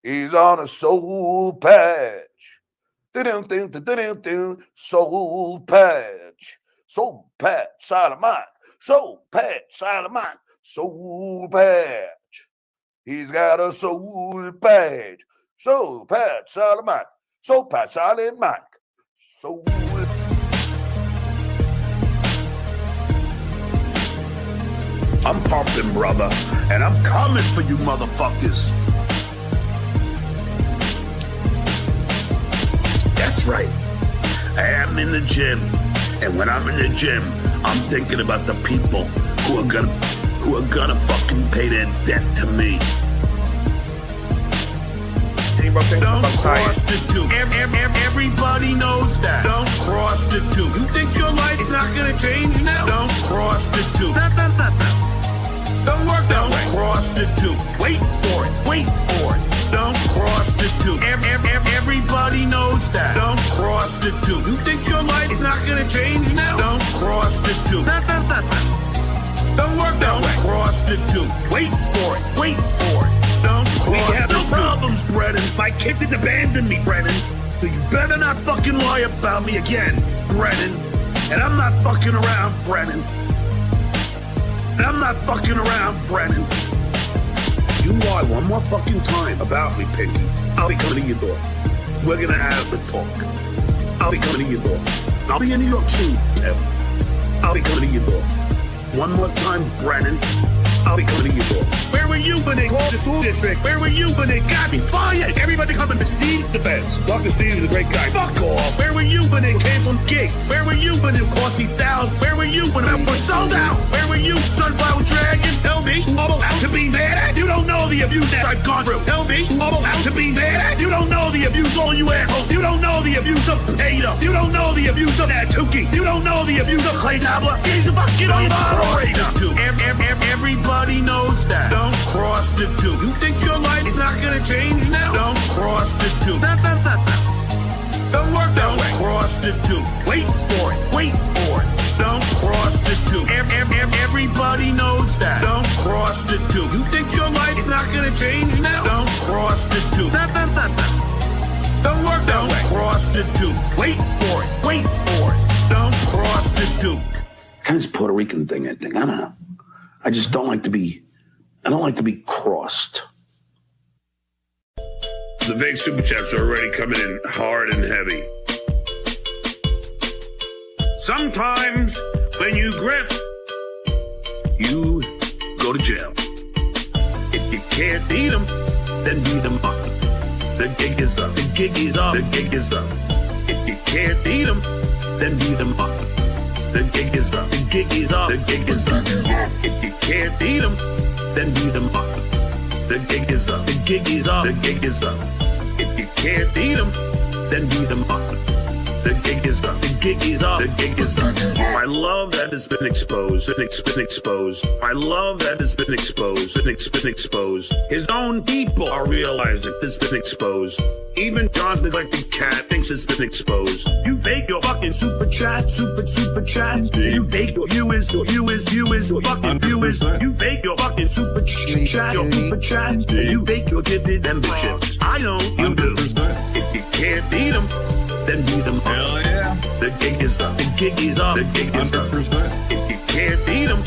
He's on a soul patch. Soul patch. Soul patch, silent Mike. Soul patch, silent Mike. Soul patch. He's got a soul patch. Soul patch, silent Mike. Soul patch, silent Mike. Soul. I'm pumping, brother, and I'm coming for you motherfuckers. That's right. I am in the gym, and when I'm in the gym, I'm thinking about the people who are gonna fucking pay their debt to me. Don't cross the two. Everybody knows that. Don't cross the two. You think your life is not gonna change now? Don't cross the two. Don't work that way. Don't cross the two. Wait for it. Wait for it. Don't cross the two. Everybody knows that. Don't cross the two. You think your life is not gonna change now? Don't cross the two. Don't work that way. Don't cross the two. Wait for it. Wait for it. Don't cross the two. We have no problems, Brennan. My kid didn't abandon me, Brennan. So you better not fucking lie about me again, Brennan. And I'm not fucking around, Brennan. And I'm not fucking around, Brennan. You lie one more fucking time about me, Pinky, I'll be coming to your door. We're gonna have the talk. I'll be coming to your door. I'll be in New York soon, Kevin. I'll be coming to your door. One more time, Brennan. I'll be coming to your door. Where were you when they called the school district? Where were you when they got me fired? Everybody coming to Steve defense. Dr. Steve is a great guy. Fuck off. Where were you when they canceled gigs? Where were you when it cost me thousands? Where were you when I was sold out? Where were you, Sunflower Dragon? Tell me who I'm allowed to be mad at? You don't know the abuse that I've gone through. Tell me who I'm allowed to be mad at? You don't know the abuse, all you assholes. You don't know the abuse of Potato. You don't know the abuse of that Tookie. You don't know the abuse of Clay Dabbler. He's a fucking operator. Everybody knows that. Don't cross the two. You think your life is not gonna change now? Don't cross the two. Don't work that way. Don't cross the two. Wait for it. Wait for it. Don't cross the two. Everybody knows that. Don't cross the two. You think your life is not gonna change now? Don't cross the two. Don't work that way. Don't cross the two. Wait for it. Wait for it. Don't cross the two. Kind of this Puerto Rican thing, I think. I don't know. I just don't like to be crossed. The vague super chats are already coming in hard and heavy. Sometimes when you grip, you go to jail. If you can't beat them, then beat them up. The gig is up. The gig is up. The gig is up. If you can't beat them, then beat them up. The gig is up. The gig is up. The gig is up. If you can't beat them, then beat them up. The gig is up. The gig is up. The gig is up. If you can't beat them, then beat them up. The gig is up. The gig is up. The gig is up. I love that it's been exposed. It's been exposed. I love that it's been exposed. It's been exposed. His own people are realizing it's been exposed. Even John's neglected cat thinks it's been exposed. You fake your fucking super chat. Super chat. You fake your viewers. Your fucking viewers. You fake your fucking super chat. Your super chat. You fake your gifted memberships. I know you do. If you can't beat them, then beat them up. Hell yeah. The gig is up. The gig is up. The gig is up. 100%. If you can't beat them,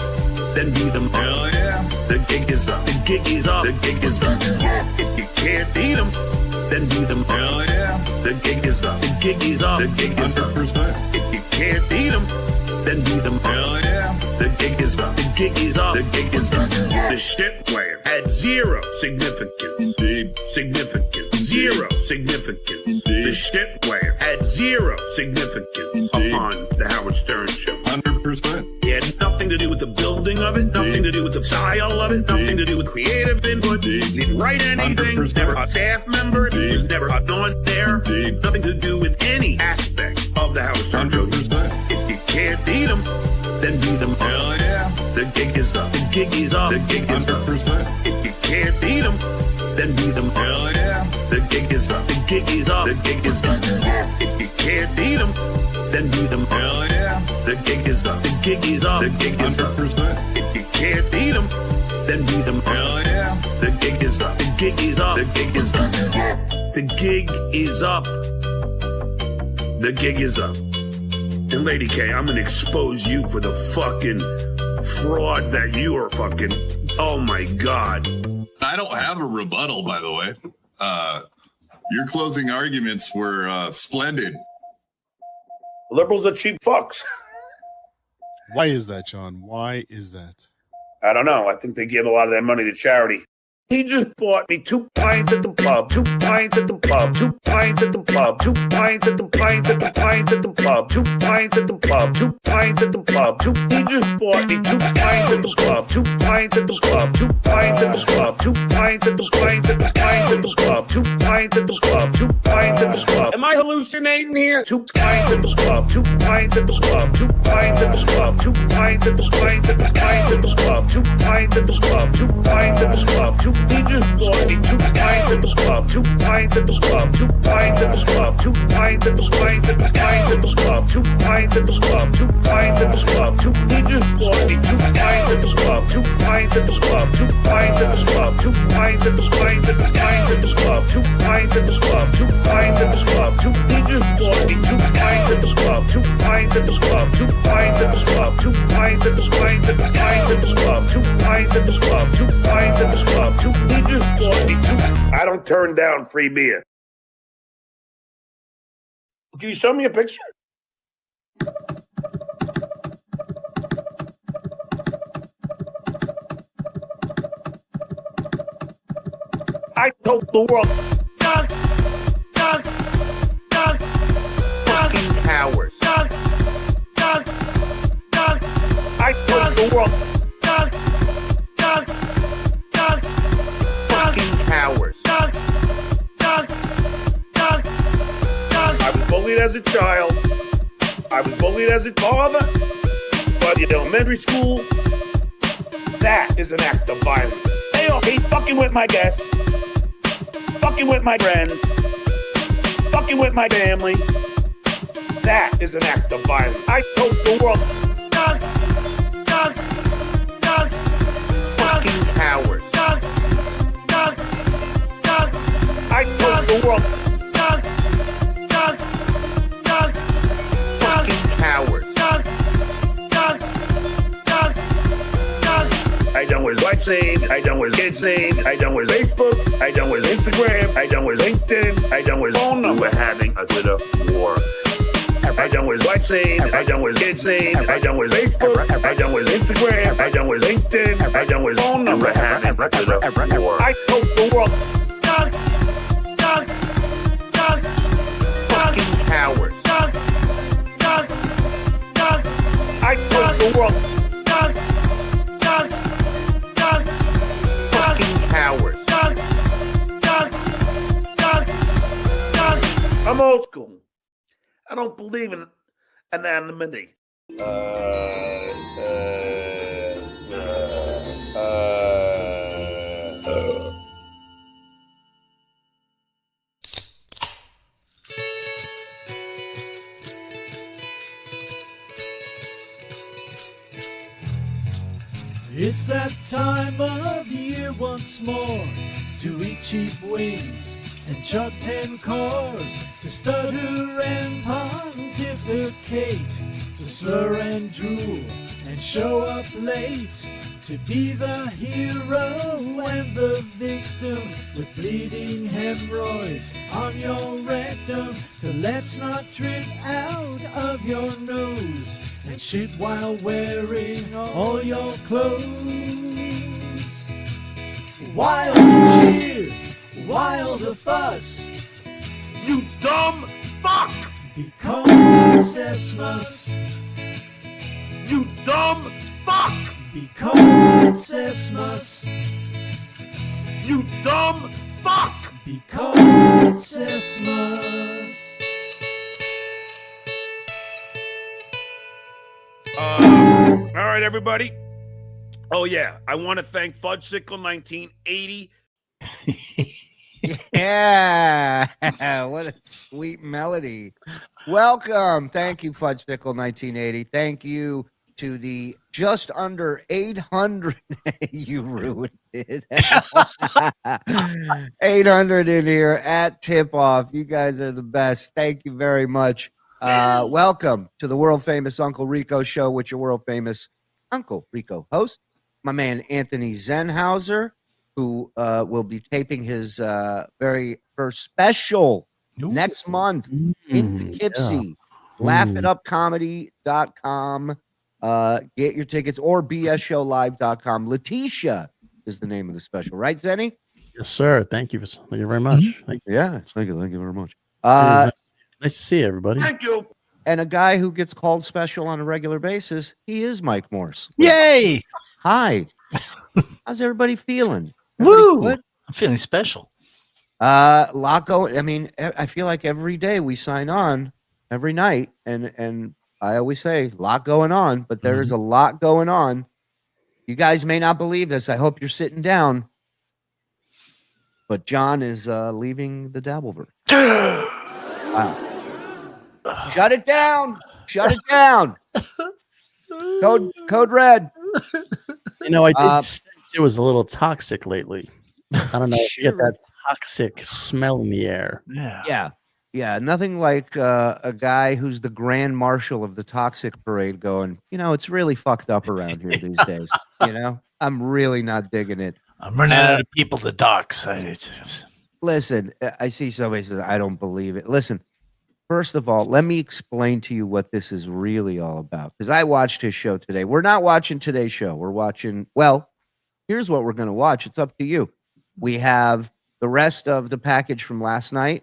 then beat them up. Hell yeah. The gig is up. The gig is up. The gig is up. If you can't beat them, then beat them up. Hell yeah. The gig is up. The gig is up. The gig is up. 100%. If you can't beat them, then beat them up. Hell yeah. The gig is up. The gig is up. The gig is up. The shit player had zero significance. Indeed. Significance. Zero significance. Indeed. The shit player had zero significance Indeed. upon the Howard Stern show. 100%. It had nothing to do with the building of it, nothing to do with the style of it, nothing to do with creative input. Indeed. He didn't write anything. 100%. Never a staff member. He was never on there. Indeed. Nothing to do with any aspect of the Howard Stern show. 100%. If you can't beat them, then beat them up. Hell yeah. The gig is up. The gig is up. The gig is up. 100%. If you can't beat them, then beat them up. Hell yeah. The gig is up. The gig is up. The gig is up. If you can't beat them, then beat them up. Hell yeah. The gig is up. The gig is up. The gig is up. 100%. If you can't beat them, then beat them up. Hell yeah. The gig is up. The gig is up. The gig is up. The gig is up. The gig is up. And Lady K, I'm gonna expose you for the fucking fraud that you are fucking. Oh my God. I don't have a rebuttal, by the way. Your closing arguments were splendid. Liberals are cheap fucks. Why is that, John? Why is that? I don't know. I think they give a lot of their money to charity. He just bought me 2 pints at the pub, 2 pints at the pub, 2 pints at the pub, 2 pints at the pints at the pints at the pub, 2 pints at the pub, 2 pints at the pub, 2. He just bought me 2 pints at the club, 2 pints at the club, 2 pints at the club, 2 pints at the pints at the pints at the club, 2 pints at the club, 2 pints at the club. Am I hallucinating here? 2 pints at the club, 2 pints at the club, 2 pints at the club, 2 pints at the pints at the pints at the club, 2 pints at the club, 2 pints at the club, 2. He just bought me 2 pints at the club, 2 pints at the club, 2 pints at the club, 2 pints at the pints at the pints at the club, 2 pints at the club, 2 pints at the club, 2. He just bought me 2 pints at the club, 2 pints at the club, 2 pints at the club, 2 pints at the pints at the pints at the club, 2 pints at the club, 2 pints at the club, 2. He just bought me 2 pints at the club, 2 pints at the club, 2 pints at the club, 2 pints at the pints at the pints at the club, 2 pints at the club, 2 pints at the club, 2. He just bought me 2. I don't turn down free beer. Can you show me a picture? I told the world, fucking cowards. I told the world, fucking cowards. I was bullied as a child. I was bullied as a father. But in elementary school, that is an act of violence. They all hate fucking with my guests, fucking with my friends, fucking with my family. That is an act of violence. I told the world, fucking cowards. I told the world, fucking cowards. I done with LifeSave, I done with KidSave, I done with Facebook, I done with Instagram, I done with LinkedIn, I done with phone number. We're having a Twitter war. I done with LifeSave, I done with KidSave, I done with Facebook, I done with Instagram, I done with LinkedIn, I done with phone number. We're having a Twitter war. I told the world, fucking cowards. I told the world, fucking cowards. I'm old school. I don't believe in anonymity. It's that time of year once more to eat cheap wings and chug 10 cars, to stutter and pontificate, to slur and drool and show up late, to be the hero and the victim with bleeding hemorrhoids on your rectum, to let's not drip out of your nose and shit while wearing all your clothes. Wild cheer, wild a fuss, You dumb fuck! because it's Xmas. You dumb fuck! Because it's Xmas. You dumb fuck! Because it's Xmas. All right, everybody. Oh, yeah. I want to thank Fudgesicle 1980. Yeah, what a sweet melody. Welcome. Thank you, Fudgesicle 1980. Thank you, to the just under 800. You ruined it. 800 in here at tip off. You guys are the best. Thank you very much. Welcome to the world famous Uncle RIco Show with your world famous Uncle RIco host, my man Anthony Zenhauser, who will be taping his very first special next month in Poughkeepsie. LaughItUpComedy.com. Get your tickets, or bsshowlive.com. Letitia is the name of the special, right, Zenny? Yes, sir. Thank you very much. Thank you. Yeah, thank you very much. Nice to see everybody. Thank you. And a guy who gets called special on a regular basis, he is Mike Morse. Yay! Hi. How's everybody feeling? Woo! Good? I'm feeling special. Lot going. I mean, I feel like every day we sign on, every night, and I always say, lot going on, but there is a lot going on. You guys may not believe this. I hope you're sitting down. But John is leaving the Dabbleverse. Wow. Shut it down. Shut it down. Code red. You know, I did sense it was a little toxic lately. I don't know if you get that toxic smell in the air. Yeah. Nothing like a guy who's the grand marshal of the toxic parade going, it's really fucked up around here these days. I'm really not digging it. I'm running out of people to dock. Listen, I see somebody says, I don't believe it. Listen, first of all, let me explain to you what this is really all about. Because I watched his show today. We're not watching today's show. We're watching, here's what we're going to watch. It's up to you. We have the rest of the package from last night.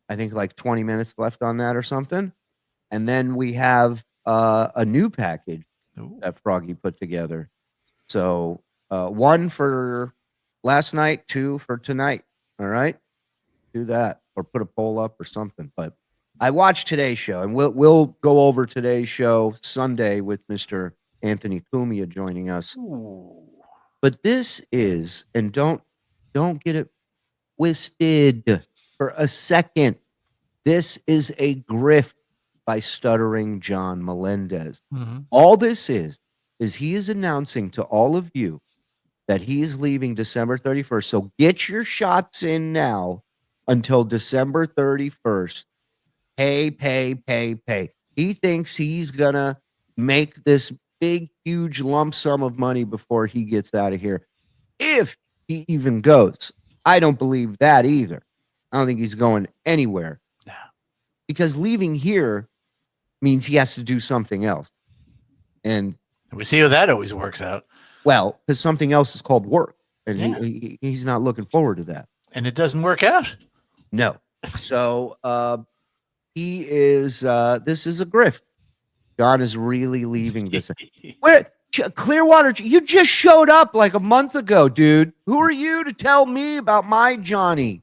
I think like 20 minutes left on that or something. And then we have a new package that Froggy put together. So 1 for last night, 2 for tonight. All right? Do that or put a poll up or something. But I watched today's show, and we'll go over today's show Sunday with Mr. Anthony Cumia joining us. Ooh. But this is, and don't get it twisted for a second. This is a grift by Stuttering John Melendez. All this is he is announcing to all of you that he is leaving December 31st. So get your shots in now until December 31st. Pay. He thinks he's going to make this big, huge lump sum of money before he gets out of here. If he even goes. I don't believe that either. I don't think he's going anywhere. No. Because leaving here means he has to do something else. And we see how that always works out. Well, because something else is called work. And he's not looking forward to that. And it doesn't work out? No. So he is, this is a grift. John is really leaving this. Where Clearwater, you just showed up like a month ago, dude. Who are you to tell me about my Johnny?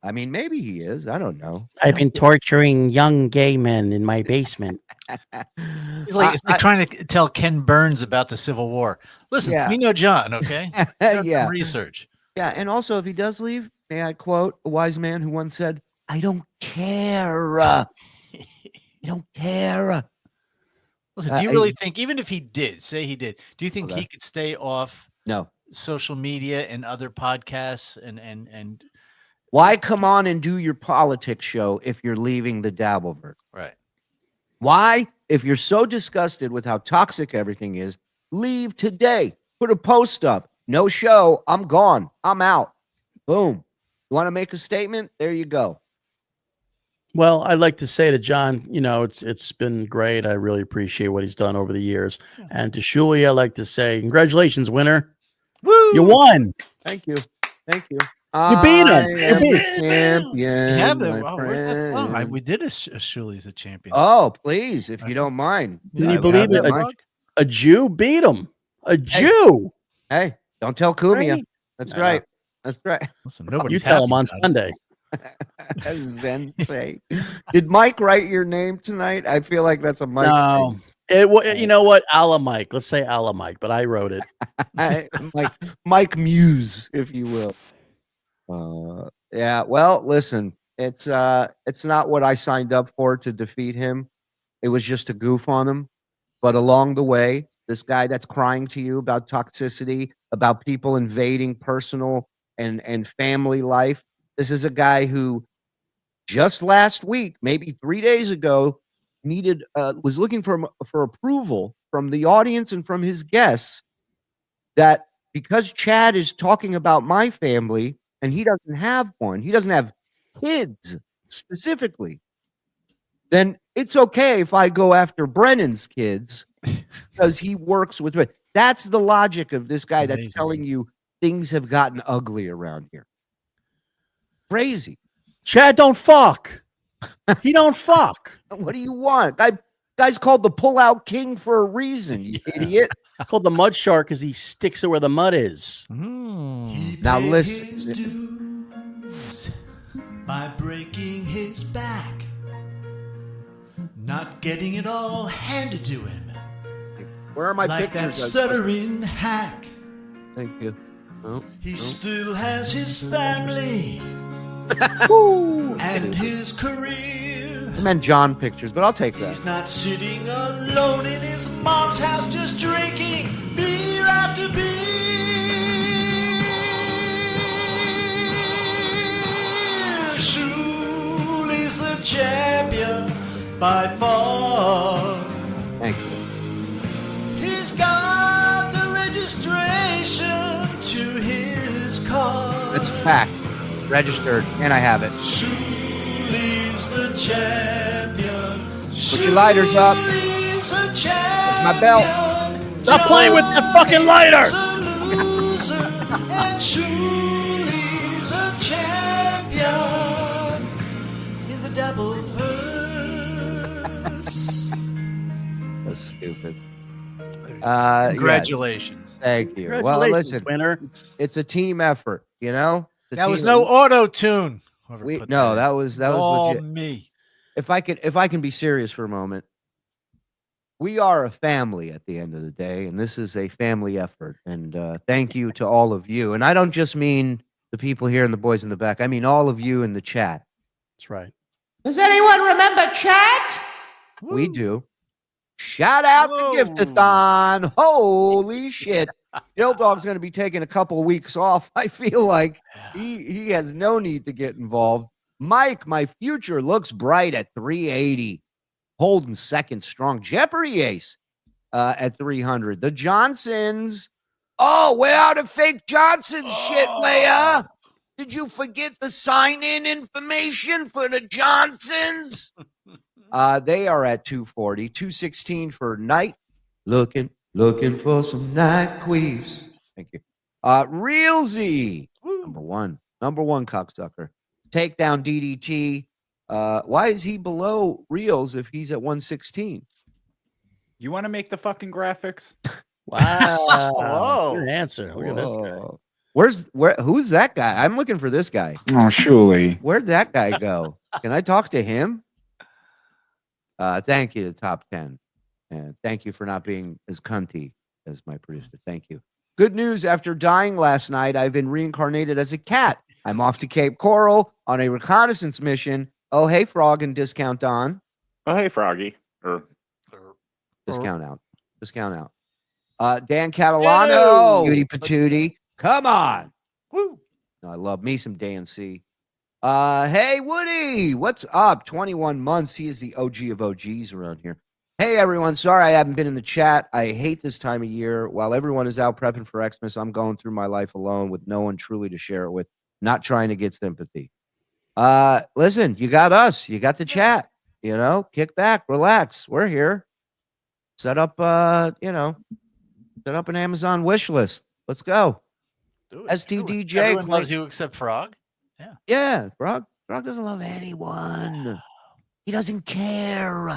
I mean, maybe he is. I don't know. I've been torturing young gay men in my basement. It's like trying to tell Ken Burns about the Civil War. Listen, we know John, okay? Yeah. Research. Yeah, and also if he does leave, may I quote a wise man who once said, I don't care. I don't care. Listen, do you really think, even if he did, say he did, do you think he could stay off social media and other podcasts and why come on and do your politics show if you're leaving the Dabbleverse? Right. Why? If you're so disgusted with how toxic everything is, leave today. Put a post up. No show. I'm gone. I'm out. Boom. You want to make a statement? There you go. Well, I'd like to say to John, it's been great. I really appreciate what he's done over the years. And to Shuli, I'd like to say, congratulations, winner. Woo! You won. Thank you. You beat him. You beat champion. We did a Shuli's a champion. Oh, please, if you don't mind. Can you believe it? A Jew beat him. A Jew. Hey, don't tell Cumia. That's right. That's right. Listen, you tell him on Sunday. Zen say, did Mike write your name tonight? I feel like that's a Mike. No. You know what? Mike. Let's say Mike, but I wrote it. Mike Muse, if you will. Yeah. Well, listen, it's not what I signed up for to defeat him. It was just a goof on him. But along the way, this guy that's crying to you about toxicity, about people invading personal and family life, this is a guy who just last week, maybe 3 days ago, was looking for approval from the audience and from his guests that because Chad is talking about my family and he doesn't have one, he doesn't have kids specifically, then it's okay if I go after Brennan's kids because he works with me. That's the logic of this guy that's telling you things have gotten ugly around here. Crazy. Chad don't fuck. He don't fuck. What do you want? Guy's called the pull-out king for a reason, you idiot. Called the mud shark because he sticks it where the mud is. Now listen. By breaking his back, not getting it all handed to him. Where are my like pictures? That stuttering hack. Thank you. He still has his family and his career. I meant John pictures, but I'll take that. He's not sitting alone in his mom's house just drinking beer after beer. Shuli's the champion by far. Thank you. He's got the registration to his car. It's fact. Registered, and I have it. Shuli's the champion. Put your lighters up. That's my belt. Stop playing with the fucking lighter. And Shuli's a champion in the Dabbleverse. That's stupid. Congratulations. Yeah. Thank you. Well, Congratulations, listen, winner. it's a team effort, you know? That was no auto tune. No, that was all legit. me. If I can be serious for a moment, we are a family at the end of the day, and this is a family effort. And thank you to all of you. And I don't just mean the people here and the boys in the back. I mean all of you in the chat. That's right. Does anyone remember chat? Woo. We do. Shout out the gift-a-thon. Holy shit. Dill Dog's going to be taking a couple of weeks off. I feel like he has no need to get involved. Mike, my future looks bright at 380. Holding second strong. Jeopardy ace at 300. The Johnsons. Oh, we're out of fake Johnson shit, Leia. Did you forget the sign-in information for the Johnsons? They are at 240. 216 for Night. Looking for some night queefs. Thank you. Realzy. Number one cocksucker. Takedown DDT. Why is he below Reels if he's at 116? You want to make the fucking graphics? Wow. Whoa. Good answer. Look at this guy. Who's that guy? I'm looking for this guy. Oh, Shuli. Where'd that guy go? Can I talk to him? Thank you to Top 10. And thank you for not being as cunty as my producer. Thank you. Good news. After dying last night, I've been reincarnated as a cat. I'm off to Cape Coral on a reconnaissance mission. Oh, hey, Frog and Discount Don. Oh, hey, Froggy. Discount out. Dan Catalano. Cutie patootie. Come on. Woo. No, I love me some Dan C. Hey, Woody. What's up? 21 months. He is the OG of OGs around here. Hey, everyone. Sorry I haven't been in the chat. I hate this time of year. While everyone is out prepping for Xmas, I'm going through my life alone with no one truly to share it with, not trying to get sympathy. Listen, you got us. You got the chat. You know, kick back, relax. We're here. Set up, set up an Amazon wish list. Let's go. STDJ. Everyone loves you except Frog. Yeah, Frog doesn't love anyone. He doesn't care.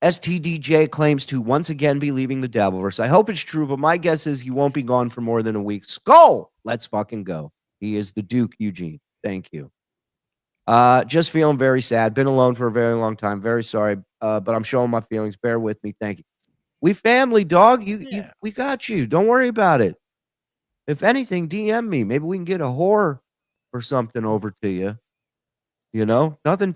STDJ claims to once again be leaving the Dabbleverse. I hope it's true, but my guess is he won't be gone for more than a week. Skull! Let's fucking go. He is the Duke Eugene. Thank you. Just feeling very sad. Been alone for a very long time. Very sorry, but I'm showing my feelings. Bear with me. Thank you. We family, dog. We got you. Don't worry about it. If anything, DM me. Maybe we can get a whore or something over to you. You know, nothing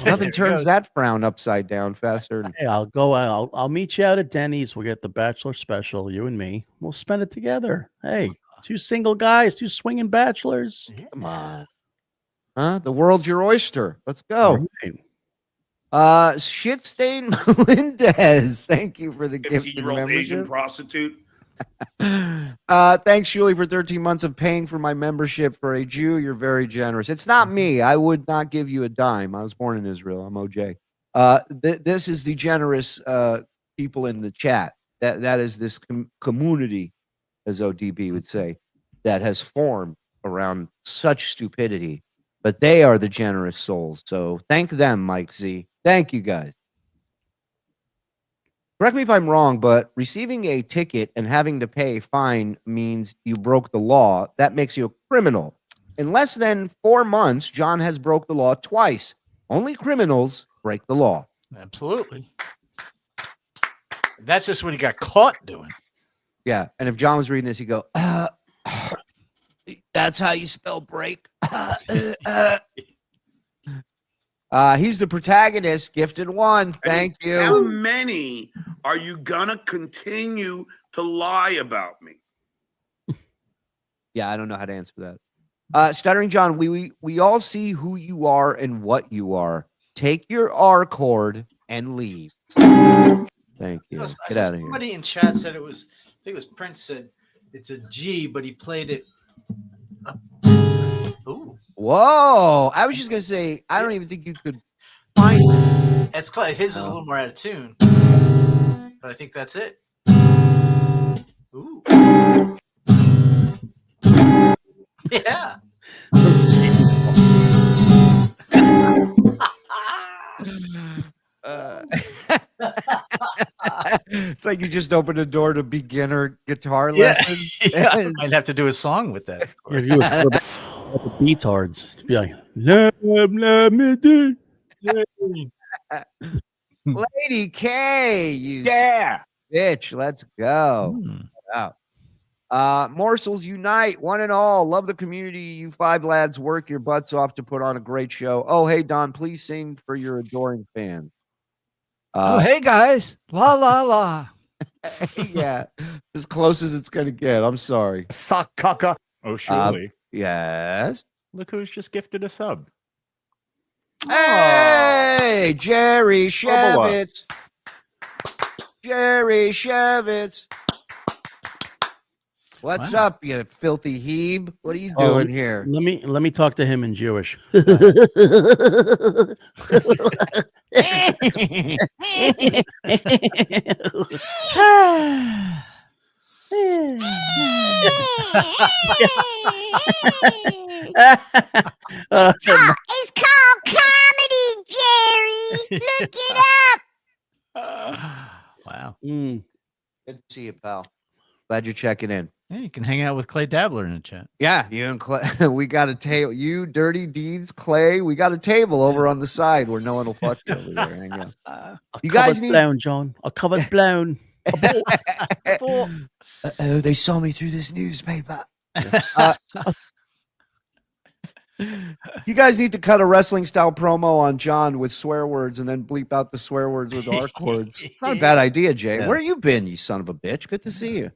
Nothing turns that frown upside down faster. Hey, I'll meet you out at Denny's. We'll get the bachelor special, you and me. We'll spend it together. Hey, two single guys, two swinging bachelors. Come on. Huh? The world's your oyster. Let's go. Shit stain Melendez. Thank you for the gift of membership. Asian prostitute. Thanks, Shuli, for 13 months of paying for my membership. For a Jew, you're very generous. It's not me. I would not give you a dime. I was born in Israel. I'm OJ. This is the generous people in the chat. That is this community, as ODB would say, that has formed around such stupidity. But they are the generous souls. So thank them, Mike Z. Thank you, guys. Correct me if I'm wrong, but receiving a ticket and having to pay a fine means you broke the law. That makes you a criminal. In less than 4 months, John has broke the law twice. Only criminals break the law. Absolutely. That's just what he got caught doing. Yeah, and if John was reading this, he'd go, that's how you spell break. He's the protagonist, gifted one. Thank you. How many are you gonna continue to lie about me? Yeah, I don't know how to answer that. Stuttering John, we all see who you are and what you are. Take your R chord and leave. Thank you. Get out of here. Somebody in chat said it was, I think it was Prince said it's a G, but he played it. Ooh. Whoa. I was just going to say, I don't even think you could find it. It's close. His is a little more out of tune, but I think that's it. Ooh. Yeah. It's like you just opened a door to beginner guitar lessons. Yeah, I might have to do a song with that. The beatards. Be like, let me do. Lady K, you bitch. Let's go. Wow. Morsels unite, one and all. Love the community. You five lads work your butts off to put on a great show. Oh, hey, Don, please sing for your adoring fans. Oh, hey, guys. La, la, la. Yeah, as close as it's going to get. I'm sorry. Suck, caca. Oh, Shuli. Yes. Look who's just gifted a sub. Hey, Jerry Shevitz. Jerry Shevitz. What's up, you filthy heeb? What are you doing here? Let me talk to him in Jewish. It's called comedy, Jerry. Look it up. Wow. Good to see you, pal. Glad you're checking in. Yeah, you can hang out with Clay Dabbler in the chat. Yeah, you and Clay. We got a table. You dirty deeds, Clay. We got a table over on the side where no one will fuck you over there. Hang out. You guys need blown, John. A cover's blown. Oh, they saw me through this newspaper. You guys need to cut a wrestling style promo on John with swear words and then bleep out the swear words with R chords. Not a bad idea, Jay. Yeah. Where you been, you son of a bitch? Good to see you.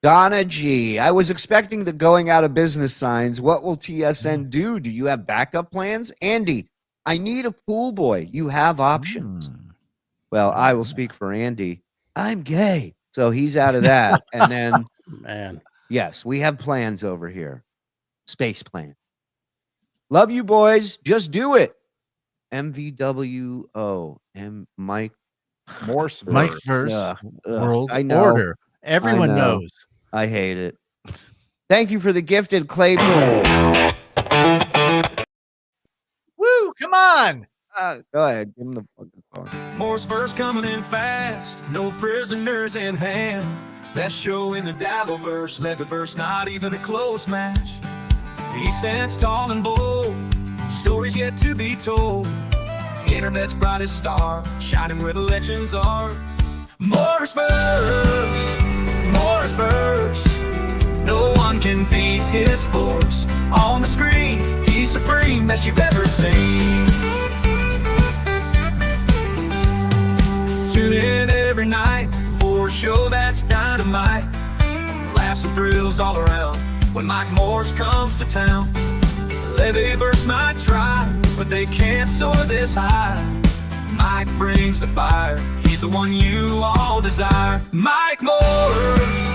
Donna G. I was expecting the going out of business signs. What will TSN do? Do you have backup plans? Andy, I need a pool boy. You have options. Well, I will speak for Andy. I'm gay. So he's out of that. And then, man, yes, we have plans over here. Space plan. Love you, boys. Just do it. MVWO. Mike Morse. Mike verse. World I know. Order. Everyone knows. I hate it. Thank you for the gifted Clay. Woo! Come on. Go ahead. Give him the fucking phone. Morse verse coming in fast. No prisoners in hand. That show in the Dabbleverse. Leviverse, not even a close match. He stands tall and bold. Stories yet to be told. Internet's brightest star. Shining where the legends are. Morse verse. Morse verse. No one can beat his force. On the screen, he's supreme, best you've ever seen. Tune in every night for a show that's dynamite. Laughs and thrills all around when Mike Morse comes to town. Dabbleverse might try, but they can't soar this high. Mike brings the fire, he's the one you all desire. Mike Morse,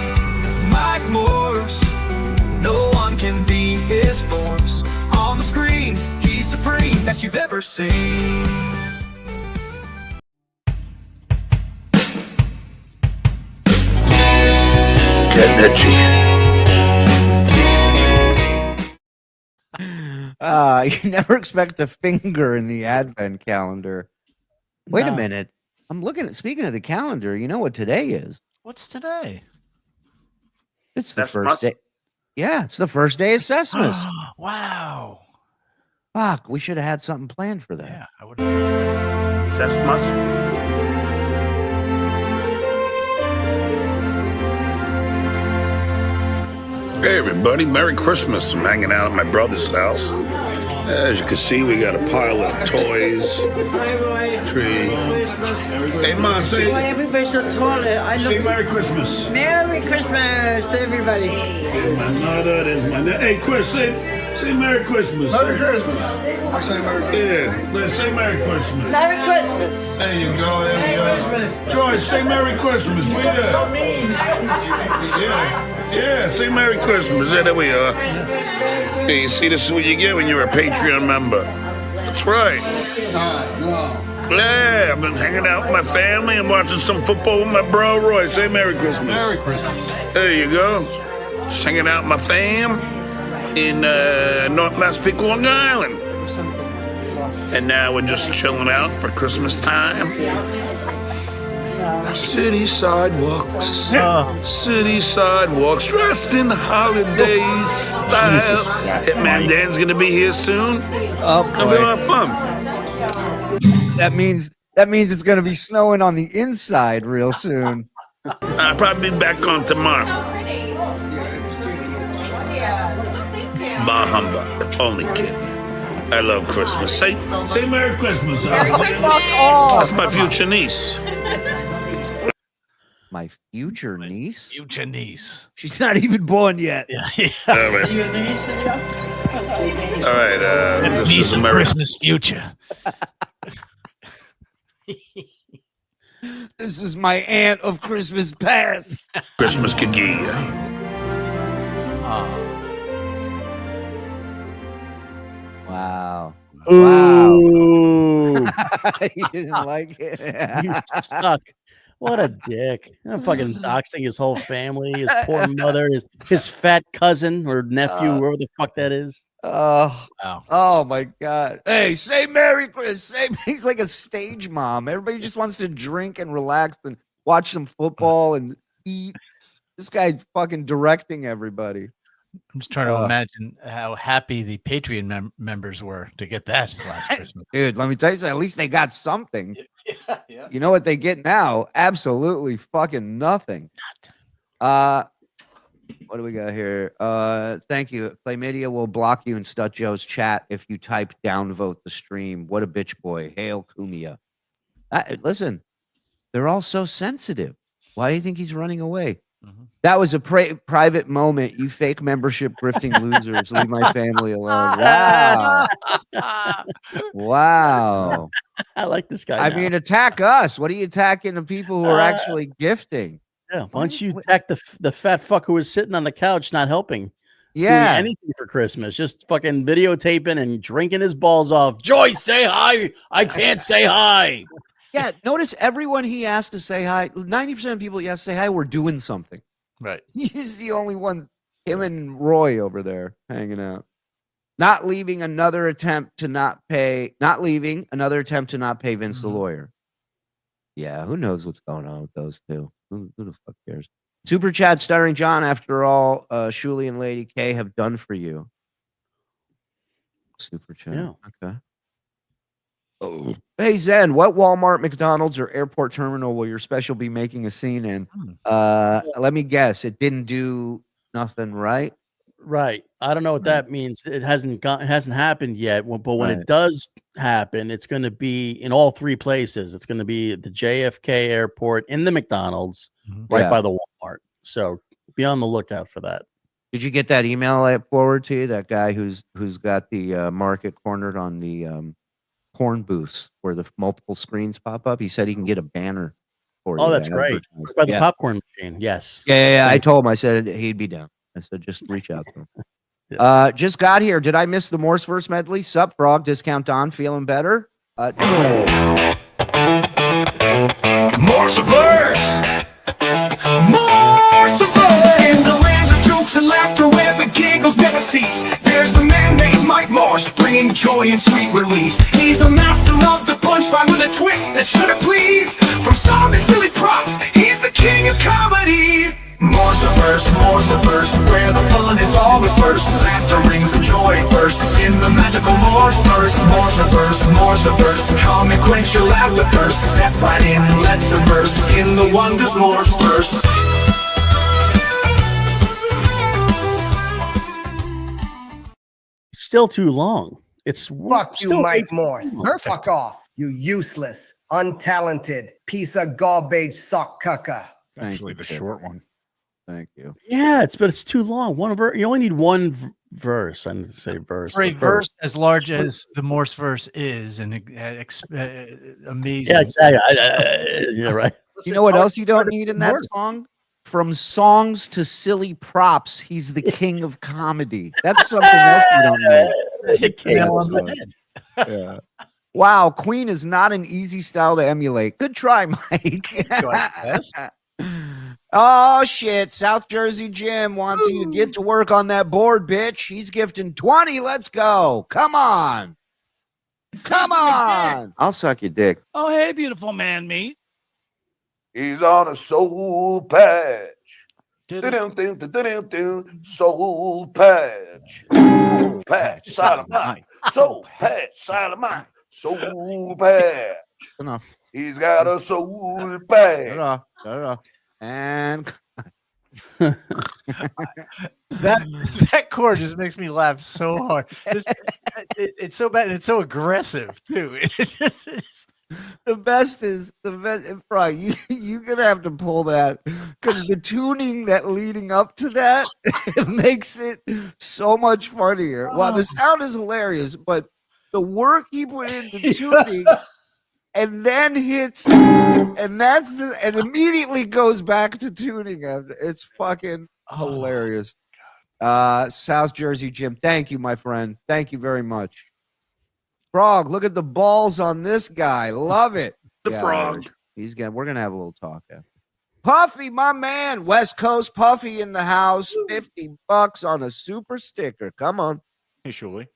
Mike Morse, no one can beat his force. On the screen, he's supreme that you've ever seen. Getting itchy. You never expect a finger in the advent calendar. Wait a minute. I'm looking at, speaking of the calendar, you know what today is? What's today? It's the first day. Yeah, it's the first day of Sesmas. Wow. Fuck, we should have had something planned for that. Yeah, I would have. Sesmas. Hey everybody, Merry Christmas. I'm hanging out at my brother's house. As you can see, we got a pile of toys, tree. Hey Ma, say, Why everybody's so tall? say Merry Christmas. Merry Christmas to everybody. There's my mother, there's my... Hey Chris, say Merry Christmas. Merry Christmas. Yeah, let's say Merry Christmas. Merry Christmas. There you go, there we go. Joyce, say Merry Christmas. We there. So mean. Yeah, say Merry Christmas. Yeah, there we are. Hey, you see, this is what you get when you're a Patreon member. That's right. Yeah, I've been hanging out with my family and watching some football with my bro Roy. Say Merry Christmas. Merry Christmas. There you go. Just hanging out with my fam in North Massapequa, Long Island. And now we're just chilling out for Christmas time. City sidewalks, city sidewalks, dressed in holiday style. Hitman Dan's gonna be here soon. Oh Gonna be a lot of fun. That means it's gonna be snowing on the inside real soon. I'll probably be back on tomorrow. Bah humbug, only kidding. I love Christmas. Say Merry Christmas. Fuck off. That's my future niece. My future niece? Future niece. She's not even born yet. Yeah. All right. Your niece, All right. This Niece is of America. Christmas future. This is my aunt of Christmas past. Christmas Kagia. Wow. Ooh, You didn't like it? you suck. What a dick. I'm fucking doxing his whole family, his poor mother, his fat cousin or nephew, whoever the fuck that is. Oh, Wow. oh my God. Hey, say Merry Christmas. He's like a stage mom. Everybody just wants to drink and relax and watch some football and eat. This guy's fucking directing everybody. I'm just trying to imagine how happy the Patreon members were to get that last Christmas. Dude, let me tell you something. At least they got something. Yeah. You know what they get now? Absolutely fucking nothing. What do we got here? Thank you. Chlamydia will block you in Stut Joe's chat if you type downvote the stream. What a bitch boy. Hail Cumia. Listen, they're all so sensitive. Why do you think he's running away? That was a private moment. You fake membership grifting losers. Leave my family alone. Wow. Wow. I like this guy. I now. mean, attack us. What are you attacking the people who are actually gifting? Yeah, why don't you attack the fat fuck who was sitting on the couch not helping? Yeah. Doing anything for Christmas, just fucking videotaping and drinking his balls off. Joyce, say hi. I can't say hi. Yeah, notice everyone he asked to say hi, 90% of people he asked to say hi were doing something. Right. He's the only one, him and Roy over there hanging out. Not leaving another attempt to not pay Vince the lawyer. Yeah, who knows what's going on with those two? Who the fuck cares? Super chat, Stuttering John, after all, Shuli and Lady K have done for you. Super chat. Yeah. Okay. Oh. Hey Zen, what Walmart, McDonald's, or airport terminal will your special be making a scene in? Let me guess. It didn't do nothing right. Right. I don't know what that means. It hasn't happened yet. But when it does happen, it's going to be in all three places. It's going to be at the JFK airport, in the McDonald's, right by the Walmart. So be on the lookout for that. Did you get that email I forwarded to you? That guy who's got the market cornered on the corn booths where the multiple screens pop up. He said he can get a banner for you. Oh, that's great. By the popcorn machine. Yes. Yeah. I told him. I said he'd be down. I said just reach out to him. Just got here. Did I miss the Morse verse medley? Sup, Frog? Discount Don. Feeling better? Morse verse. Morse verse. In the land of jokes and laughter where the giggles never cease, there's a man named Mike Morse bringing joy and sweet release. He's a master of the punchline with a twist that should have pleased. From song to silly props, he's the king of comedy. Morse verse, where the fun is always first. Laughter rings and joy bursts in the magical Morse verse. Morse verse, come and quench your laughter thirst. Step right in and let's immerse in the wonders Morse verse. Still too long. It's fuck you, Mike Morse. Fuck off, you useless, untalented piece of garbage sock cucker. Actually, the short one. Thank you. Yeah, it's too long. You only need one verse. I need to say verse. For a verse as large as the Morse verse is, and amazing. Yeah, exactly. Yeah, right. You know what else you don't need in that song? From songs to silly props, he's the king of comedy. That's something else you don't need. Yeah. Wow, Queen is not an easy style to emulate. Good try, Mike. Oh shit, South Jersey Jim wants you to get to work on that board, bitch. He's gifting 20. Let's go. Come on. I'll suck your dick. Oh, hey, beautiful man meat. He's on a soul patch. Soul patch. Soul patch. Side of mine. Soul patch. Side of mine. Soul patch. Enough. He's got a soul patch. And that chord just makes me laugh so hard. It's so bad and it's so aggressive too. the best, Frog, you're gonna have to pull that because the tuning that leading up to that it makes it so much funnier. Well, the sound is hilarious, but the work he put into tuning. And then hits, and immediately goes back to tuning. It's fucking hilarious. South Jersey Jim, thank you, my friend. Thank you very much. Frog, look at the balls on this guy. Love it. Frog. We're gonna have a little talk after. Puffy, my man, West Coast Puffy in the house. $50 on a super sticker. Come on. Hey, Shuli.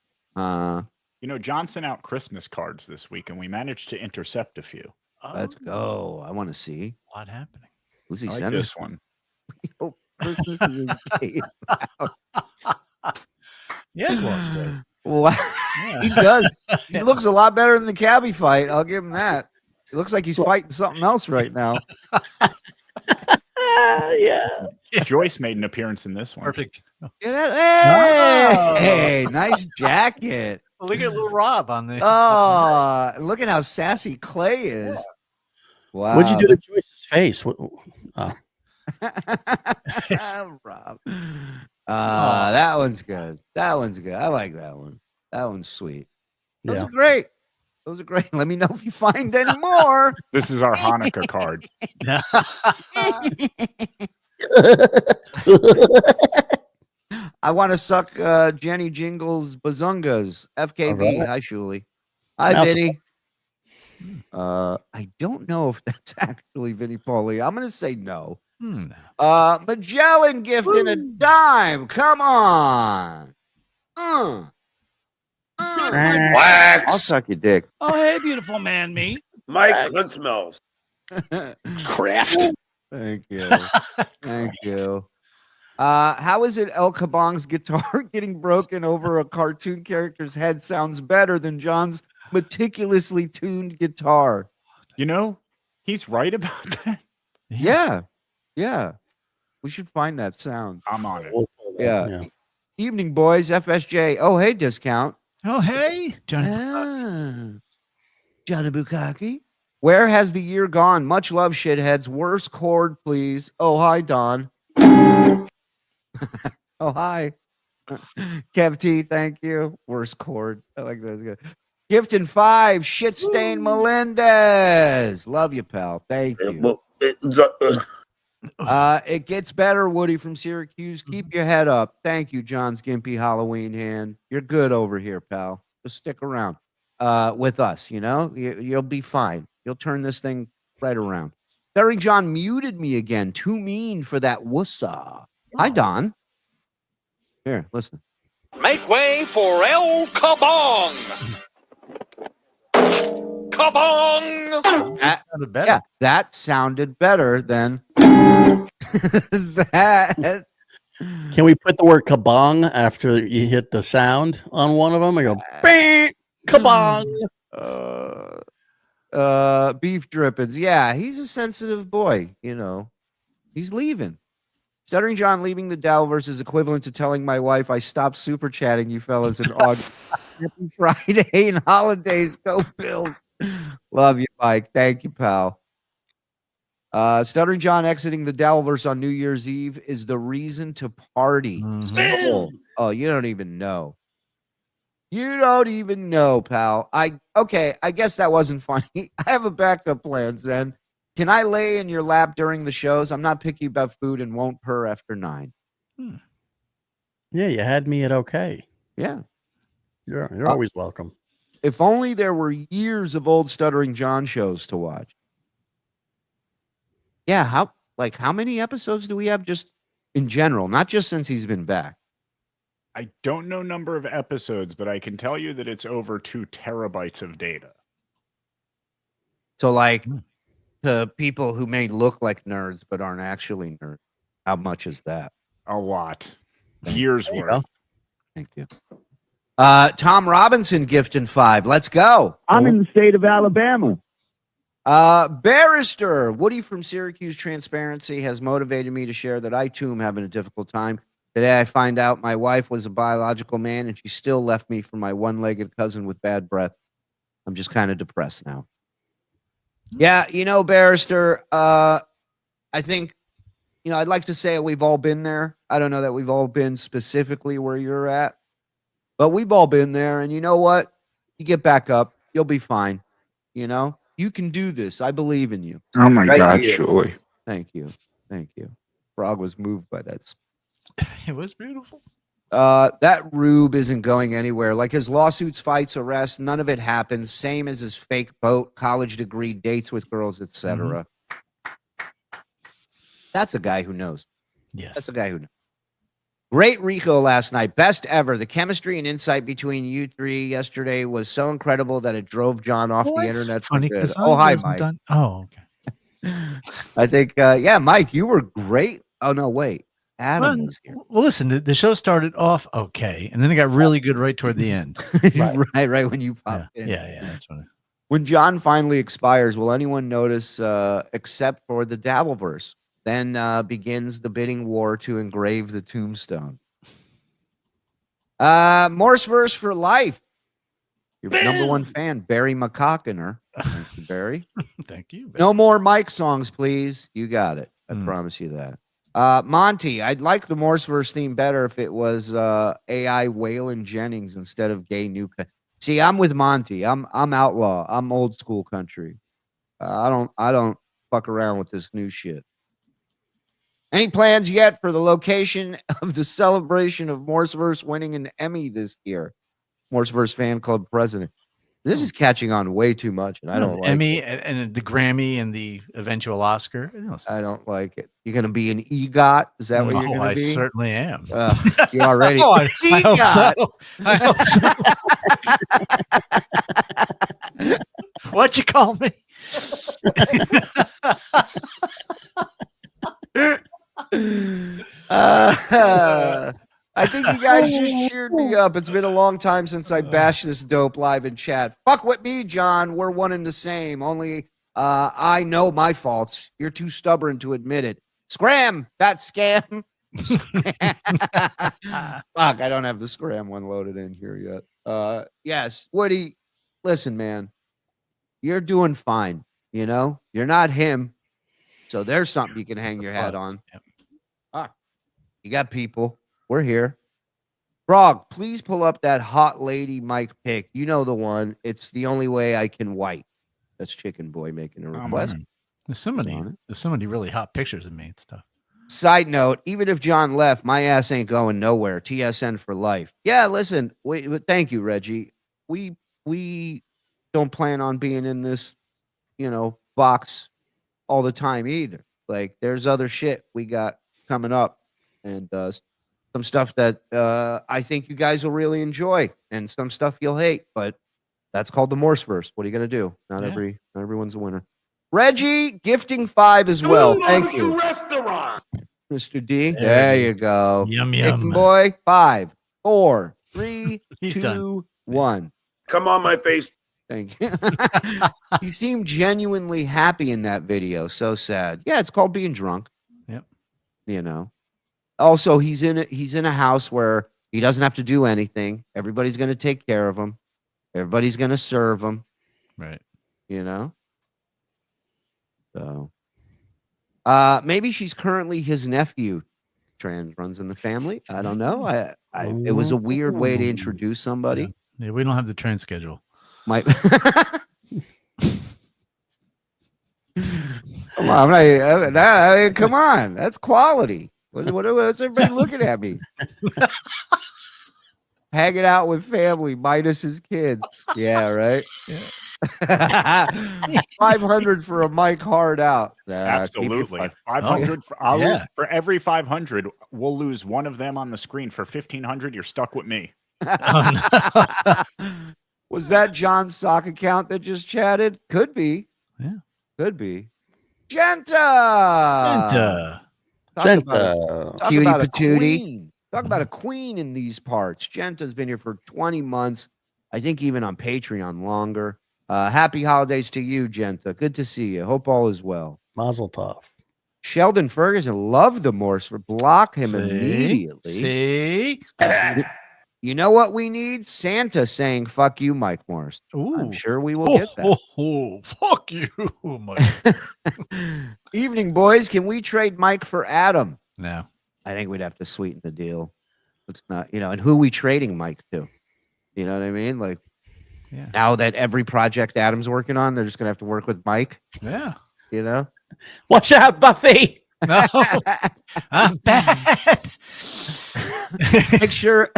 You know, John sent out Christmas cards this week, and we managed to intercept a few. Let's go. I want to see. What happening? Who's he I like sending? this one. Oh, Christmas is his game. Yes, lost weight. Wow. Yeah. He does. He looks a lot better than the cabbie fight. I'll give him that. It looks like he's fighting something else right now. Yeah. Joyce made an appearance in this one. Perfect. Hey, nice jacket. Look at little Rob on the. Oh, look at how sassy Clay is. Yeah. Wow. What'd you do to Joyce's face? Rob. That one's good. I like that one. That one's sweet. Those are great. Let me know if you find any more. This is our Hanukkah card. I want to suck Jenny Jingles Bazungas. FKB. Right. Hi, Shuli. Hi, Vinny. I don't know if that's actually Vinny Pauly. I'm going to say no. Magellan gifting a dime. Come on. Wax. I'll suck your dick. Oh, hey, beautiful man meat. Mike Smells. Craft. Thank you. Thank you. How is it El Kabong's guitar getting broken over a cartoon character's head sounds better than John's meticulously tuned guitar? You know, he's right about that. Yeah. We should find that sound. I'm on it. Yeah. Evening, boys. FSJ. Oh, hey, discount. Oh, hey, Johnny. Johnny Bukaki. Where has the year gone? Much love, shitheads. Worst chord, please. Oh, hi, Don. Oh, hi. Kev T, thank you. Worst chord. I like that. Gift in 5. Shit stain Melendez. Love you, pal. Thank you. It gets better, Woody from Syracuse. Keep your head up. Thank you, John's Gimpy Halloween hand. You're good over here, pal. Just stick around with us, you know? You'll be fine. You'll turn this thing right around. Stuttering John muted me again. Too mean for that wussa. Hi, Don. Here, listen. Make way for El Kabong! Kabong! That sounded better than that. Can we put the word kabong after you hit the sound on one of them? I go, bang, kabong. Beef drippings. Yeah, he's a sensitive boy, you know. He's leaving. Stuttering John leaving the Dabbleverse is equivalent to telling my wife I stopped super chatting you fellas in August. Happy Friday and holidays. Go Bills. Love you, Mike. Thank you, pal. Stuttering John exiting the Dabbleverse on New Year's Eve is the reason to party. Oh, you don't even know. You don't even know, pal. I guess that wasn't funny. I have a backup plan, Zen. Can I lay in your lap during the shows? I'm not picky about food and won't purr after 9. Yeah, you had me at okay. Yeah. You're always welcome. If only there were years of old Stuttering John shows to watch. Yeah, how many episodes do we have just in general, not just since he's been back? I don't know number of episodes, but I can tell you that it's over 2 terabytes of data. So like to people who may look like nerds but aren't actually nerds, how much is that? A lot. Years worth. Thank you. Tom Robinson gifting 5. Let's go. I'm in the state of Alabama. Barrister Woody from Syracuse Transparency has motivated me to share that I too am having a difficult time. Today I find out my wife was a biological man and she still left me for my one-legged cousin with bad breath. I'm just kind of depressed now. Yeah, you know, Barrister, I think, you know, I'd like to say we've all been there. I don't know that we've all been specifically where you're at, but we've all been there. And you know what? You get back up. You'll be fine. You know, you can do this. I believe in you. Oh, my God, Shuli. Thank you. Thank you. Frog was moved by that. It was beautiful. That rube isn't going anywhere. Like his lawsuits, fights, arrests, none of it happens. Same as his fake boat, college degree, dates with girls, etc. That's a guy who knows. Yes. That's a guy who knows. Great Rico last night. Best ever. The chemistry and insight between you three yesterday was so incredible that it drove John off the internet for good. Oh, hi, Mike. Oh, okay. I think, yeah, Mike, you were great. Oh, no, wait. Adam was here. Well, listen, the show started off okay, and then it got really good right toward the end. right when you popped in. Yeah, that's what. When John finally expires, will anyone notice except for the Dabbleverse? Then begins the bidding war to engrave the tombstone. Morse verse for life. Your number one fan, Barry McCockiner. Thank you, Barry. Thank you. No more Mike songs, please. You got it. I promise you that. Monty, I'd like the Morseverse theme better if it was AI Waylon Jennings instead of gay Nuka. See, I'm with Monty. I'm outlaw. I'm old school country. I don't fuck around with this new shit. Any plans yet for the location of the celebration of Morseverse winning an Emmy this year? Morseverse fan club president. This is catching on way too much, and I don't like Emmy it. and the Grammy and the eventual Oscar. I don't like it. You're going to be an EGOT? Is that what you're going to be? I certainly am. You already. I hope so. I hope so. What'd you call me? I think you guys just cheered me up. It's been a long time since I bashed this dope live in chat. Fuck with me, John. We're one and the same. Only I know my faults. You're too stubborn to admit it. Scram, that scam. Fuck, I don't have the Scram one loaded in here yet. Yes, Woody, listen, man, you're doing fine. You know, you're not him, so there's something you can hang your hat on. Yep. You got people. We're here. Frog, please pull up that hot lady Mike pic. You know the one. It's the only way I can wipe. That's Chicken Boy making a request. There's so many really hot pictures of me and stuff. Side note, even if John left, my ass ain't going nowhere. TSN for life. Yeah, listen, thank you, Reggie. We don't plan on being in this, box all the time either. Like, there's other shit we got coming up, and some stuff that I think you guys will really enjoy, and some stuff you'll hate. But that's called the Morseverse. What are you gonna do? Not everyone's a winner. Reggie gifting 5 as well. Thank you, Restaurant. Mr. D. There you go. Yum, Chicken yum. Boy, 5, 4, 3, 2, 1. Come on my face. Thank you. You seem genuinely happy in that video. So sad. Yeah, it's called being drunk. Yep. Also, he's in a house where he doesn't have to do anything. Everybody's going to take care of him. Everybody's going to serve him. Right. So, maybe she's currently his nephew. Trans runs in the family. I don't know. It was a weird way to introduce somebody. Yeah, we don't have the train schedule. Come on, come on. That's quality. What's everybody looking at me? Hanging out with family minus his kids. Yeah, right. Yeah. 500 for a Mike Hard out. Absolutely. 500 for every 500, we'll lose one of them on the screen. For 1,500, you're stuck with me. Was that John's sock account that just chatted? Could be. Yeah. Could be. Genta. Talk Cutie about a patootie. queen. Talk about a queen in these parts. Genta's been here for 20 months. I think even on Patreon longer. Happy holidays to you, Genta. Good to see you. Hope all is well. Mazel tov. Sheldon Ferguson loved the Morse for block him immediately. See? You know what we need? Santa saying "fuck you, Mike Morse." I'm sure we will get that. Fuck you, Mike. Evening, boys. Can we trade Mike for Adam? No. I think we'd have to sweeten the deal. It's not, and who we trading Mike to? You know what I mean? Like, now that every project Adam's working on, they're just gonna have to work with Mike. Yeah. Watch out, Buffy. No, I'm bad. make sure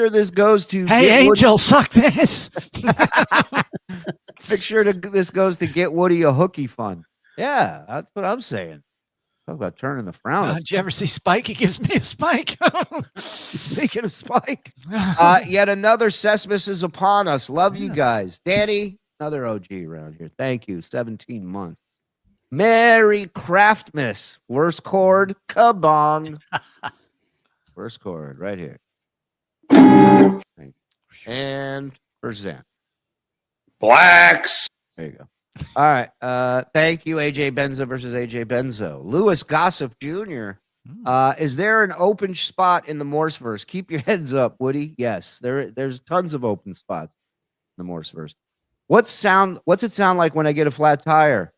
this goes to Hey, Angel, suck this. Make sure this goes to get Woody a hooky fund. Yeah, that's what I'm saying. Talk about turning the frown. Did you ever see Spike? He gives me a spike. Speaking of Spike, yet another Sesame is upon us. Love you guys. Danny, another OG around here. Thank you. 17 months. Merry Craftmas. Worst chord, kabong. First chord right here. And where's that? Blacks. There you go. All right. Thank you, AJ Benzo versus AJ Benzo. Lewis Gossip Jr. Is there an open spot in the Morseverse? Keep your heads up, Woody. Yes, there's tons of open spots in the Morseverse. What's it sound like when I get a flat tire?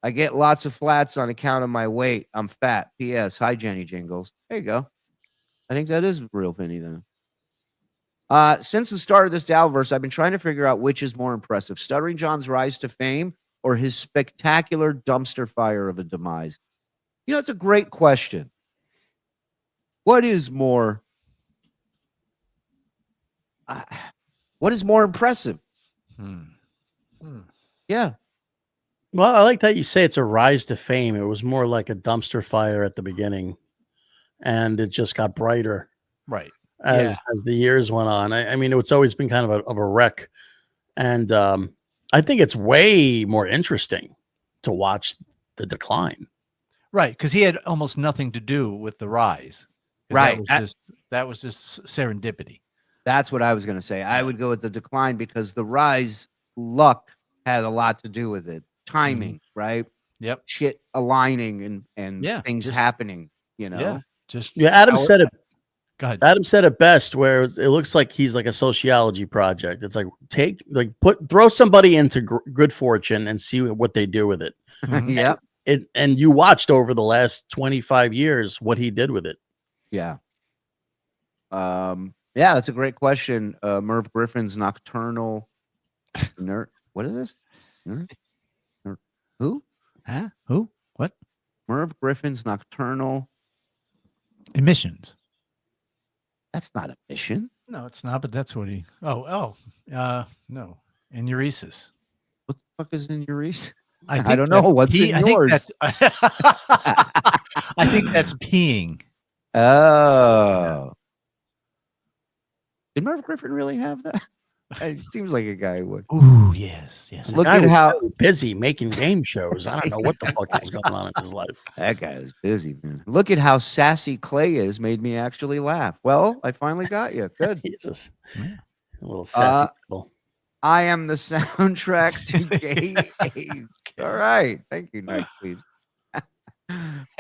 I get lots of flats on account of my weight. I'm fat. P.S. Hi, Jenny Jingles. There you go. I think that is real Vinny then. Since the start of this Dabbleverse, I've been trying to figure out which is more impressive, Stuttering John's rise to fame or his spectacular dumpster fire of a demise. It's a great question. What is more impressive? Yeah. Well, I like that you say it's a rise to fame. It was more like a dumpster fire at the beginning, and it just got brighter. Right. As the years went on. I mean, it's always been kind of a wreck. And I think it's way more interesting to watch the decline. Right. Because he had almost nothing to do with the rise. Right. That was just serendipity. That's what I was going to say. I would go with the decline because the rise, luck had a lot to do with it. Timing, right? Yep. Shit aligning and things happening, Yeah. Just Adam said it. Go ahead. Adam said it best, where it looks like he's like a sociology project. It's like throw somebody into good fortune and see what they do with it. Yeah. And you watched over the last 25 years what he did with it. Yeah. Yeah, that's a great question. Merv Griffin's Nocturnal what is this? Who? Huh? Who? What? Merv Griffin's Nocturnal Emissions. That's not a mission. No, it's not, but that's what he no. Enuresis. What the fuck is in urease? I don't know. What's in yours? I think that's peeing. Oh. Did Merv Griffin really have that? It seems like a guy who would. Ooh, yes. Look at how busy making game shows. I don't know what the fuck was going on in his life. That guy is busy, man. Look at how sassy Clay is. Made me actually laugh. Well, I finally got you. Good. Jesus. A little sassy people. I am the soundtrack to gay age. All right. Thank you, Night Please.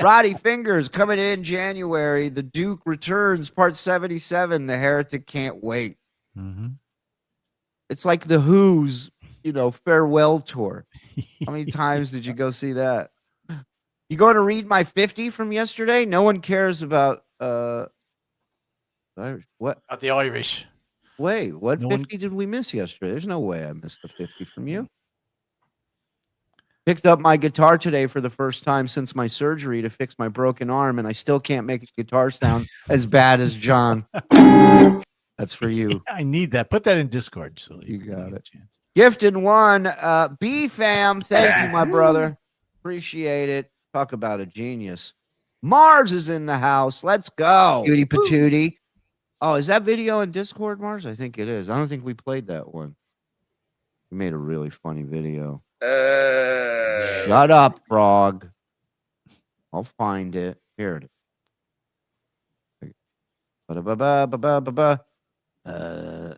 Roddy Fingers coming in January. The Duke returns, part 77. The Heretic can't wait. Mm-hmm. It's like the Who's, farewell tour. How many times did you go see that? You going to read my 50 from yesterday? No one cares about what? About the Irish. Wait, what 50 did we miss yesterday? There's no way I missed the 50 from you. Picked up my guitar today for the first time since my surgery to fix my broken arm, and I still can't make a guitar sound as bad as John. That's for you. Yeah, I need that. Put that in Discord. So you got it. Gifted one. B fam. Thank you, my brother. Appreciate it. Talk about a genius. Mars is in the house. Let's go. Cutie patootie. Oh, is that video in Discord, Mars? I think it is. I don't think we played that one. We made a really funny video. Shut up, frog. I'll find it. Here it is. Ba-da-ba-ba-ba-ba-ba. I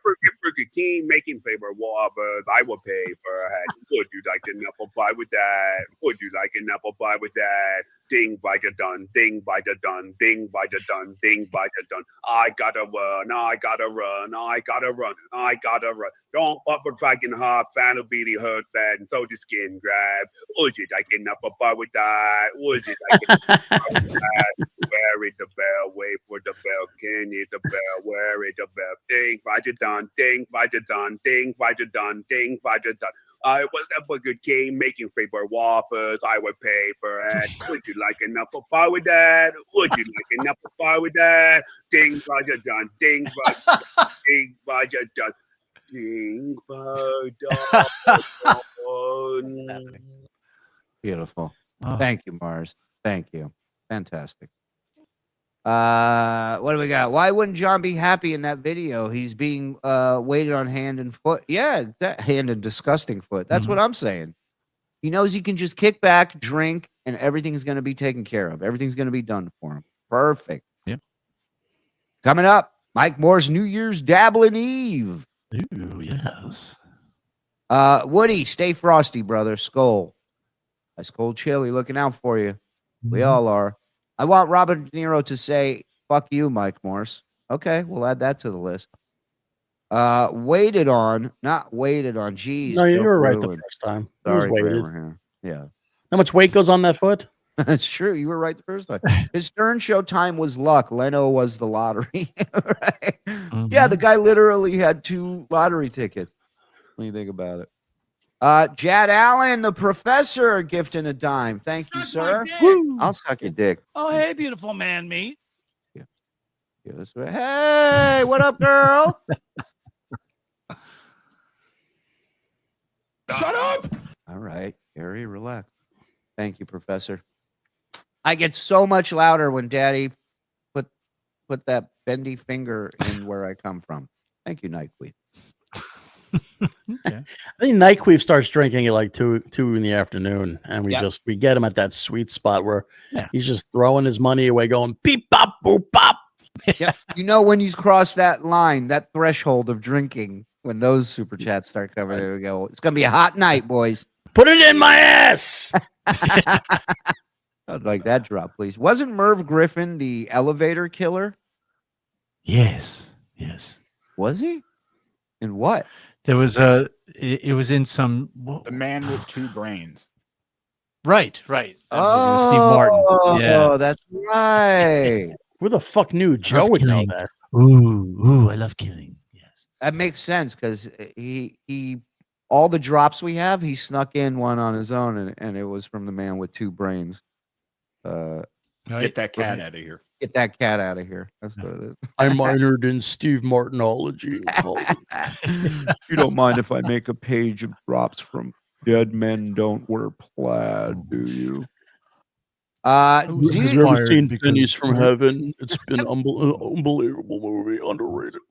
forget King making paper whoppers. I will pay for a hat. Would you like an apple pie with that? Would you like an apple pie with that? Ding by the done, ding by the done, ding by the done, ding by the done. I gotta run, I gotta run, I gotta run, I gotta run. Don't upper fucking hop, fan of beady hurt bad, and throw the skin grab. Would you like an apple pie with that? Would you like an apple pie with that? Where is the bell? Wait for the bell. Can you the bell? Where is the bell? Ding by the done, ding by the done, ding by the done, ding by the done. I was up a good game making paper waffles. I would pay for it. Would you like an apple pie with that? Would you like an apple pie with that? Ding by the done, ding by the done, ding by the done, ding by the done. Beautiful. Oh. Thank you, Mars. Thank you. Fantastic. What do we got? Why wouldn't John be happy in that video? He's being waited on hand and foot. Yeah, that hand and disgusting foot. That's what I'm saying. He knows he can just kick back, drink, and everything's going to be taken care of. Everything's going to be done for him. Perfect. Yep. Coming up, Mike Morse New Year's Dabbling Eve. Ooh, yes. Woody, stay frosty, brother. Skull. Ice cold chili looking out for you. We all are. I want Robert De Niro to say, fuck you, Mike Morse. Okay, we'll add that to the list. Waited on, not waited on. Jeez. No, you were right the first time. Sorry, waited. Yeah. How much weight goes on that foot? That's true. You were right the first time. His Stern Show time was luck. Leno was the lottery. Right? Yeah, the guy literally had 2 lottery tickets. When you think about it. Jad Allen, the professor, gifting a dime. Thank you, sir. I'll suck your dick. Oh, hey, beautiful man, me. Yeah, that's right. Hey, what up, girl? Shut up! All right, Gary, relax. Thank you, professor. I get so much louder when Daddy put that bendy finger in where I come from. Thank you, Night Queen. I think Nyquist starts drinking at like two in the afternoon, and we get him at that sweet spot where he's just throwing his money away, going beep bop boop bop. Yeah, you know when he's crossed that line, that threshold of drinking, when those super chats start coming, there we go. It's gonna be a hot night, boys. Put it in my ass. I'd like that drop, please. Wasn't Merv Griffin the elevator killer? Yes. Was he? In what? There was it was in some The Man with Two Brains. right. Oh, Steve Martin. Yeah. That's right. Where the fuck knew Joe would know that? Ooh, I love killing. Yes. That makes sense because he all the drops we have, he snuck in one on his own, and it was from the Man with Two Brains. Get that cat out of here. Get that cat out of here. That's what it is. I minored in Steve Martinology. You don't mind if I make a page of drops from Dead Men Don't Wear Plaid, do you? Have you ever seen Pennies from Heaven? It's been unbelievable movie, underrated.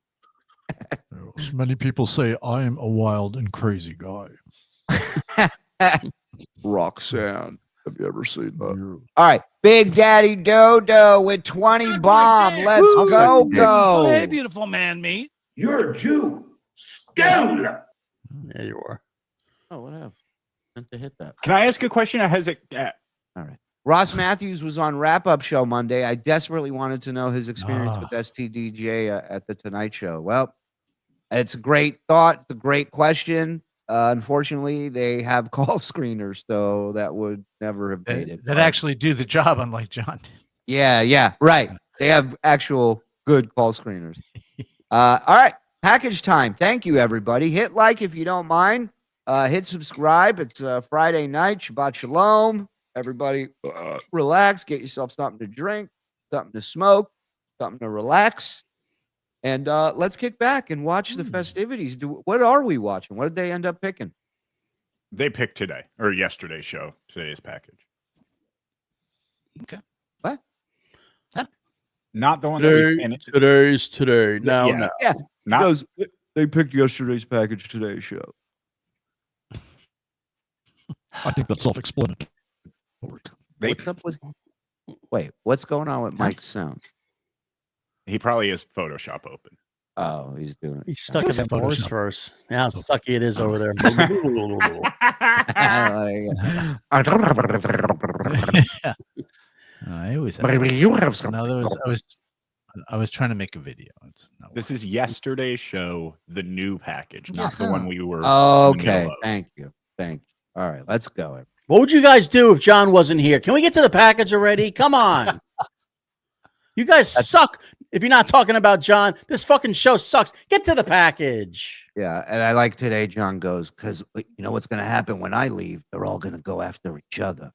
Many people say I am a wild and crazy guy. Roxanne. Have you ever seen that? All right, Big Daddy Dodo with 20 bomb. Let's go. Hey, beautiful man meat. You're a Jew. Scoundrel. There you are. Oh, what happened? Meant to hit that. Can I ask a question? Or has it? All right. Ross Matthews was on Wrap Up Show Monday. I desperately wanted to know his experience with STDJ at the Tonight Show. Well, it's a great thought. It's a great question. Unfortunately, they have call screeners, so that would never have made it. That actually do the job, unlike John. Yeah, right. They have actual good call screeners. All right, package time. Thank you, everybody. Hit like if you don't mind. Hit subscribe. It's Friday night. Shabbat Shalom. Everybody, relax. Get yourself something to drink, something to smoke, something to relax. And let's kick back and watch the festivities. What are we watching? What did they end up picking? They picked today or yesterday's show. Today's package. Okay. What? Huh? Not the one that today's today. Now, yeah. now. Yeah. Because they picked yesterday's package, today's show. I think that's self-explanatory. What's going on with Mike's sound? He probably has Photoshop open. Oh, he's doing it. He's stuck in the Morse verse. Yeah, how sucky it is over there. I always have. I was trying to make a video. This is yesterday's show, the new package, not the one we were. Okay, thank you. All right, let's go. What would you guys do if John wasn't here? Can we get to the package already? Come on. You guys suck. If you're not talking about John, this fucking show sucks. Get to the package. Yeah, and I like today John goes, because you know what's going to happen when I leave? They're all going to go after each other.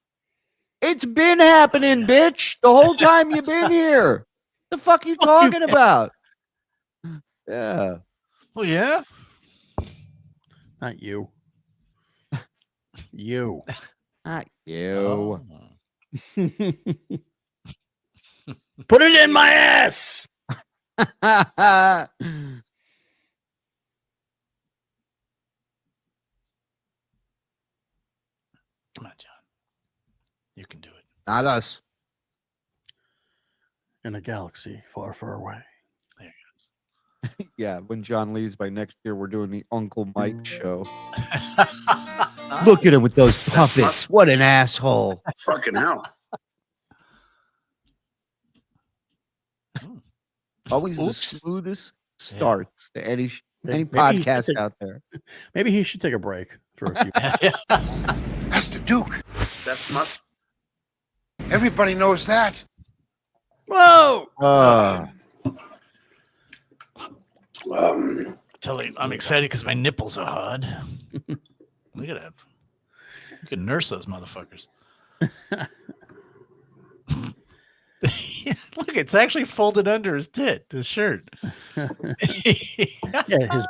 It's been happening, bitch. The whole time you've been here. The fuck you talking about? Yeah. Well, yeah. Not you. You. Not you. Put it in my ass. Come on, John. You can do it. Not us. In a galaxy far, far away. There Yeah, when John leaves by next year, we're doing the Uncle Mike show. Look at him with those puppets. What an asshole. Fucking hell. Always the smoothest starts to any Maybe podcast out there. Maybe he should take a break for a few. That's the Duke. That's not. Everybody knows that. Whoa! Tell you, I'm excited because my nipples are hard. Look at that. You can nurse those motherfuckers. Look, it's actually folded under his tit, his shirt. Yeah,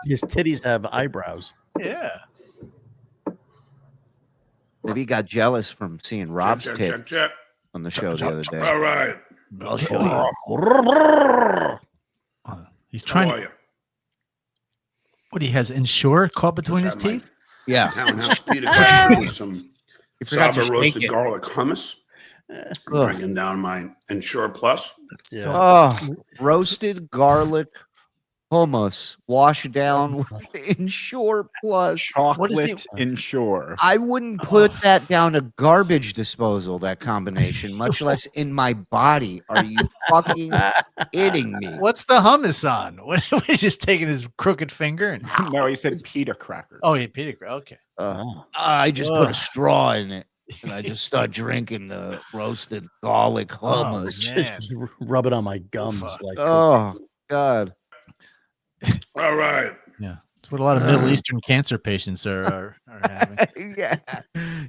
his titties have eyebrows. Yeah. Maybe he got jealous from seeing Rob's tit on the show the other day. All right. I'll show you. He's trying to. What he has Ensure caught between his teeth? Yeah. Townhouse pita crackers with some You forgot to Saba shake roasted it. garlic hummus. I'm drinking down my Ensure Plus. Yeah. Oh, roasted garlic hummus washed down with Ensure Plus. Chocolate Ensure. I wouldn't put that down a garbage disposal, that combination, much less in my body. Are you fucking kidding me? What's the hummus on? What he's just taking his crooked finger and No, he said pita crackers. oh, yeah, pita cracker. Okay. I just put a straw in it. And I just start drinking the roasted garlic hummus. Just rub it on my gums. Like, Oh, God. All right. Yeah. That's what a lot of Middle Eastern cancer patients are having. Yeah.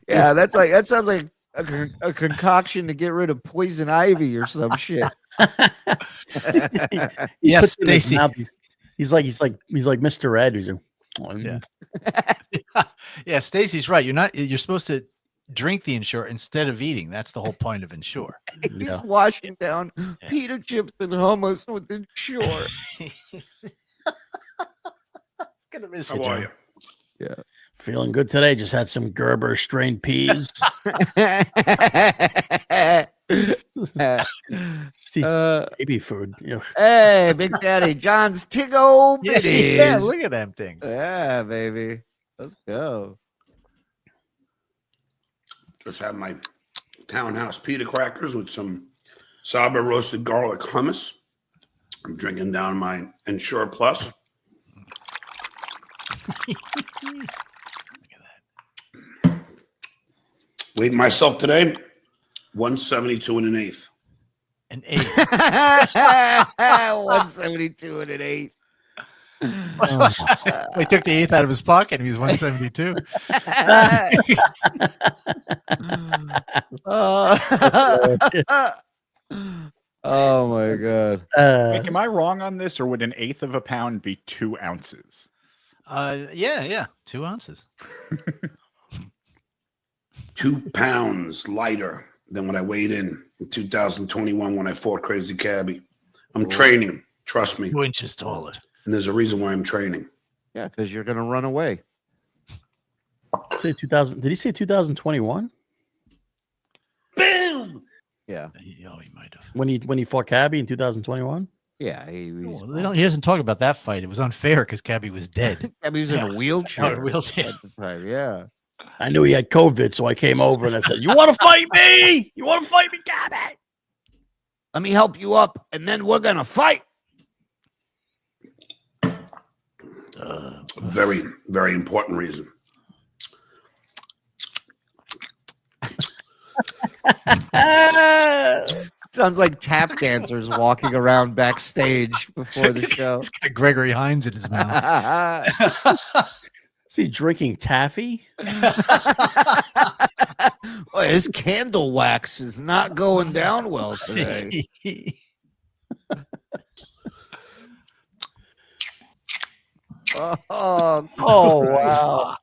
Yeah, that sounds like a concoction to get rid of poison ivy or some shit. Yes, puts it in his Stacey. mouth. He's like Mr. Ed. He's like, Yeah. Yeah, Stacy's right. You're supposed to drink the Ensure instead of eating. That's the whole point of Ensure. He's washing down pita chips and hummus with Ensure. Gonna miss How are you? Yeah. feeling good today. Just had some Gerber strained peas. See, baby food. Yeah. Hey, Big Daddy John's Tiggo Bitties. Yeah, look at them things. Yeah, baby. Let's go. Just had my Townhouse pita crackers with some Saba roasted garlic hummus. I'm drinking down my Ensure Plus. Weighed myself today, 172 and an eighth. An eighth. 172 and an eighth. He took the eighth out of his pocket and he was 172. Oh my God. Mike, am I wrong on this, or would an eighth of a pound be 2 ounces? Yeah. 2 ounces. 2 pounds lighter than what I weighed in 2021 when I fought Crazy Cabby. I'm training, trust me. 2 inches taller. And there's a reason why I'm training. Yeah, because you're gonna run away. Say 2000. Did he say 2021? Boom. Yeah. Oh, he might have. When he fought Cabby in 2021? Yeah, He hasn't talked about that fight. It was unfair because Cabby was dead. Cabby was in a wheelchair. Oh, a wheelchair. At the time, yeah. I knew he had COVID, so I came over and I said, "You want to fight me? You want to fight me, Cabby? Let me help you up, and then we're gonna fight." Very, very important reason. Sounds like tap dancers walking around backstage before the show. He's got Gregory Hines in his mouth. Is he drinking taffy? Boy, his candle wax is not going down well today. Oh wow.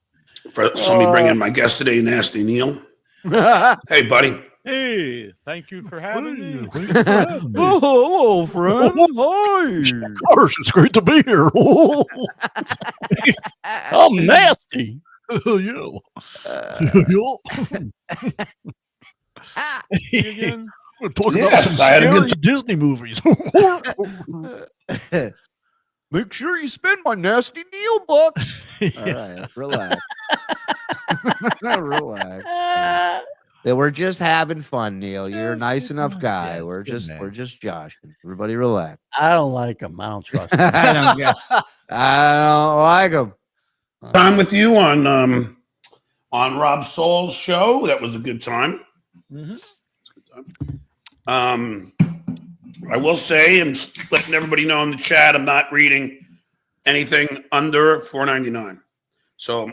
For somebody bringing my guest today, Nasty Neil. Hey, buddy. Hey, thank you for having me. Oh, hello, friend. Hi. Of course, it's great to be here. I'm nasty. Yeah. Again? We're talking Yes, about I had a some good scary Disney movies. Make sure you spend my Nasty Neil bucks. All right, relax. Relax. Yeah, we're just having fun, Neil. You're a nice enough guy. Yeah, we're good just joshing. Everybody relax. I don't like him. I don't trust him. I don't like him. Time with you on Rob Saul's show. That was a good time. I will say, I'm just letting everybody know in the chat, I'm not reading anything under $4.99. So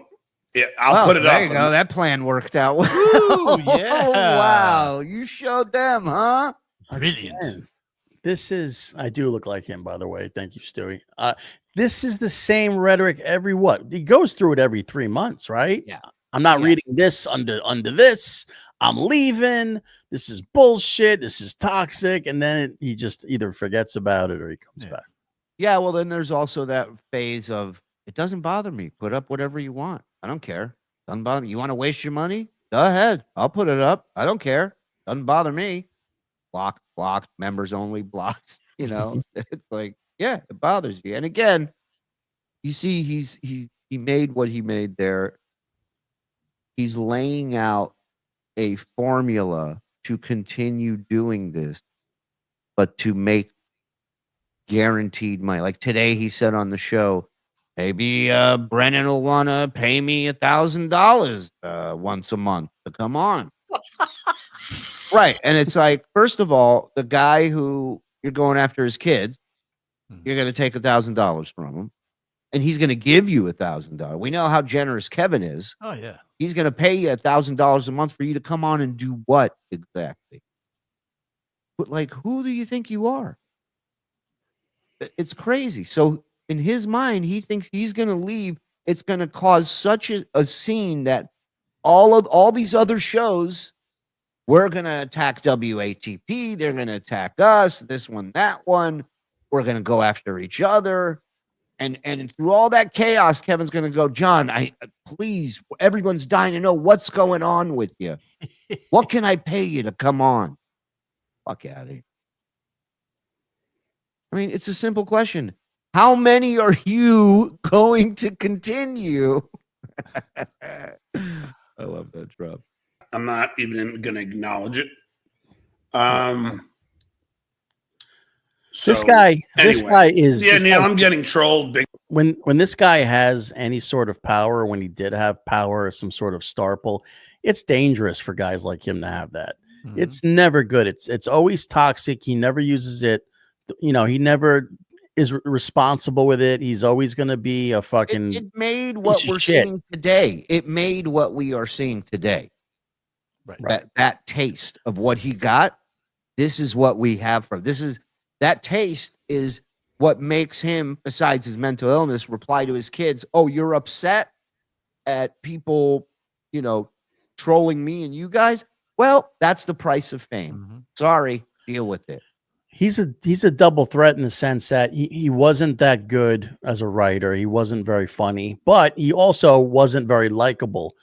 yeah, I'll put it there up. You go. That plan worked out. Ooh, yeah. Wow. You showed them, huh? Brilliant. Man, this is, I do look like him, by the way. Thank you, Stewie. This is the same rhetoric he goes through it every 3 months, right? Yeah. I'm not reading this under this. I'm leaving. This is bullshit. This is toxic. And then he just either forgets about it or he comes back. Yeah, well, then there's also that phase of It doesn't bother me. Put up whatever you want. I don't care. Doesn't bother me. You want to waste your money? Go ahead. I'll put it up. I don't care. Doesn't bother me. Blocked, members only, blocked. You know, it's like, yeah, it bothers you. And again, you see, he made what he made there. He's laying out a formula to continue doing this, but to make guaranteed money. Like today, he said on the show, maybe Brennan will want to pay me $1,000 once a month to come on. Right. And it's like, first of all, the guy who you're going after his kids, you're going to take $1,000 from him, and he's going to give you $1,000. We know how generous Kevin is. Oh, yeah. He's going to pay you $1,000 a month for you to come on and do what exactly? But like, who do you think you are? It's crazy. So in his mind, he thinks he's going to leave. It's going to cause such a scene that all these other shows, we're going to attack WATP. They're going to attack us. This one, that one. We're going to go after each other. And through all that chaos, Kevin's going to go, John, please, everyone's dying to know what's going on with you. What can I pay you to come on? Fuck out of here. I mean, it's a simple question. How many are you going to continue? I love that drop. I'm not even going to acknowledge it. This guy is. Yeah, Neil, I'm getting trolled. When this guy has any sort of power, when he did have power, some sort of star pull, it's dangerous for guys like him to have that. Mm-hmm. It's never good. It's always toxic. He never uses it. You know, he never is responsible with it. He's always going to be a fucking. It made what we're seeing today. It made what we are seeing today. Right. That taste of what he got. This is what we have from. That taste is what makes him, besides his mental illness, reply to his kids, oh, you're upset at people, you know, trolling me and you guys? Well, that's the price of fame. Mm-hmm. Sorry, deal with it. He's a double threat in the sense that he wasn't that good as a writer. He wasn't very funny, but he also wasn't very likable.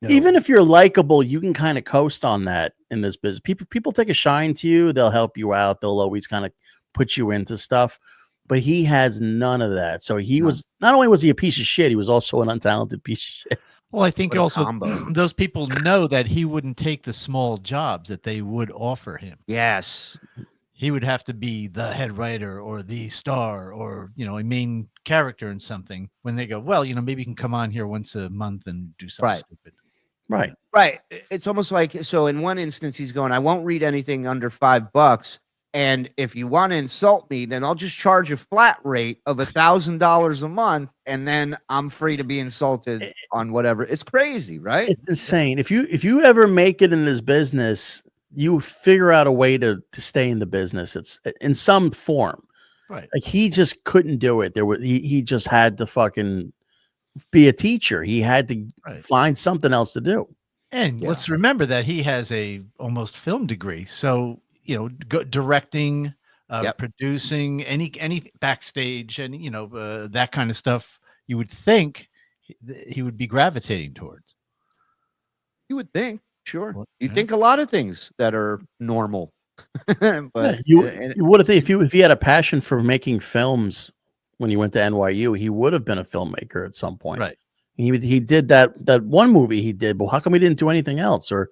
No. Even if you're likable, you can kind of coast on that in this business. People take a shine to you. They'll help you out. They'll always kind of put you into stuff, but he has none of that. So he was, not only was he a piece of shit, he was also an untalented piece of shit. Well, I think also those people know that he wouldn't take the small jobs that they would offer him. Yes. He would have to be the head writer or the star or, you know, a main character in something when they go, well, you know, maybe you can come on here once a month and do something stupid. Right. Right. It's almost like, so in one instance, he's going, I won't read anything under $5. And if you want to insult me, then I'll just charge a flat rate of $1,000 a month. And then I'm free to be insulted on whatever. It's crazy, right? It's insane. If you ever make it in this business, you figure out a way to stay in the business. It's in some form. Right. Like he just couldn't do it. He just had to fucking be a teacher. He had to find something else to do. And let's remember that he has a almost film degree. So, you know, directing, producing, any backstage, and you know that kind of stuff. You would think he would be gravitating towards. You would think, sure. You think a lot of things that are normal, but you would have think if he had a passion for making films when he went to NYU, he would have been a filmmaker at some point. Right. He did that one movie he did, but how come he didn't do anything else or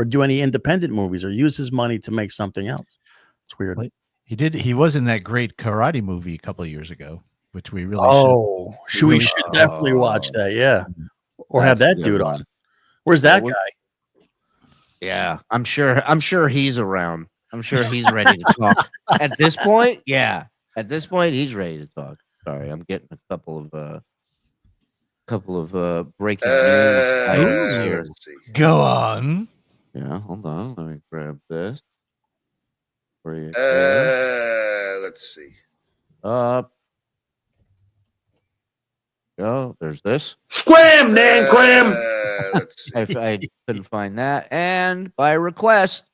do any independent movies or use his money to make something else? It's weird. Well, he did. He was in that great karate movie a couple of years ago, which we really should definitely watch that. Yeah. Or have that dude on. Where's that guy? Yeah, I'm sure he's around. I'm sure he's ready to talk. At this point, yeah. At this point, he's ready to talk. Sorry, I'm getting a couple of breaking news items here. Go on. Yeah, hold on. Let me grab this. Let's see. Oh, there's this. Scram, man, cram. Let's see. I couldn't find that. And by request.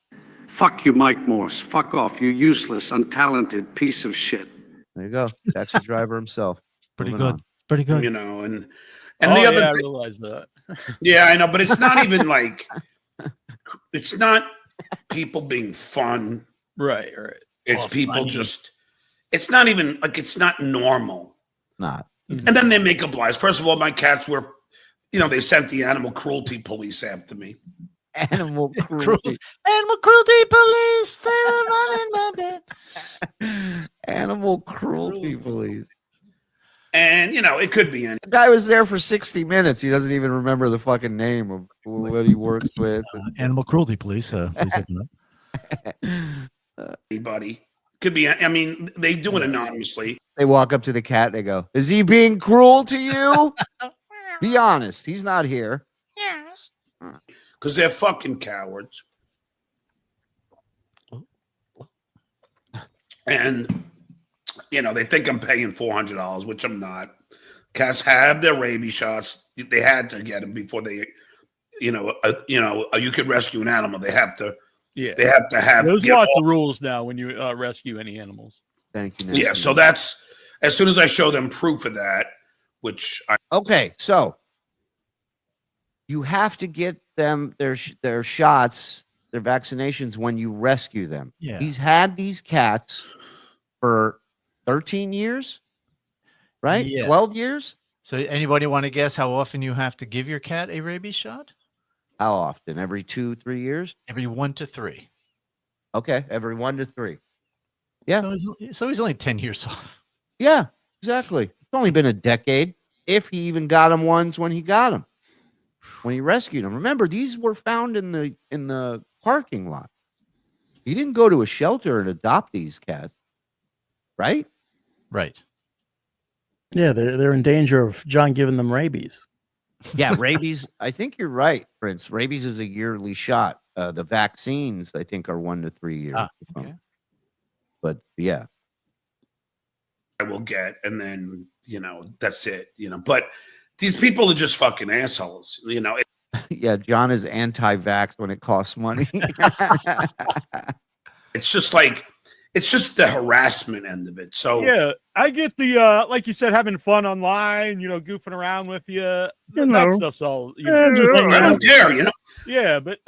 Fuck you, Mike Morse. Fuck off, you useless, untalented piece of shit. There you go. Taxi driver himself. Pretty good. Pretty good. You know, and Oh, the other yeah, I thing- realized that. yeah, I know, but it's not even like it's not people being fun. Right. It's Oh, people funny. just. It's not even like it's not normal. Not. And then they make up lies. First of all, my cats were, they sent the animal cruelty police after me. Animal cruelty. Animal cruelty police. They're running my bed. Animal cruelty police. And it could be any. The guy was there for 60 minutes. He doesn't even remember the fucking name of what he works with. Animal cruelty police. Please look it up. Anybody. Could be. I mean, they do it anonymously. They walk up to the cat. They go, "Is he being cruel to you? Be honest. He's not here." Yes. Because they're fucking cowards. And, they think I'm paying $400, which I'm not. Cats have their rabies shots. They had to get them before they, you could rescue an animal. They have to. Yeah. They have to have. There's lots of rules now when you rescue any animals. Thank you. Yeah. So that's as soon as I show them proof of that, which I. Okay, so you have to get them their shots, their vaccinations when you rescue them. Yeah. He's had these cats for 13 years, right? Yeah. 12 years? So anybody want to guess how often you have to give your cat a rabies shot? How often? Every 2-3 years? Every 1 to 3. Okay, every 1 to 3. Yeah. So he's only 10 years off. Yeah, exactly. It's only been a decade, if he even got him once when he got him, when he rescued him. Remember, these were found in the parking lot. He didn't go to a shelter and adopt these cats, right? Right. Yeah, they're in danger of John giving them rabies. Yeah, rabies. I think you're right, Prince. Rabies is a yearly shot. The vaccines, I think, are 1 to 3 years. Okay. But yeah, I will get, and then that's it. But these people are just fucking assholes. yeah. John is anti-vax when it costs money. It's just like it's just the harassment end of it. So Yeah, I get the like you said, having fun online, goofing around with you. That stuff's all. I don't care, Yeah, but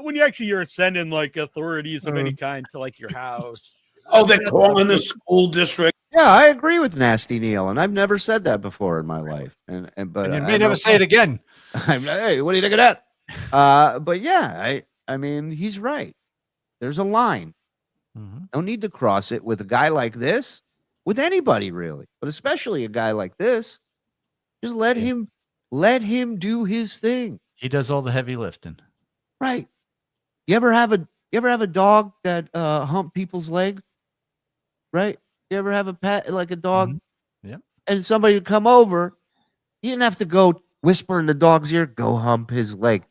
when you're sending like authorities of any kind to like your house. Oh, they're calling the school district. Yeah, I agree with Nasty Neil, and I've never said that before in my life. But You may never say it again. Hey, what do you think of that? But yeah, I mean, he's right. There's a line. No need to cross it with a guy like this, with anybody really, but especially a guy like this. Just let him do his thing. He does all the heavy lifting. Right. You ever have a dog that hump people's legs? Right? You ever have a pet like a dog? Yeah. And somebody would come over, you didn't have to go whisper in the dog's ear, go hump his leg.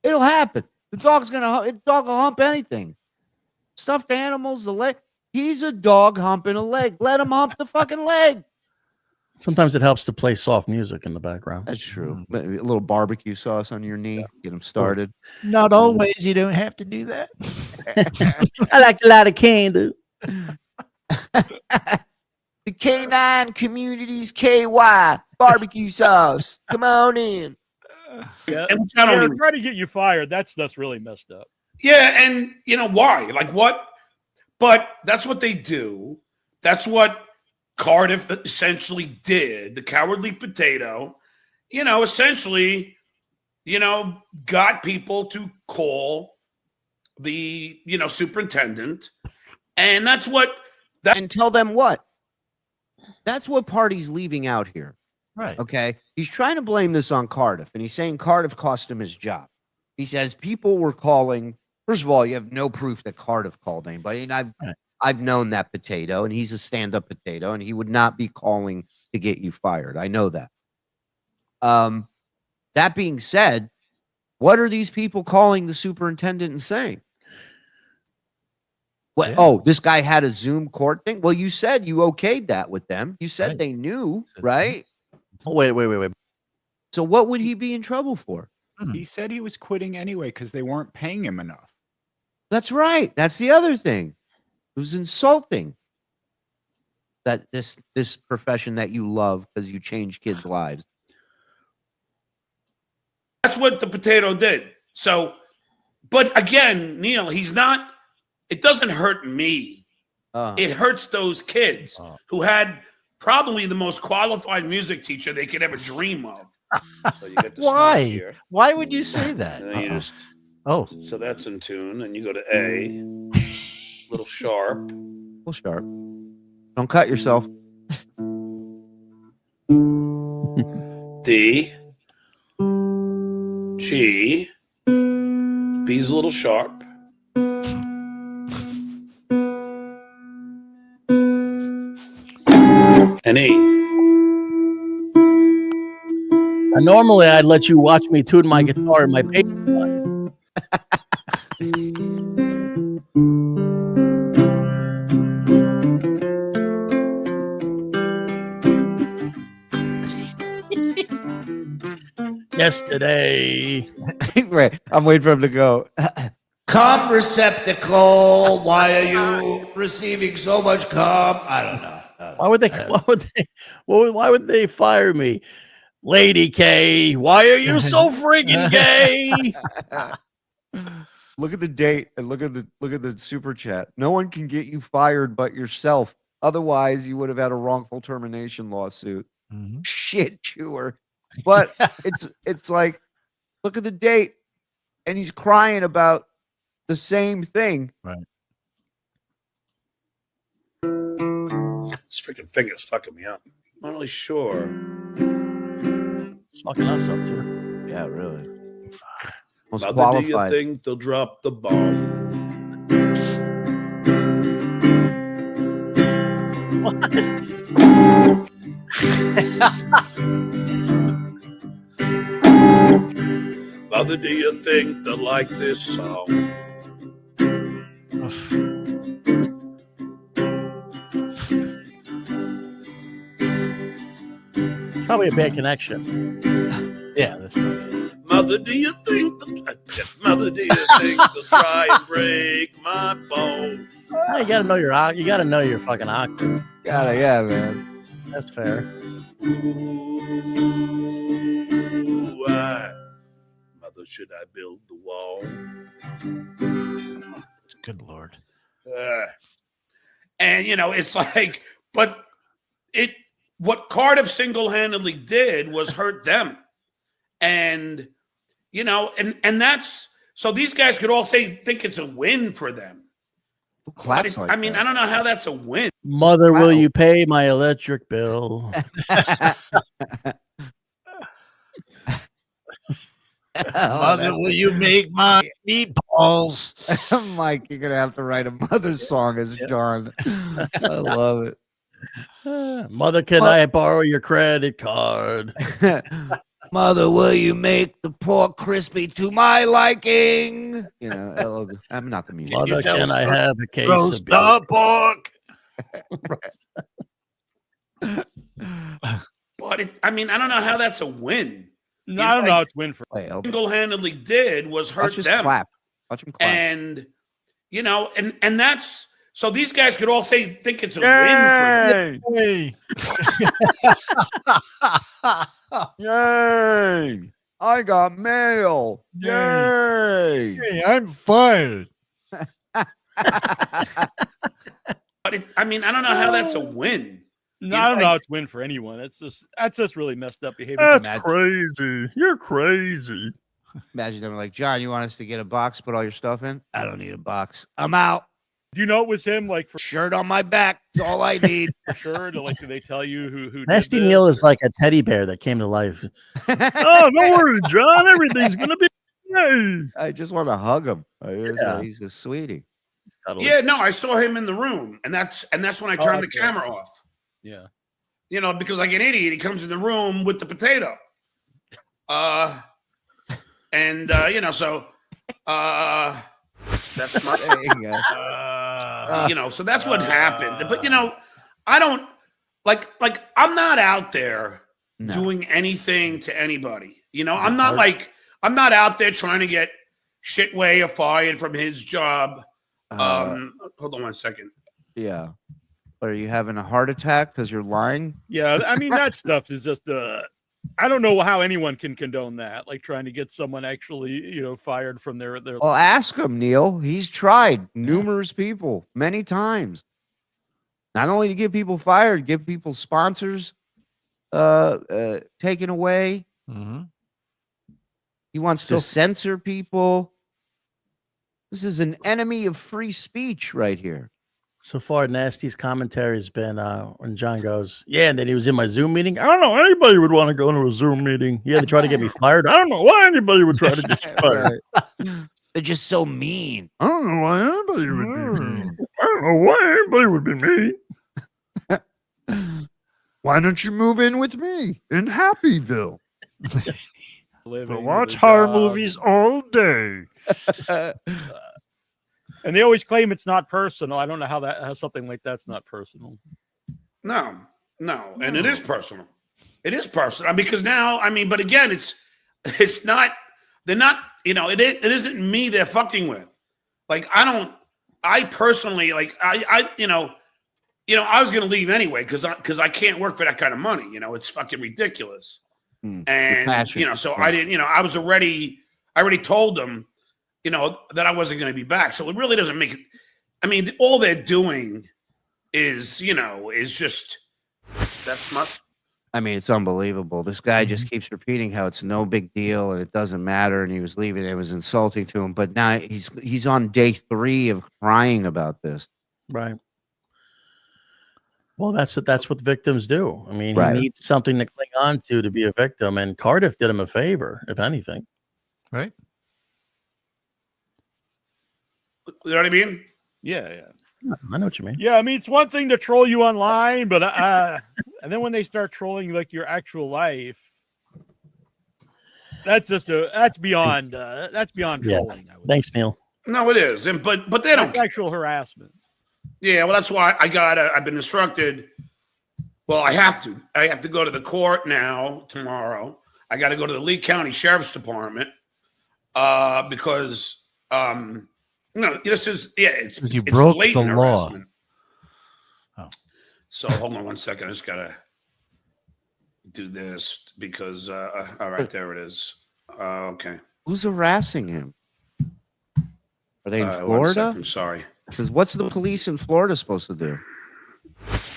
It'll happen. The dog will hump anything. Stuffed animals, the leg. He's a dog humping a leg. Let him hump the fucking leg. Sometimes it helps to play soft music in the background. That's true. A little barbecue sauce on your knee, get him started. Not always. You don't have to do that. I like a lot of candy. The K9 Communities KY barbecue sauce. Come on in. Yeah, And I don't even- try to get you fired. That's really messed up. Yeah, and why? Like what? But that's what they do. That's what Cardiff essentially did. The cowardly potato, essentially, got people to call the, superintendent. And that's what and tell them what? That's what Party's leaving out here. Right. Okay. He's trying to blame this on Cardiff, and he's saying Cardiff cost him his job. He says people were calling. First of all, you have no proof that Cardiff called anybody. And I've known that potato, and he's a stand-up potato, and he would not be calling to get you fired. I know that. That being said, what are these people calling the superintendent and saying? What? Yeah. Oh, this guy had a Zoom court thing. Well, you said you okayed that with them. You said they knew, right? Oh, wait. So what would he be in trouble for? He said he was quitting anyway because they weren't paying him enough. That's right. That's the other thing. It was insulting. that this profession that you love because you change kids' lives. That's what the potato did. So, but again, Neil, he's not. It doesn't hurt me. It hurts those kids who had probably the most qualified music teacher they could ever dream of. So you get the Why? here. Why would you say that? And then you just, so that's in tune, and you go to A, little sharp, little sharp. Don't cut yourself. D, G, B's a little sharp. And E. And normally I'd let you watch me tune my guitar in my paper. Yesterday. Right. I'm waiting for him to go. Cum receptacle. Why are you receiving so much cum? I don't know. Why would they fire me? Lady K, why are you so friggin' gay? Look at the date and look at the super chat. No one can get you fired but yourself. Otherwise, you would have had a wrongful termination lawsuit. Shit, chewer. But it's like, look at the date, and he's crying about the same thing. Right. This freaking finger's fucking me up. Not really sure. It's fucking us up too. Yeah, really. Most Mother, qualified. do you think they'll drop the bomb? Mother, do you think they'll like this song? Probably a bad connection. Yeah. That's right. Mother, do you think Mother, do you think they'll try and break my bones? You gotta know your fucking octave. Yeah, man. That's fair. Ooh, Mother, should I build the wall? Good Lord. And it's like, but what Cardiff single-handedly did was hurt them. And and that's so these guys could all think it's a win for them. Claps like I mean, I don't know how that's a win. Mother, will you pay my electric bill? Mother, will you make my meatballs? Mike, you're gonna have to write a mother's song as John. I love it. Mother, can I borrow your credit card? Mother, will you make the pork crispy to my liking? I'm not the music. Mother, can I have a case Roast of beer? the pork. But I don't know how that's a win. No, I don't know how it's win for. Single-handedly did was hurt Let's just them. clap. Watch them clap. And and that's so these guys could all think it's a win for them. Yay! I got mail. Yay! Hey, I'm fired. But I don't know how that's a win. No, I don't know how it's win for anyone. That's just really messed up behavior. That's crazy. You're crazy. Imagine them like, John, you want us to get a box, put all your stuff in? I don't need a box. I'm out. Do you know it was him? Like for Shirt on my back. That's all I need. for sure. Do they tell you who? Nasty did this? Neil is like a teddy bear that came to life. Oh, don't worry, John. Everything's gonna be. Hey. I just want to hug him. He's a sweetie. Yeah, no, I saw him in the room, and that's when I turned the camera off. Yeah. Because like an idiot, he comes in the room with the potato. That's my so that's what happened. But I don't like I'm not out there doing anything to anybody. I'm not out there trying to get Shitway fired from his job. Hold on one second. Yeah. Are you having a heart attack because you're lying? Yeah, I mean that stuff is just I don't know how anyone can condone that, like trying to get someone actually, fired from their. Well, ask him, Neil. He's tried numerous people many times. Not only to get people fired, get people sponsors taken away. Mm-hmm. He wants to censor people. This is an enemy of free speech right here. So far, Nasty's commentary has been when John goes, yeah, and then he was in my Zoom meeting. I don't know anybody would want to go into a Zoom meeting. Yeah, they try to get me fired. I don't know why anybody would try to get you fired. They're just so mean. I don't know why anybody would be mean. I don't know why anybody would be mean. Why don't you move in with me in Happyville? To watch horror movies all day. And they always claim it's not personal. I don't know how something like that's not personal. No, and it is personal. It is personal because now, but again, it's not. They're not. It isn't me they're fucking with. Like I personally I was gonna leave anyway because I can't work for that kind of money. It's fucking ridiculous. And so I didn't. I already told them. That I wasn't going to be back. So it really doesn't make it. All they're doing is just that's much. It's unbelievable. This guy just keeps repeating how it's no big deal and it doesn't matter. And he was leaving. It was insulting to him. But now he's on day 3 of crying about this. Right. Well, that's what victims do. He needs something to cling on to be a victim. And Cardiff did him a favor, if anything. Right. You know what I mean? Yeah. I know what you mean. Yeah, it's one thing to troll you online, but and then when they start trolling like your actual life, that's beyond trolling. Yeah. Thanks, Neil. No, it is, but they don't actual harassment. Yeah, well, that's why I've been instructed. Well, I have to go to the court now tomorrow. I got to go to the Lee County Sheriff's Department because. No, this is it's broke blatant the law. harassment. Oh. So hold on one second. I just gotta do this because all right, there it is. Okay. Who's harassing him? Are they in 1 Florida? second, sorry. Because what's the police in Florida supposed to do?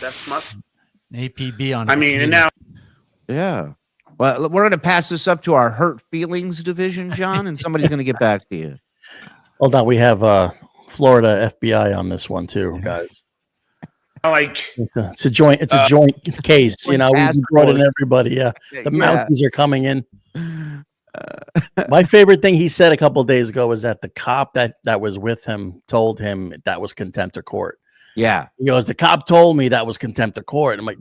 That's much. APB on. And now. Yeah. Well, we're going to pass this up to our hurt feelings division, John, and somebody's going to get back to you. Hold on, we have Florida FBI on this one too, guys. It's a joint case. We brought in everybody. Yeah, the Mounties are coming in. My favorite thing he said a couple of days ago was that the cop that was with him told him that was contempt of court. Yeah, he goes, the cop told me that was contempt of court. I'm like,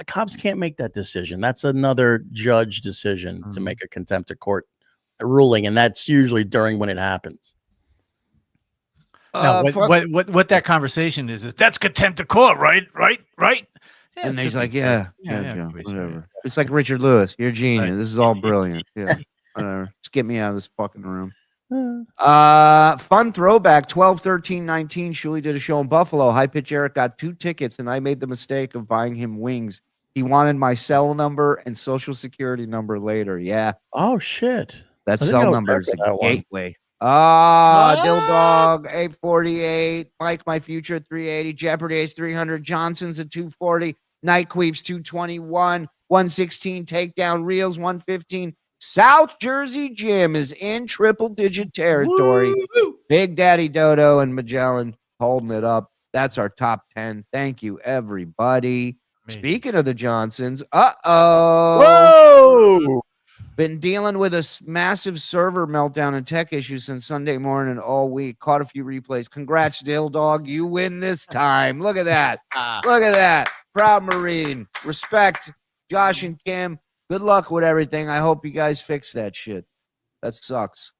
cops can't make that decision. That's another judge decision to make a contempt of court ruling, and that's usually during when it happens. No, what that conversation is that's contempt of court, right? Yeah, and he's like, yeah, whatever. It's like Richard Lewis. You're a genius. Right. This is all brilliant. Yeah, whatever. Just get me out of this fucking room. Fun throwback. 12/13/19. Shuli did a show in Buffalo. High Pitch Eric got 2 tickets, and I made the mistake of buying him wings. He wanted my cell number and social security number later. Yeah. Oh shit. That cell number is a gateway. Dill Dog 848, Mike My Future 380, Jeopardy Ace 300, Johnson's at 240, Night Queeps 221, 116 Takedown Reels 115. South Jersey Jim is in triple-digit territory. Woo! Big Daddy Dodo and Magellan holding it up. That's our top 10. Thank you, everybody. Amazing. Speaking of the Johnsons, whoa! Been dealing with a massive server meltdown and tech issues since Sunday morning all week. Caught a few replays. Congrats, Dill Dog. You win this time. Look at that. Look at that. Proud Marine. Respect, Josh and Kim. Good luck with everything. I hope you guys fix that shit. That sucks.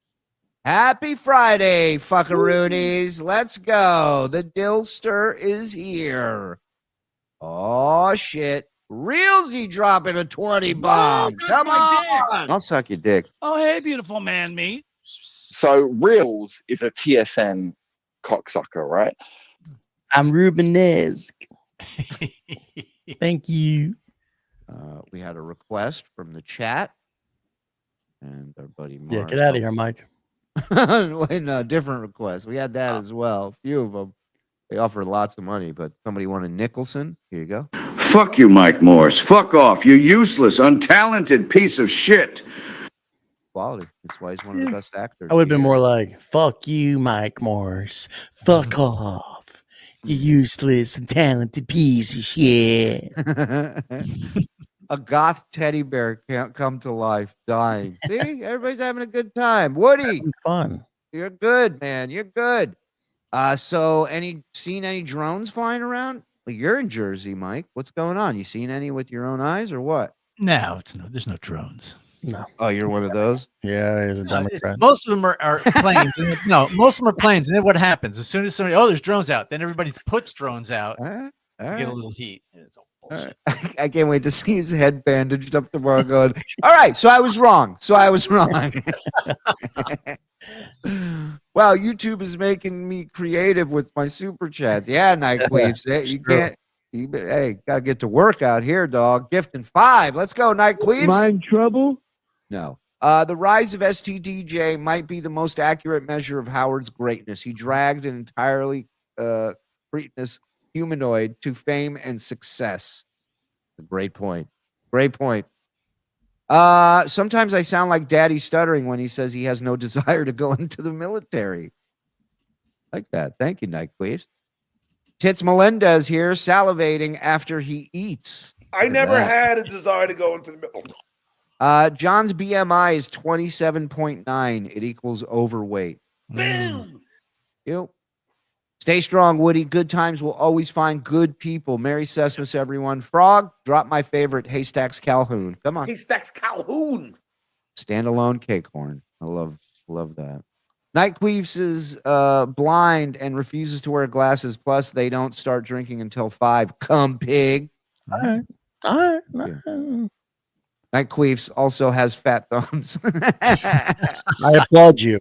Happy Friday, fuckaroonies. Let's go. The Dillster is here. Oh, shit. Realsy dropping a 20 bomb. Come on. I'll suck your dick. Oh, hey, beautiful man meat. So Reels is a TSN cocksucker, right? I'm Rubenez. Thank you. We had a request from the chat, and our buddy Mars. Yeah, get out of here, Mike. Wait, no, different request. We had that as well. A few of them. They offered lots of money, but somebody wanted Nicholson. Here you go. Fuck you, Mike Morse. Fuck off. You useless, untalented piece of shit. Quality. That's why he's one of the best actors. I would have been more like, fuck you, Mike Morse. Fuck off. You useless and talented piece of shit. A goth teddy bear can't come to life, dying. See, everybody's having a good time. Woody, fun. You're good, man. You're good. So, seen any drones flying around? Well, you're in Jersey, Mike. What's going on? You seen any with your own eyes, or what? No, there's no drones. No. Oh, you're one of those? Yeah, he's a Democrat. Most of them are planes. No, most of them are planes. And then what happens? As soon as there's drones out, then everybody puts drones out. All Get right. a little heat. It's all bullshit. I can't wait to see his head bandaged up tomorrow going, all right, so I was wrong. Wow, YouTube is making me creative with my super chats. Yeah, Nightqueefs. You can't. Hey, gotta get to work out here, dog. Gifting 5. Let's go, Nightqueefs. Am I in trouble? No. The rise of STDJ might be the most accurate measure of Howard's greatness. He dragged an entirely cretinous humanoid to fame and success. Great point. Great point. Sometimes I sound like Daddy Stuttering when he says he has no desire to go into the military. Like that. Thank you, Nightqueefs. Tits Melendez here, salivating after he eats. I never had a desire to go into the middle. John's BMI is 27.9. It equals overweight. Boom. Yep. Stay strong, Woody. Good times will always find good people. Merry Christmas, everyone. Frog, drop my favorite, Haystacks Calhoun. Come on. Haystacks Calhoun. Standalone cake horn. I love that. Nightqueefs is blind and refuses to wear glasses. Plus, they don't start drinking until 5. Come, pig. All right. Nightqueefs also has fat thumbs. I applaud you.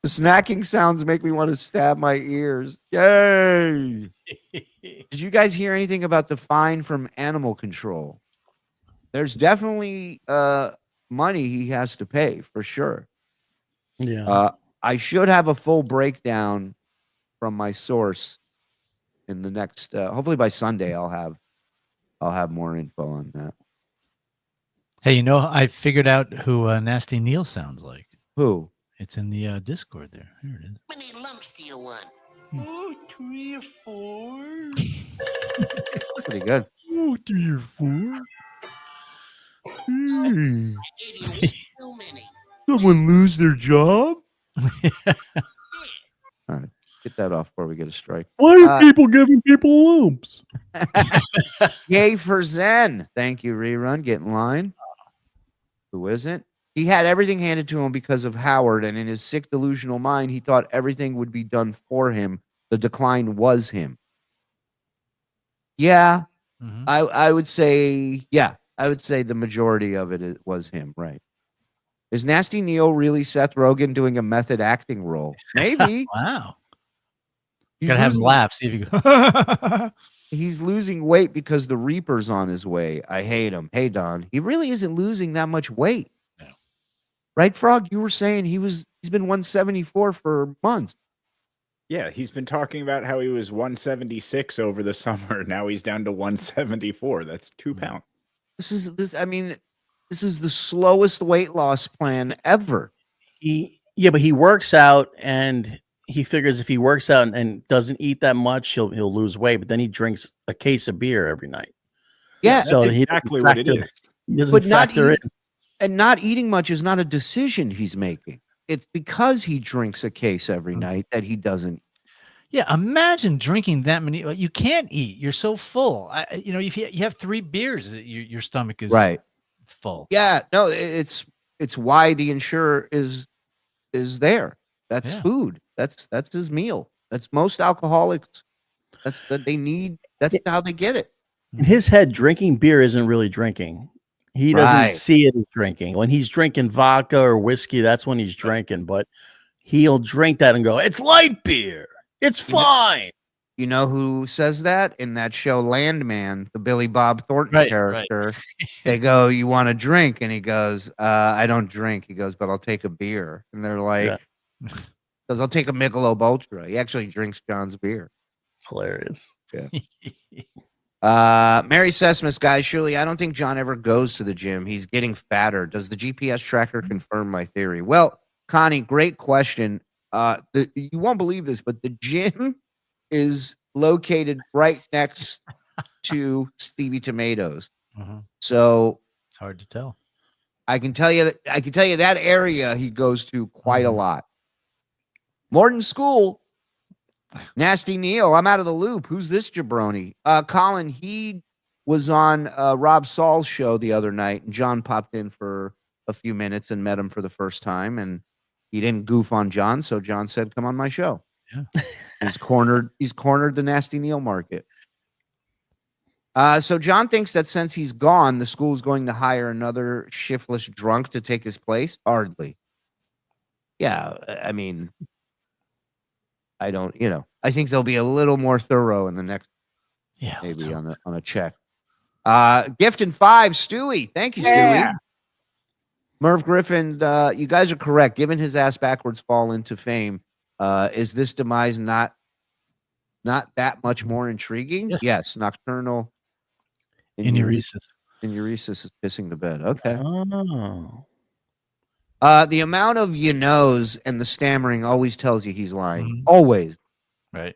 The snacking sounds make me want to stab my ears. Yay! Did you guys hear anything about the fine from animal control? There's definitely money he has to pay for sure. Yeah. I should have a full breakdown from my source in the next. Hopefully by Sunday, I'll have more info on that. Hey, I figured out who Nasty Neil sounds like. Who? It's in the Discord there. Here it is. How many lumps do you want? 3 or 4. Pretty good. 3 or 4. Too many. Someone lose their job? All right. Get that off before we get a strike. Why are people giving people lumps? Yay for Zen. Thank you, Rerun. Get in line. Who isn't? He had everything handed to him because of Howard, and in his sick, delusional mind, he thought everything would be done for him. The decline was him. Yeah, I would say, the majority of it was him, right? Is Nasty Neil really Seth Rogen doing a method acting role? Maybe. Wow. He's Gotta have him losing- laugh. See if you go. He's losing weight because the Reaper's on his way. I hate him. Hey, Don. He really isn't losing that much weight. No. Right, Frog? You were saying he's been 174 for months. Yeah, he's been talking about how he was 176 over the summer. Now he's down to 174. That's 2 pounds. This is the slowest weight loss plan ever. But he works out, and he figures if he works out and doesn't eat that much, he'll lose weight. But then he drinks a case of beer every night. Yeah, so that's exactly what it is. He doesn't factor in. And not eating much is not a decision he's making. It's because he drinks a case every night that he doesn't. Yeah, imagine drinking that many. You can't eat. You're so full. If you have 3 beers, your stomach is Right. full. Yeah, no, it's why the insurer is there. That's food. That's his meal. That's most alcoholics. That's that they need. That's how they get it. In his head, drinking beer isn't really drinking. He doesn't Right. see it as drinking. When he's drinking vodka or whiskey, that's when he's drinking. But he'll drink that and go, "It's light beer. It's fine." You know who says that in that show Landman, the Billy Bob Thornton character? They go, "You want a drink?" And he goes, "I don't drink." He goes, "But I'll take a beer." And they're like, "Because I'll take a Michelob Ultra." He actually drinks John's beer. It's hilarious. Yeah. Mary Sesmus, guys, Shuli, I don't think John ever goes to the gym. He's getting fatter. Does the GPS tracker confirm my theory? Well, Connie, great question. You won't believe this, but the gym is located right next to Stevie Tomatoes. So it's hard to tell. I can tell you that area he goes to quite a lot. Morton School. Nasty Neil, I'm out of the loop. Who's this jabroni? Colin, he was on Rob Saul's show the other night, and John popped in for a few minutes and met him for the first time, and he didn't goof on John, so John said, "Come on my show." Yeah. He's cornered the Nasty Neil market. So John thinks that since he's gone, the school's going to hire another shiftless drunk to take his place. Hardly. Yeah, I mean, I don't, I think they'll be a little more thorough in the next, maybe on a check. Gift and 5, Stewie. Thank you, Stewie. Merv Griffin, you guys are correct. Given his ass backwards fall into fame, is this demise not that much more intriguing? Yes. Nocturnal enuresis is pissing the bed. Okay. Oh. The amount of knows and the stammering always tells you he's lying. Always. Right.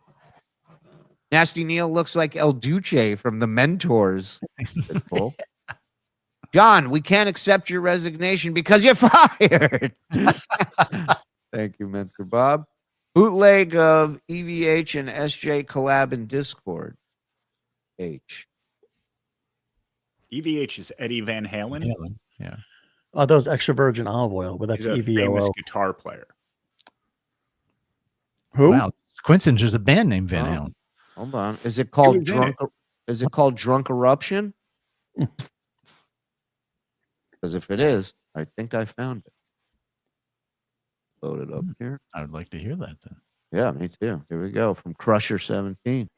Nasty Neil looks like El Duce from The Mentors. Cool. John, we can't accept your resignation because you're fired. Thank you, Menster Bob. Bootleg of EVH and SJ collab in Discord. H. EVH is Eddie Van Halen. Yeah. Oh, that was extra virgin olive oil, but that's He's a famous EVOL. guitar player. Who? Wow. Coincidence, there's a band named Van Halen. Hold on. Is it called was in Drunk? Is it called Drunk Eruption? Because if it is, I think I found it. Load it up here. I would like to hear that then. Yeah, me too. Here we go from Crusher 17.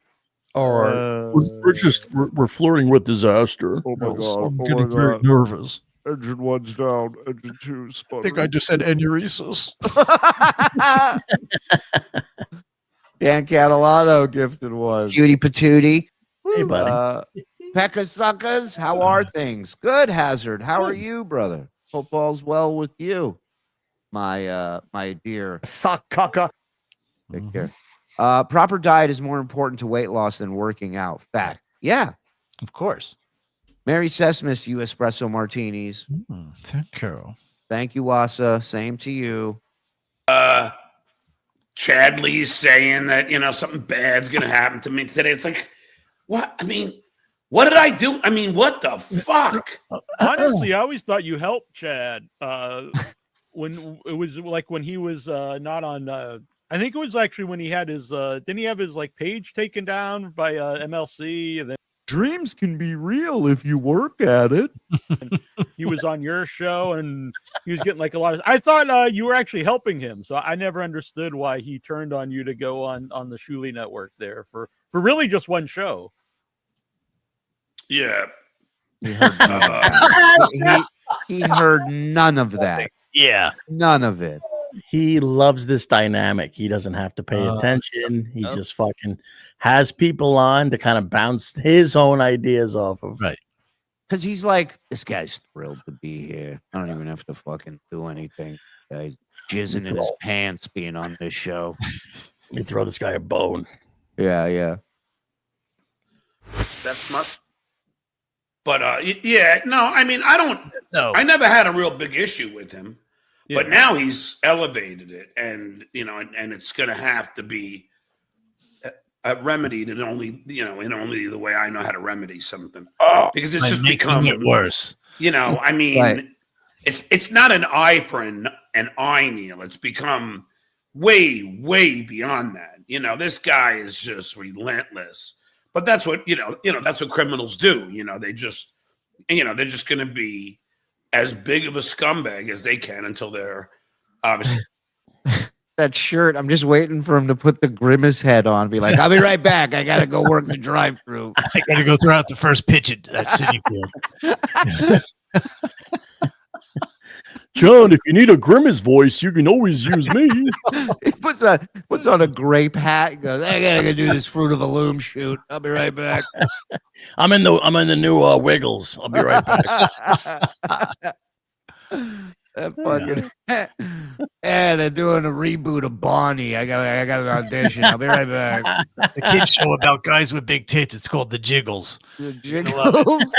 Or we're flirting with disaster. Oh my god! I'm getting very nervous. Engine 1's down. Engine 2's I sputtering. think I just said enuresis. Dan Catalano gifted was. Cutie Patootie. Hey, buddy. Pekka Suckers, how are things? Good, Hazard. How are you, brother? Hope all's well with you, my dear. Suck cucka. Take care. Proper diet is more important to weight loss than working out. Fact. Yeah. Of course. Mary Sesmus, you espresso martinis. Thank you. Thank you, Wasa. Same to you. Chadley's saying that, something bad's going to happen to me today. It's like, what? I mean, what did I do? I mean, what the fuck? Honestly, I always thought you helped Chad when it was like when he was not on. I think it was actually when he had his. Didn't he have his page taken down by MLC? And then Dreams can be real if you work at it. he was on your show and he was getting a lot of. I thought you were actually helping him, so I never understood why he turned on you to go on the Shuli Network there for really just one show. Yeah. He heard none of that. Yeah. None of it. He loves this dynamic. He doesn't have to pay attention. He just fucking has people on to kind of bounce his own ideas off of. Right. Because he's like, this guy's thrilled to be here. I don't even have to fucking do anything. Guy's jizzing in his pants being on this show. Let me throw this guy a bone. Yeah. That's smart. But yeah, no, I mean, I never had a real big issue with him. Yeah. But now he's elevated it, and and it's going to have to be remedied in only the way I know how to remedy something. Because it's just become worse. I mean, right. It's not an eye for an eye, Neil. It's become way, way beyond that. This guy is just relentless. But that's what that's what criminals do. They're just going to be as big of a scumbag as they can until they're obviously. that shirt. I'm just waiting for him to put the grimace head on. Be like, I'll be right back. I gotta go work the drive-through. I gotta go throw out the first pitch at City Field. John, if you need a grimace voice, you can always use me. He puts on a grape hat. He goes, I gotta go do this Fruit of a Loom shoot. I'll be right back. I'm in the new Wiggles. I'll be right back. That fucking and they're doing a reboot of Bonnie. I got an audition. I'll be right back. It's a kid show about guys with big tits. It's called The Jiggles. The Jiggles.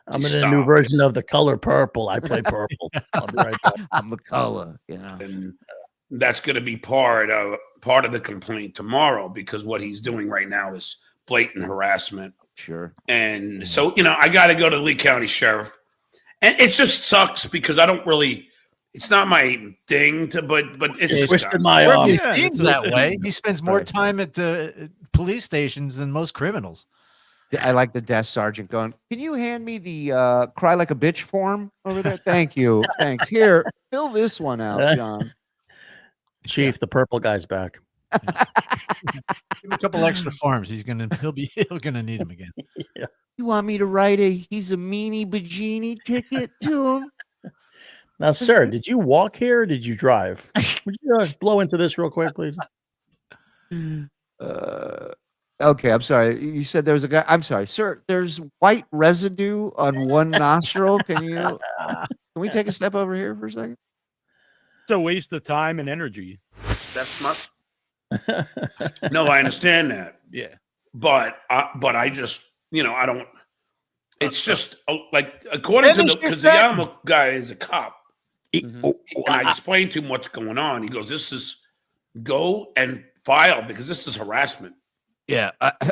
I'm in a new version of The Color Purple. I play purple. I'll be right back. I'm the color, you know. And that's going to be part of the complaint tomorrow, because what he's doing right now is blatant harassment. Sure. And so, I got to go to the Lee County Sheriff. And it just sucks because I don't really, it's not my thing but it's twisted my arm. He seems that way. He spends more time at the police stations than most criminals. I like the desk sergeant going, can you hand me the cry like a bitch form over there? Thank you. Thanks. Here, fill this one out, John. Chief, the purple guy's back. Give him a couple extra forms. He'll gonna need them again. Yeah. You want me to write he's a meanie bajini ticket to him? Now, sir, did you walk here or did you drive? Would you blow into this real quick, please? Okay, I'm sorry. You said there was a guy. I'm sorry, sir. There's white residue on one nostril. Can we take a step over here for a second? It's a waste of time and energy. That's not. No, I understand that. Yeah. But I just, I don't. It's just like, according to because the animal guy is a cop. And I explained to him what's going on. He goes, "This is go and file because this is harassment." Yeah,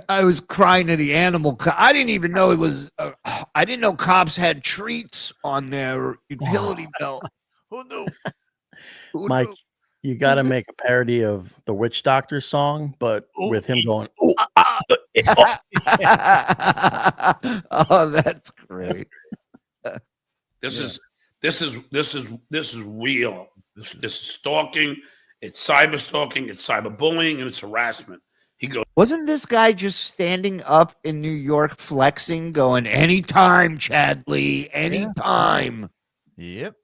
I was crying to the animal. I didn't even know it was. I didn't know cops had treats on their utility belt. Who knew? Mike, you got to make a parody of the Witch Doctor song, but with him going, oh, that's great. This is real. This is stalking. It's cyber stalking. It's cyberbullying, and it's harassment. He goes, wasn't this guy just standing up in New York flexing, going, anytime, Chad Lee, anytime? Yep.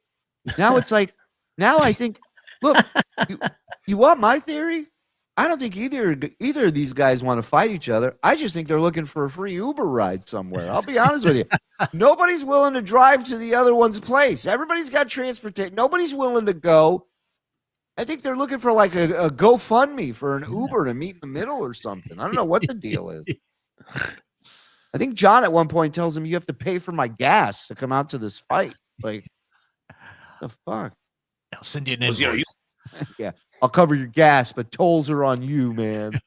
Now it's like, now I think, look, you want my theory? I don't think either of these guys want to fight each other. I just think they're looking for a free Uber ride somewhere. I'll be honest with you. Nobody's willing to drive to the other one's place. Everybody's got transportation. Nobody's willing to go. I think they're looking for like a GoFundMe for an Uber to meet in the middle or something. I don't know what the deal is. I think John at one point tells him, you have to pay for my gas to come out to this fight. Like, the fuck? I'll send you an invoice. Yeah, I'll cover your gas, but tolls are on you, man.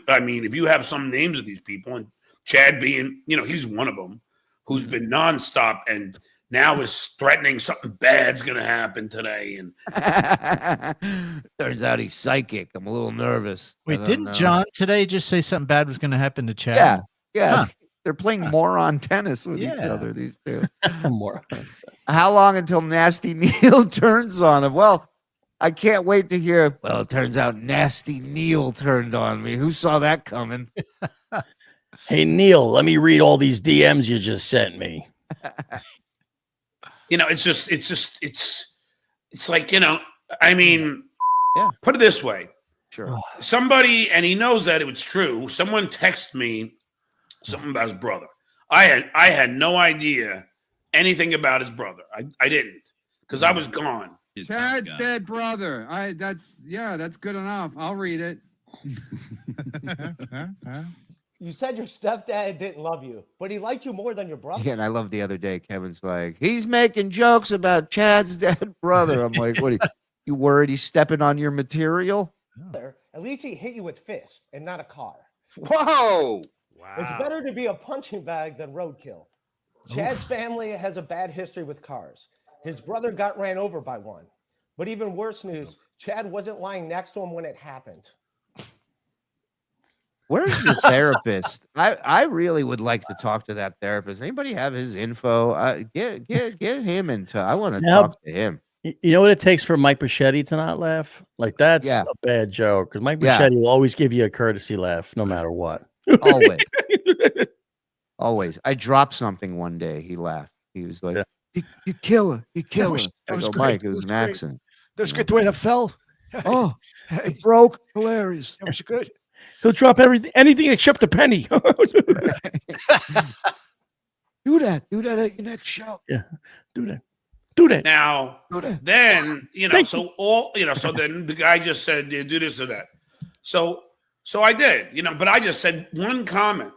I mean, if you have some names of these people, and Chad being, he's one of them, who's been nonstop and now is threatening something bad's going to happen today. And turns out he's psychic. I'm a little nervous. Wait, didn't John today just say something bad was going to happen to Chad? Yeah. Huh. They're playing moron tennis with each other, these two. Moron. How long until Nasty Neil turns on him? Well, I can't wait to hear. Well, it turns out Nasty Neil turned on me. Who saw that coming? Hey, Neil, let me read all these DMs you just sent me. It's like, I mean, put it this way. Sure. Somebody, and he knows that it was true. Someone texted me something about his brother. I had no idea anything about his brother. I didn't, because I was gone. Chad's dead brother. That's good enough. I'll read it. You said your stepdad didn't love you, but he liked you more than your brother. Yeah, and I love the other day, Kevin's like, he's making jokes about Chad's dead brother. I'm like, what? You worried he's stepping on your material? At least he hit you with fists and not a car. Whoa! Wow. It's better to be a punching bag than roadkill. Chad's family has a bad history with cars. His brother got ran over by one. But even worse news, Chad wasn't lying next to him when it happened. Where's your therapist? I really would like to talk to that therapist. Anybody have his info? Get him into. I want to talk to him. You know what it takes for Mike Bichetti to not laugh? Like that's a bad joke because Mike Bichetti will always give you a courtesy laugh no matter what. Always. Always. I dropped something one day. He laughed. He was like, you kill her. You kill her. I go, Mike, it was an accent. That was good the way that fell. Oh, it broke. Hilarious. That was good. He'll drop anything except a penny. Do that at your next show. Yeah, do that. Now, then, so then the guy just said, do this or that. So I did, but I just said one comment.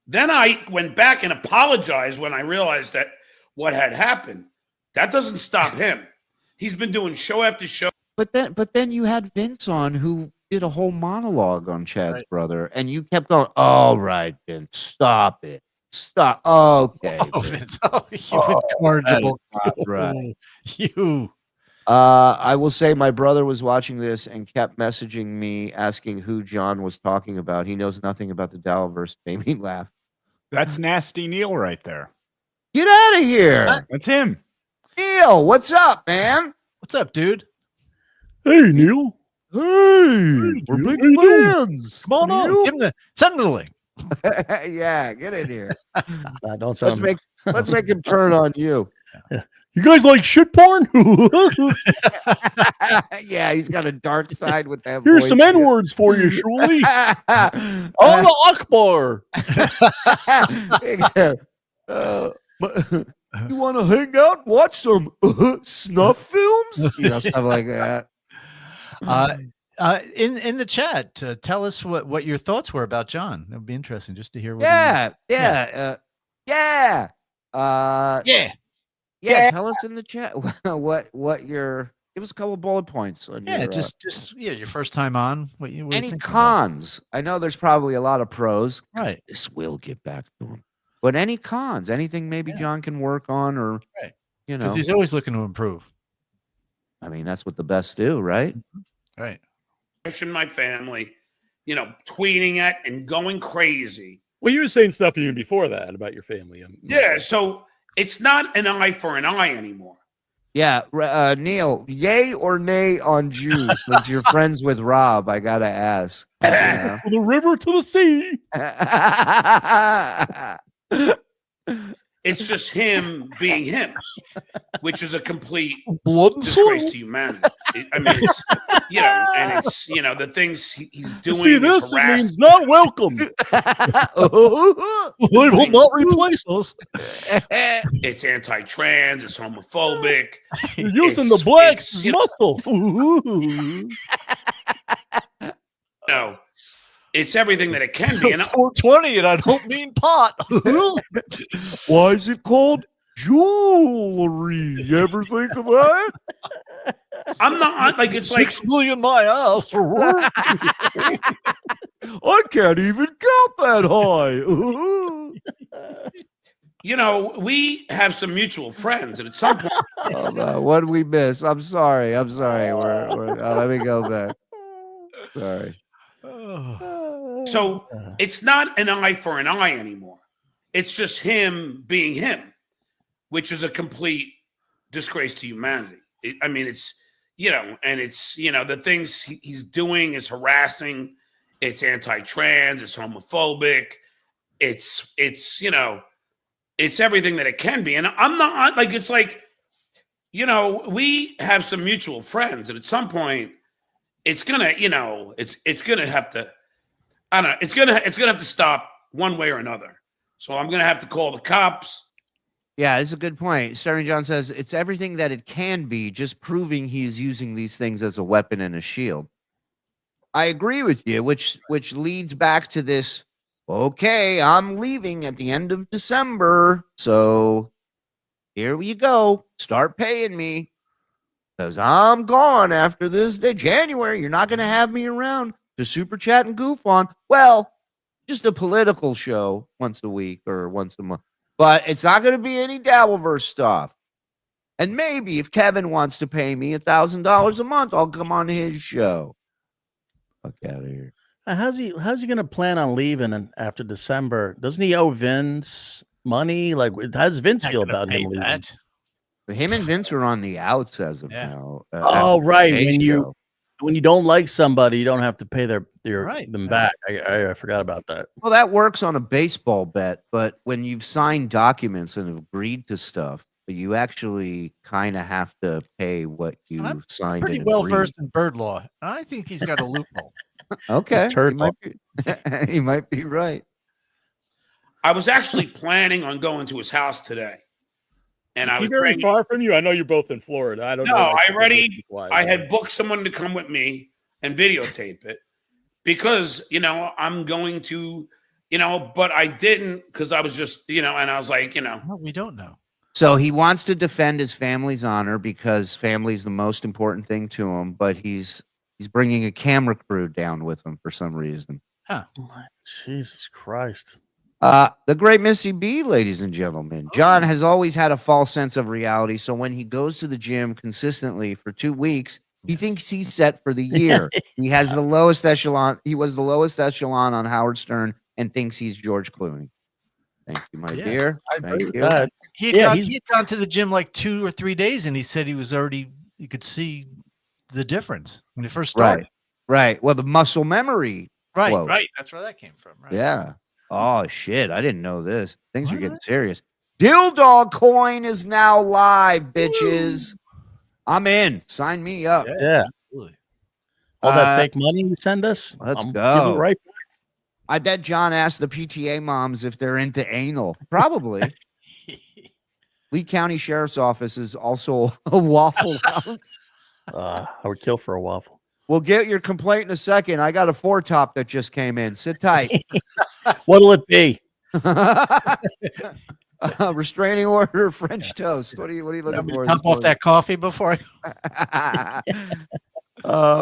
Then I went back and apologized when I realized that what had happened. That doesn't stop him. He's been doing show after show. But then you had Vince on who did a whole monologue on Chad's brother, and you kept going, all right, Vince, stop it. Stop. Okay. Oh, Vince. Oh, you incorrigible. Right. You. I will say my brother was watching this and kept messaging me asking who John was talking about. He knows nothing about the Dabbleverse. Made me laugh. That's Nasty Neil right there. Get out of here. That's him. Neil, what's up, man? What's up, dude? Hey, Neil. Hey, we're big fans. Come on up. Give him the send him the link. Yeah, get in here. Don't send Let's make him turn on you. Yeah. You guys like shit porn? Yeah, he's got a dark side with that. Here's voice. some N-words for you, Shuli. Allah Akbar. You want to hang out, watch some snuff films, stuff like that. In the chat, tell us what your thoughts were about John. It would be interesting just to hear. What Tell us in the chat what your give us a couple bullet points on your just your first time on. What any cons? I know there's probably a lot of pros. Right. This will get back to him. But any cons? Anything maybe John can work on, or because he's always looking to improve. I mean, that's what the best do, right? Right. Pushing my family, tweeting at and going crazy. Well, you were saying stuff even before that about your family. Yeah, so it's not an eye for an eye anymore. Yeah, Neil, yay or nay on Jews? Since you're friends with Rob, I gotta ask. To the river, to the sea. It's just him being him, which is a complete blood and disgrace soul to humanity. I mean, it's, and it's, the things he's doing. See this? It means not welcome. They will not replace us. It's anti-trans. It's homophobic. You're using the blacks muscle. No. It's everything that it can be. And 420, and I don't mean pot. Why is it called jewelry? You ever think of that? I'm not like it's 6 million my ass. I can't even count that high. We have some mutual friends, and at some point, what did we miss? I'm sorry. Let me go back. Sorry. So it's not an eye for an eye anymore. It's just him being him, which is a complete disgrace to humanity. It's, and it's, the things he's doing is harassing. It's anti-trans. It's homophobic. It's everything that it can be. And I'm not like, it's like, we have some mutual friends, and at some point it's gonna, it's gonna have to, I don't know. It's gonna have to stop one way or another. So I'm gonna have to call the cops. Yeah, it's a good point. Stuttering John says it's everything that it can be, just proving he's using these things as a weapon and a shield. I agree with you, which leads back to this. Okay, I'm leaving at the end of December, so here you go. Start paying me because I'm gone after this day. January, you're not gonna have me around to super chat and goof on. Well, just a political show once a week or once a month. But it's not going to be any Dabbleverse stuff. And maybe if Kevin wants to pay me $1,000 a month, I'll come on his show. Fuck out of here. How's he going to plan on leaving after December? Doesn't he owe Vince money? Like, how does Vince feel about him leaving? Him and Vince are on the outs as of now. Oh, right. Today Show. When you don't like somebody, you don't have to pay them back. I forgot about that. Well, that works on a baseball bet, but when you've signed documents and have agreed to stuff, you actually kind of have to pay what you signed. Pretty and well agreed. versed in bird law. I think he's got a loophole. Okay, Turd he might be right. I was actually planning on going to his house today, and Is I he was very bringing- far from you? I know you're both in Florida. I don't No, know. I had booked someone to come with me and videotape it because, I'm going to, but I didn't because I was just, and I was like, Well, we don't know. So he wants to defend his family's honor because family's the most important thing to him, but he's bringing a camera crew down with him for some reason. Huh. Jesus Christ. The great Missy B, ladies and gentlemen. John has always had a false sense of reality, so when he goes to the gym consistently for 2 weeks, he thinks he's set for the year. He has the lowest echelon. He was the lowest echelon on Howard Stern and thinks he's George Clooney. Thank you, my dear. Thank you. He had gone to the gym like 2 or 3 days, and he said he was already. You could see the difference when he first started. Right. Well, the muscle memory. Right. quote. Right. That's where that came from. Right. Yeah. Oh shit! I didn't know this. Things are getting serious. Dilldog coin is now live, bitches. I'm in. Sign me up. Yeah. All that fake money you send us? Let's I'm go. giving it right back. I bet John asked the PTA moms if they're into anal. Probably. Lee County Sheriff's Office is also a Waffle House. I would kill for a waffle. We'll get your complaint in a second. I got a 4-top that just came in. Sit tight. What'll it be? Restraining order, French toast. What are you looking for? Top off that coffee before I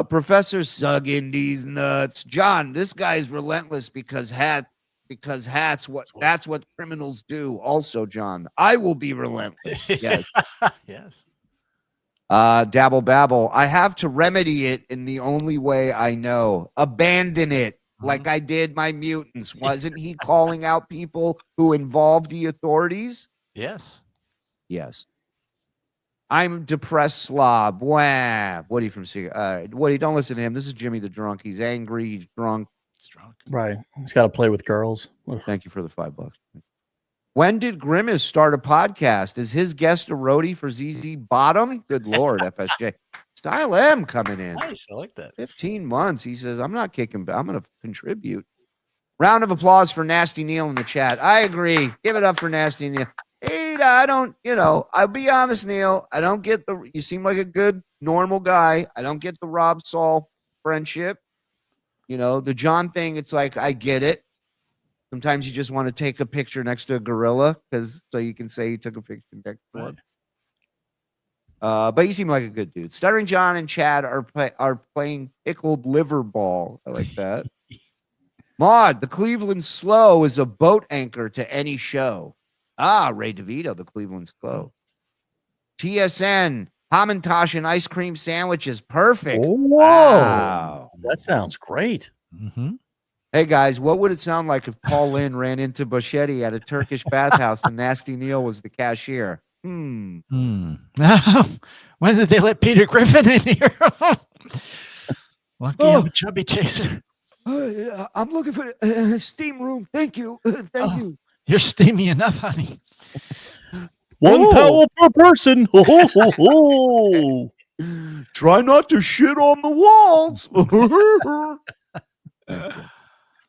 Professor Sugging these nuts. John, this guy's relentless because that's what criminals do. Also, John, I will be relentless. Yes. Yes. Dabble babble. I have to remedy it in the only way I know. Abandon it. Like I did my mutants. Wasn't he calling out people who involved the authorities? Yes. Yes. I'm depressed slob. Wah. Woody from Seagull. Woody, don't listen to him. This is Jimmy the drunk. He's angry. He's drunk. Right. He's got to play with girls. Thank you for the $5. When did Grimace start a podcast? Is his guest a roadie for ZZ Bottom? Good Lord, FSJ. Style M coming in. Nice. I like that. 15 months. He says, I'm not kicking back. I'm going to contribute. Round of applause for Nasty Neil in the chat. I agree. Give it up for Nasty Neil. Hey, I don't, I'll be honest, Neil. I don't get you seem like a good, normal guy. I don't get the Rob Saul friendship. The John thing, it's like, I get it. Sometimes you just want to take a picture next to a gorilla so you can say you took a picture next to one. But you seem like a good dude. Stuttering John and Chad are playing pickled liver ball. I like that. Maud, the Cleveland Slow is a boat anchor to any show. Ray DeVito, the Cleveland Slow. TSN, Hamantash and ice cream sandwiches. Perfect. Whoa. Wow. That sounds great. Mm-hmm. Hey guys, what would it sound like if Paul Lynn ran into Boschetti at a Turkish bathhouse and Nasty Neil was the cashier? When did they let Peter Griffin in here? Lucky I'm a chubby chaser. I'm looking for a steam room. Thank you. Thank you. You're steamy enough, honey. One towel per person. Ho, ho, ho. Try not to shit on the walls.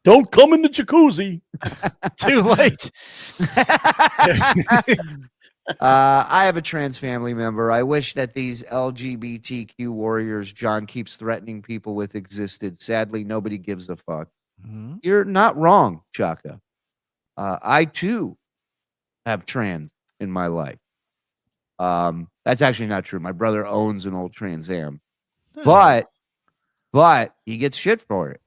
Don't come in the jacuzzi. Too late. I have a trans family member. I wish that these LGBTQ warriors John keeps threatening people with existed. Sadly, nobody gives a fuck. Mm-hmm. You're not wrong, Chaka. I too have trans in my life. That's actually not true. My brother owns an old Trans Am, but he gets shit for it.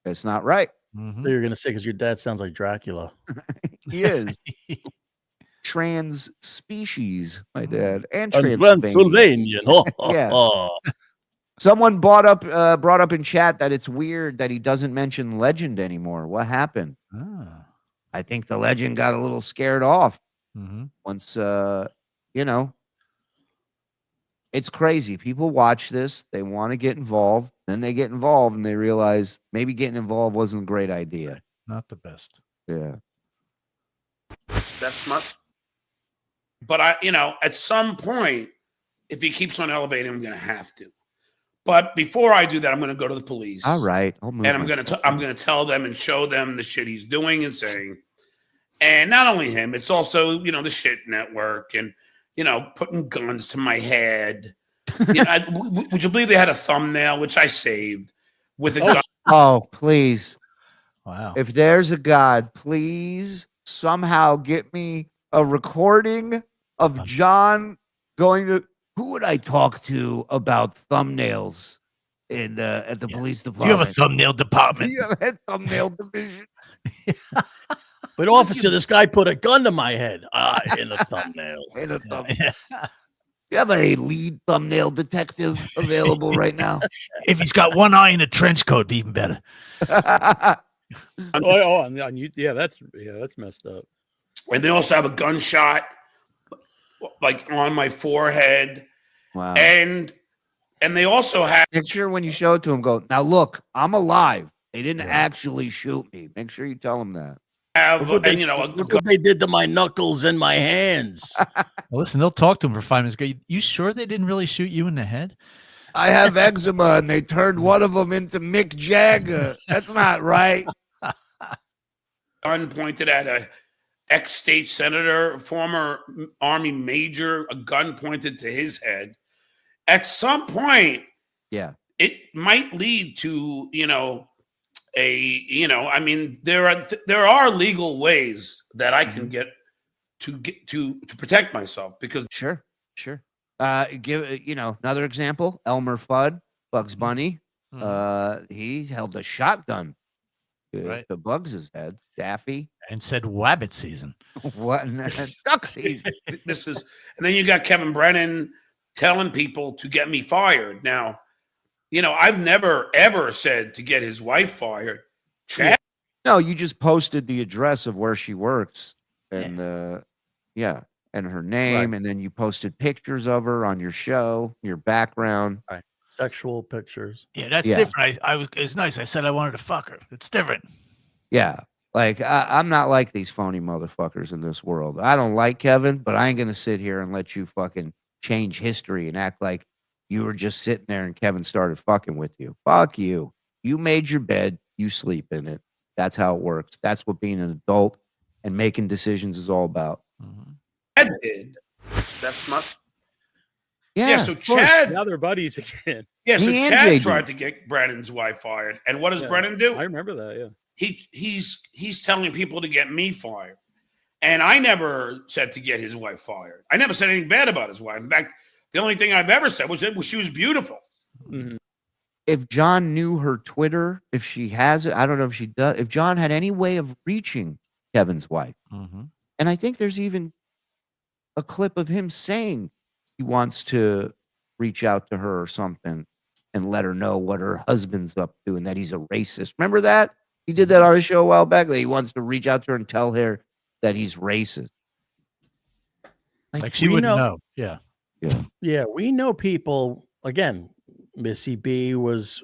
That's not right. Mm-hmm. So you're gonna say because your dad sounds like Dracula. He is trans species, my dad, and Transylvanian. Yeah. Someone brought up in chat that it's weird that he doesn't mention Legend anymore. What happened? I think the Legend got a little scared off once It's crazy. People watch this, they want to get involved, then they get involved and they realize maybe getting involved wasn't a great idea. Not the best. Yeah. That's much. But at some point, if he keeps on elevating, I'm going to have to. But before I do that, I'm going to go to the police. All right. And I'm going to tell them and show them the shit he's doing and saying. And not only him, it's also, the shit network and, putting guns to my head. Would you believe they had a thumbnail, which I saved, with a gun? Oh, please. Wow. If there's a God, please somehow get me a recording of John going to, who would I talk to about thumbnails at the police Do department? you have a thumbnail department? Do you have a thumbnail division? But officer, this guy put a gun to my head in the thumbnail. In a thumbnail. You have a lead thumbnail detective available right now? If he's got one eye in a trench coat, it'd be even better. On you. Yeah, that's messed up. And they also have a gunshot like on my forehead. Wow. And they also have make sure when you show it to him, go, now look, I'm alive. They didn't actually shoot me. Make sure you tell him that. Look what they did to my knuckles and my hands. Well, listen, they'll talk to him for 5 minutes. Go, you sure they didn't really shoot you in the head? I have eczema and they turned one of them into Mick Jagger. That's not right. Gun pointed at a ex-state senator, former Army major, a gun pointed to his head. At some point, yeah, it might lead to, there are legal ways that I can get to protect myself because sure. Give another example, Elmer Fudd, Bugs Bunny. He held a shotgun to Bugs's head, Daffy, and said wabbit season. What duck season? And then you got Kevin Brennan telling people to get me fired. Now, I've never ever said to get his wife fired. Chad? No, you just posted the address of where she works and and her name, and then you posted pictures of her on your show, your background. Right. Sexual pictures. Yeah, that's different. It's nice. I said I wanted to fuck her. It's different. Yeah. Like, I'm not like these phony motherfuckers in this world. I don't like Kevin, but I ain't going to sit here and let you fucking change history and act like you were just sitting there and Kevin started fucking with you. Fuck you. You made your bed. You sleep in it. That's how it works. That's what being an adult and making decisions is all about. Chad did. That's not. Yeah, so Chad. Now they're buddies again. Yeah, so He and Chad JD. tried to get Brennan's wife fired. And what does Brennan do? I remember that, yeah. He's telling people to get me fired. And I never said to get his wife fired. I never said anything bad about his wife. In fact, the only thing I've ever said was that she was beautiful. Mm-hmm. If John knew her Twitter, if she has it, I don't know if she does. If John had any way of reaching Kevin's wife, and I think there's even a clip of him saying he wants to reach out to her or something and let her know what her husband's up to and that he's a racist. Remember that? He did that on his show a while back. That he wants to reach out to her and tell her that he's racist. Like she wouldn't know. Yeah. Yeah, we know people. Again, Missy B was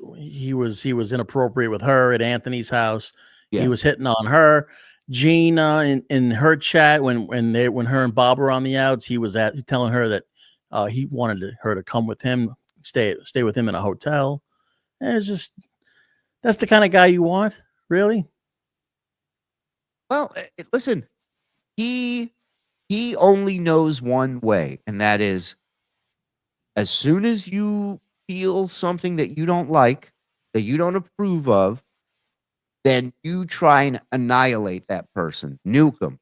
inappropriate with her at Anthony's house. Yeah. He was hitting on her. Gina in her chat when her and Bob were on the outs, he was telling her that he wanted her to come with him, stay with him in a hotel. And it's just that's the kind of guy you want, really. Well, listen, he only knows one way, and that is as soon as you feel something that you don't like, that you don't approve of, then you try and annihilate that person, nuke them,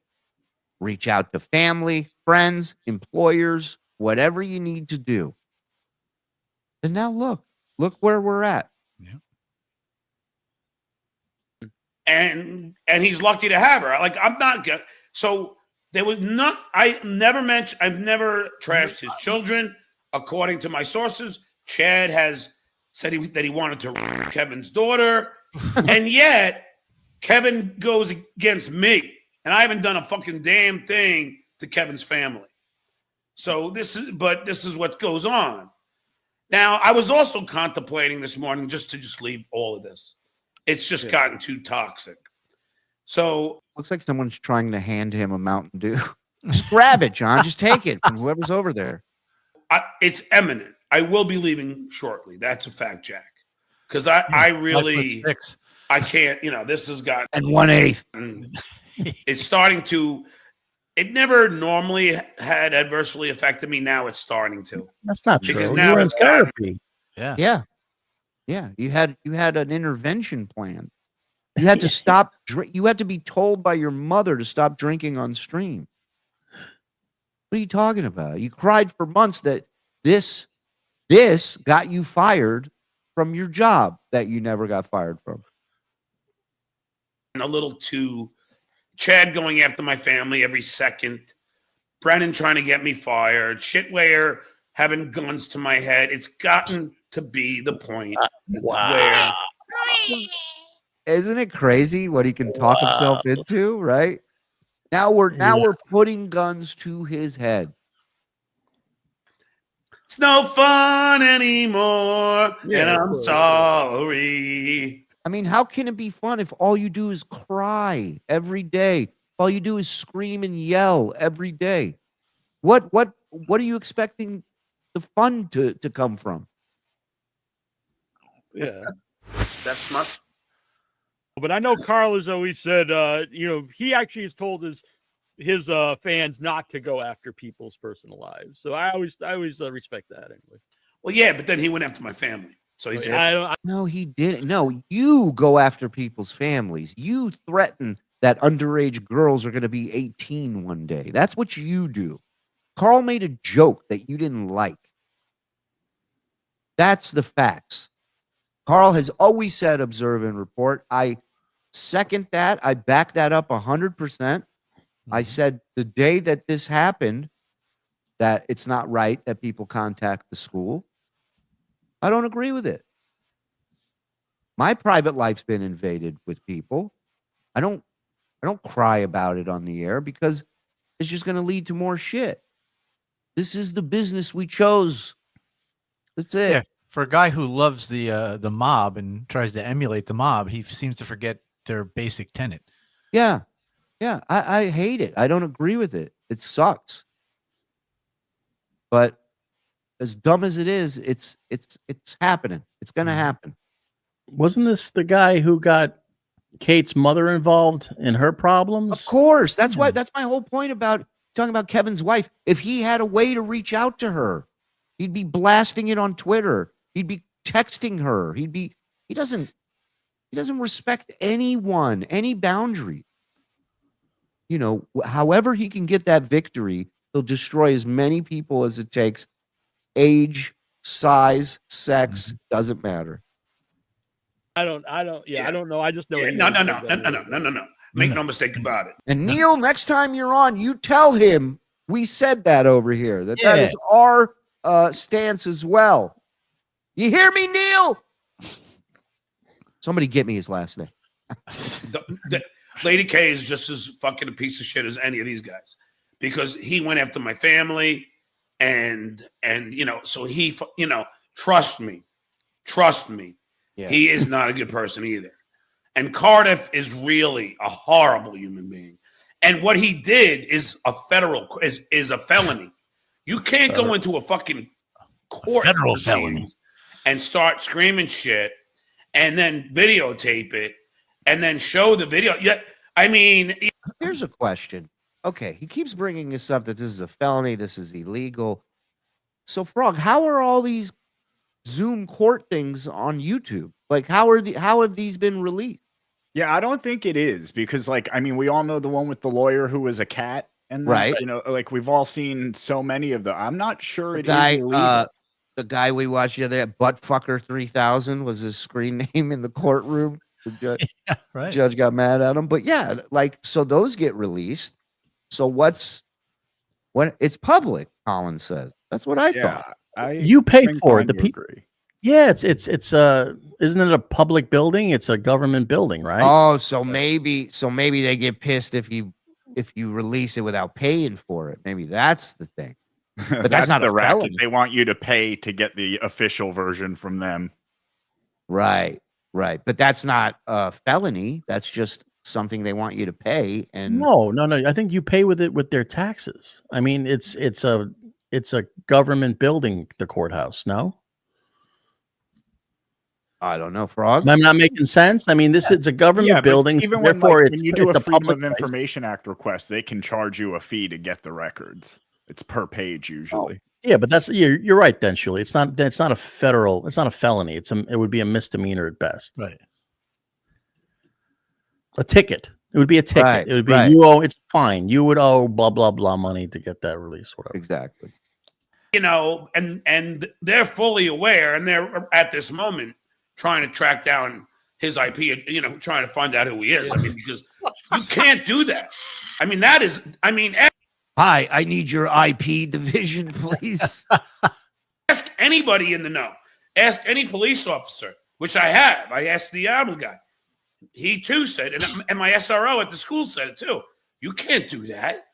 reach out to family, friends, employers, whatever you need to do. And now look where we're at. And he's lucky to have her. Like, I'm not good. So there was not, I've never trashed his children. According to my sources, Chad has said that he wanted to rape Kevin's daughter. And yet Kevin goes against me. And I haven't done a fucking damn thing to Kevin's family. So this is what goes on. Now, I was also contemplating this morning just to leave all of this. It's just gotten too toxic. So looks like someone's trying to hand him a Mountain Dew. Just grab it, John. Just take it from whoever's over there. It's imminent. I will be leaving shortly. That's a fact, Jack. Because I really, I can't, this has got. And 1/8. It's starting to, it never normally had adversely affected me. Now it's starting to. That's not because true. now You're in it's got. therapy. Yeah. You had an intervention plan. You had to stop. You had to be told by your mother to stop drinking on stream. What are you talking about? You cried for months that this got you fired from your job that you never got fired from. A little too, Chad going after my family every second, Brennan trying to get me fired, Shitware having guns to my head. It's gotten to be the point where. Isn't it crazy what he can talk himself into, right? Now we're putting guns to his head. It's no fun anymore, and I'm sorry. I mean, how can it be fun if all you do is cry every day? All you do is scream and yell every day. What are you expecting the fun to come from? Yeah, that's much. But I know Karl has always said, he actually has told his fans not to go after people's personal lives. So I always respect that anyway. Well, yeah, but then he went after my family. So he's No, he didn't. No, you go after people's families. You threaten that underage girls are going to be 18 one day. That's what you do. Karl made a joke that you didn't like. That's the facts. Karl has always said observe and report. I second that. I back that up 100%. I said the day that this happened, that it's not right that people contact the school. I don't agree with it. My private life's been invaded with people. I don't cry about it on the air because it's just going to lead to more shit. This is the business we chose. That's it. Yeah, for a guy who loves the mob and tries to emulate the mob, he seems to forget their basic tenet. Yeah. I hate it. I don't agree with it. It sucks. But as dumb as it is, it's happening. It's going to happen. Wasn't this the guy who got Kate's mother involved in her problems? Of course. That's why. That's my whole point about talking about Kevin's wife. If he had a way to reach out to her, he'd be blasting it on Twitter. He'd be texting her. He doesn't respect anyone, any boundary. However he can get that victory, he'll destroy as many people as it takes. Age, size, sex, doesn't matter. I don't know. I just know. No. Make no mistake about it. And Neil, next time you're on, you tell him we said that over here, that is our stance as well. You hear me, Neil? Somebody get me his last name. Lady K is just as fucking a piece of shit as any of these guys because he went after my family and so he, trust me. Yeah. He is not a good person either. And Cardiff is really a horrible human being. And what he did is a felony. You can't go into a fucking court federal felony and start screaming shit and then videotape it and then show the video. Yeah, I mean, here's a question. Okay, he keeps bringing this up that this is a felony, this is illegal. So, Frog, how are all these Zoom court things on YouTube? Like, how have these been released? Yeah, I don't think it is because, we all know the one with the lawyer who was a cat, and right, we've all seen so many of them. I'm not sure it is illegal. The guy we watched the other day, Buttfucker 3000, was his screen name in the courtroom. The judge got mad at him, but yeah, so those get released. So it's public, Colin says. That's what I thought. You pay for it. Yeah, it's isn't it a public building? It's a government building, right? Oh, so maybe they get pissed if you release it without paying for it. Maybe that's the thing. But that's not the a racket. felony. They want you to pay to get the official version from them. Right. But that's not a felony. That's just something they want you to pay. And No. I think you pay with it with their taxes. I mean, it's a government building, the courthouse. No, I don't know, Frog. I'm not making sense. I mean, this is a government but building. even so when, therefore, when you do it's a Freedom public of place. Information Act request, they can charge you a fee to get the records. It's per page usually. Yeah, but that's you're right then, Shuli. It's not a felony. It would be a misdemeanor at best. Right. A ticket. It would be a ticket. Right, It would be right. you owe. It's fine. You would owe blah blah blah money to get that release. Whatever. Exactly. You know, and they're fully aware, and they're at this moment trying to track down his IP. You know, trying to find out who he is. I mean, because you can't do that. I mean, that is. I mean. Hi, I need your IP division, please. Ask anybody in the know. Ask any police officer, which I have. I asked the album guy. He too said, and my SRO at the school said it too. You can't do that.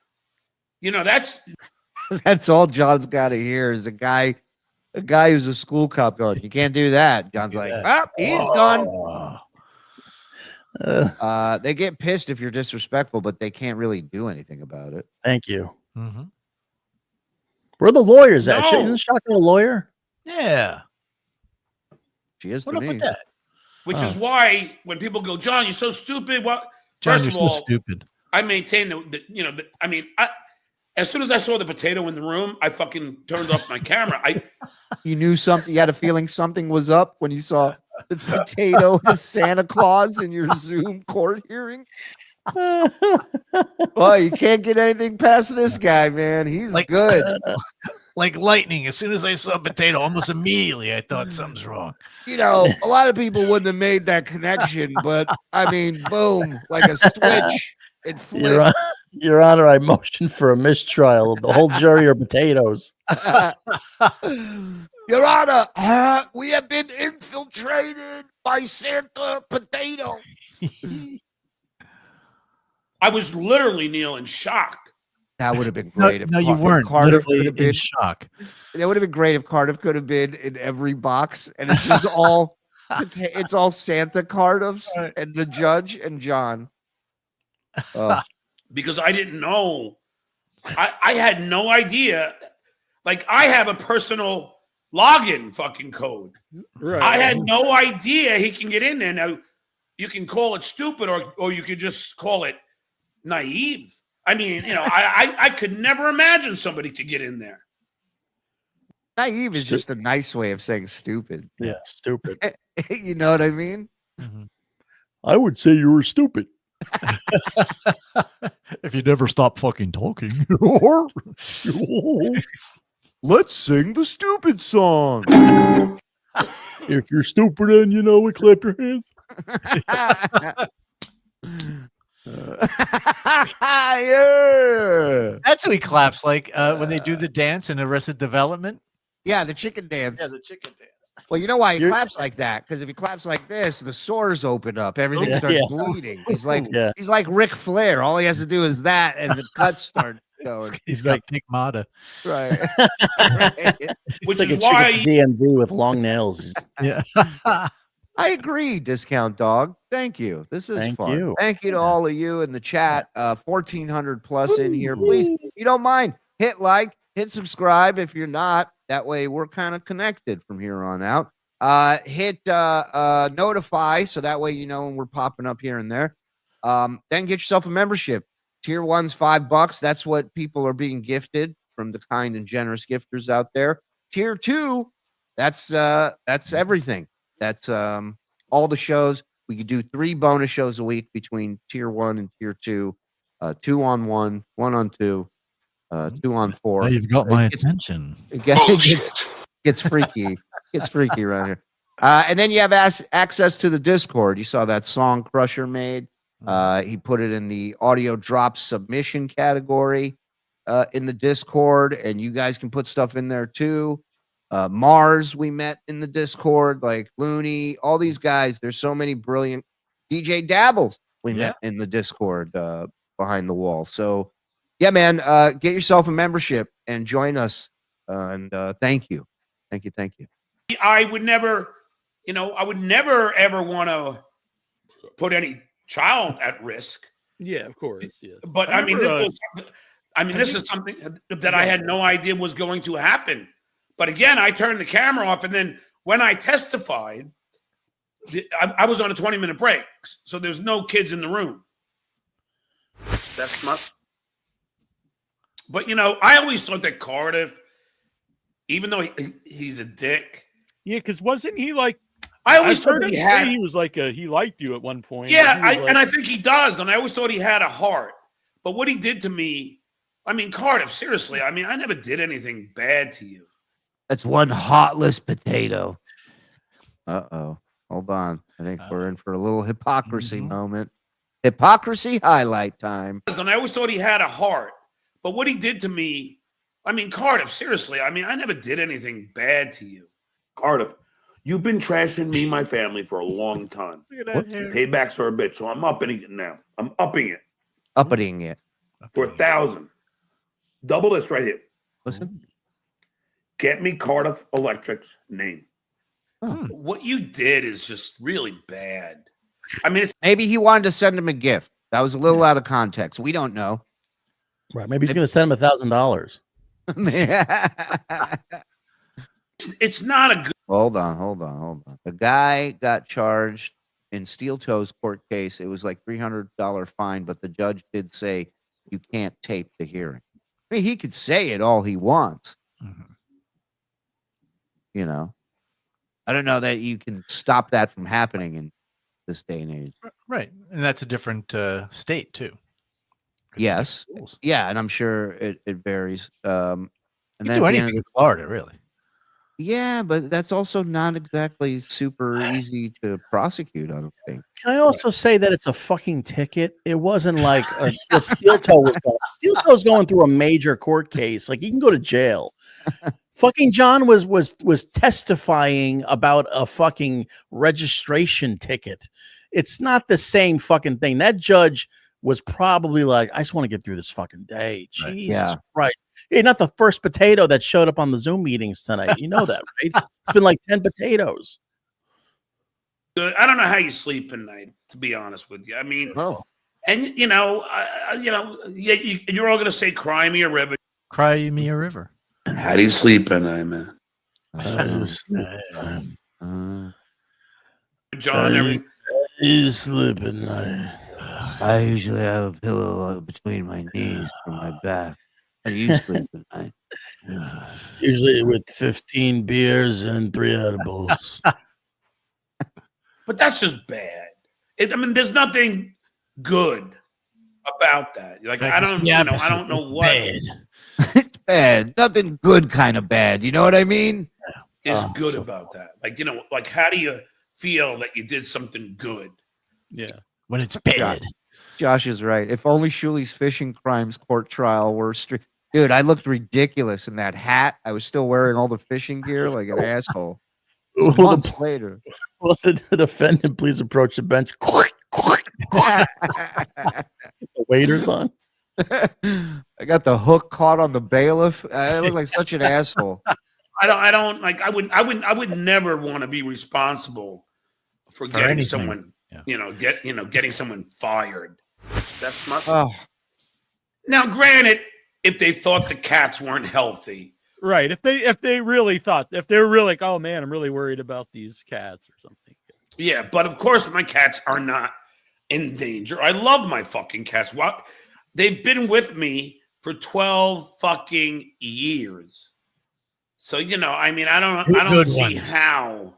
You know, that's all John's got to hear is a guy who's a school cop going, you can't do that. John's like, he's done. They get pissed if you're disrespectful, but they can't really do anything about it. Thank you. Where are the lawyers at? No. Isn't Shaka a lawyer? Yeah. She is What to up me. with that? which is why when people go, John, you're so stupid. Well, John, first you're of so all, stupid. I maintain I mean, as soon as I saw the potato in the room, I fucking turned off my camera. You knew something. You had a feeling something was up when you saw the potato as Santa Claus in your Zoom court hearing. Boy, you can't get anything past this guy, man. He's good. Like lightning. As soon as I saw potato, almost immediately I thought something's wrong. You know, a lot of people wouldn't have made that connection, but I mean, boom, like a switch. It flipped. Your Honor, I motion for a mistrial. The whole jury are potatoes. Your Honor, we have been infiltrated by Santa Potato. I was literally, Neil, in shock. That would have been great. No, you weren't. Cardiff Literally could have been in shock. That would have been great if Cardiff could have been in every box, and it's just all it's all Santa Cardiffs and the judge and John. Because I didn't know. I had no idea. Like, I have a personal login fucking code. Right. I had no idea he can get in there. Now, you can call it stupid or you could just call it naive. I mean, you know, I could never imagine somebody to get in there. Naive is just a nice way of saying stupid. Yeah, stupid. You know what I mean? I would say you were stupid. If you never stop fucking talking. Let's sing the stupid song. If you're stupid and you know it, clap your hands. Yeah. That's who he claps like when they do the dance in Arrested Development. Yeah, the chicken dance. Yeah, the chicken dance. Well, you know why he claps like that? Because if he claps like this, the sores open up. Everything starts bleeding. He's like he's like Ric Flair. All he has to do is that, and the cuts start going. He's like Nick Mata. Right. Which It's like is a chick why at the DMV with long nails. Yeah. I agree, Discount Dog. Thank you. This is Thank fun. you. Thank you to all of you in the chat. 1,400 plus in here. Please, if you don't mind, hit like, hit subscribe if you're not. That way we're kind of connected from here on out. Hit notify so that way you know when we're popping up here and there. Then get yourself a membership. Tier 1's $5. That's what people are being gifted from the kind and generous gifters out there. Tier 2, that's everything. That's all the shows. We could do 3 bonus shows a week between tier 1 and tier 2, 2 on 1, 1 on 2, 2 on 4. Now you've got my attention. It gets freaky. It's freaky around here. And then you have access to the Discord. You saw that song Crusher made. He put it in the audio drop submission category in the Discord, and you guys can put stuff in there too. Mars, we met in the Discord, like Looney, all these guys. There's so many brilliant DJ Dabbles we met in the Discord behind the wall. So Yeah, man. Get yourself a membership and join us. And thank you. Thank you. I would never, I would never ever want to put any child at risk. Yeah, of course. Yeah. But I mean, this is something that I had no idea was going to happen. But again, I turned the camera off, and then when I testified, I was on a 20-minute break, so there's no kids in the room. That's much. But I always thought that Cardiff, even though he's a dick. Yeah, because wasn't he like? I always heard thought him say he was like he liked you at one point. Yeah, and I think he does, and I always thought he had a heart. But what he did to me, I mean, Cardiff, seriously, I mean, I never did anything bad to you. That's one heartless potato. Uh-oh. Hold on. I think we're in for a little hypocrisy moment. Hypocrisy highlight time. And I always thought he had a heart. But what he did to me, I mean, Cardiff, seriously, I mean, I never did anything bad to you. Cardiff, you've been trashing me and my family for a long time. Paybacks are a bitch, so I'm upping it now. I'm upping it. Upping it. For 1,000. Double this right here. Listen. Get me Cardiff Electric's name. What you did is just really bad. I mean, maybe he wanted to send him a gift. That was a little out of context. We don't know. Right. Maybe he's going to send him $1,000. It's not a good. Hold on. The guy got charged in Steel Toes court case. It was like $300 fine, but the judge did say you can't tape the hearing. I mean, he could say it all he wants. I don't know that you can stop that from happening in this day and age. Right. And that's a different state too. Yes. Yeah. And I'm sure it varies. And you can do anything in Florida, really. Yeah, but that's also not exactly super easy to prosecute, I don't think. Can I also say that it's a fucking ticket? It wasn't like what Steel Toe was going. Steel Toe's going through a major court case. Like, he can go to jail. Fucking John was testifying about a fucking registration ticket. It's not the same fucking thing. That judge was probably like, I just want to get through this fucking day. Jesus Christ. Hey, not the first potato that showed up on the Zoom meetings tonight. You know that, right? It's been like 10 potatoes. I don't know how you sleep at night, to be honest with you. I mean, and you're all going to say, cry me a river. Cry me a river. How do you sleep at night, man? John, you sleep at night. I usually have a pillow between my knees for my back. How do you sleep at night? Usually with 15 beers and 3 edibles. But that's just bad. I mean, there's nothing good about that. Like, I don't know what. Bad. It's bad. Nothing good kind of bad. You know what I mean? Is good about that. Like, like, how do you feel that you did something good? Yeah. When it's bad. Josh is right. If only Shuli's fishing crimes court trial were strict. Dude, I looked ridiculous in that hat. I was still wearing all the fishing gear like an asshole. Months later. Will the defendant please approach the bench? The waiter's on. I got the hook caught on the bailiff. I look like such an asshole. I don't like. I would never want to be responsible for getting someone. Getting someone fired. That's my. Now, granted, if they thought the cats weren't healthy, right? If they really thought, if they were really like, oh man, I'm really worried about these cats or something. Yeah, but of course my cats are not in danger. I love my fucking cats. What? They've been with me for 12 fucking years. So I mean, I don't see how.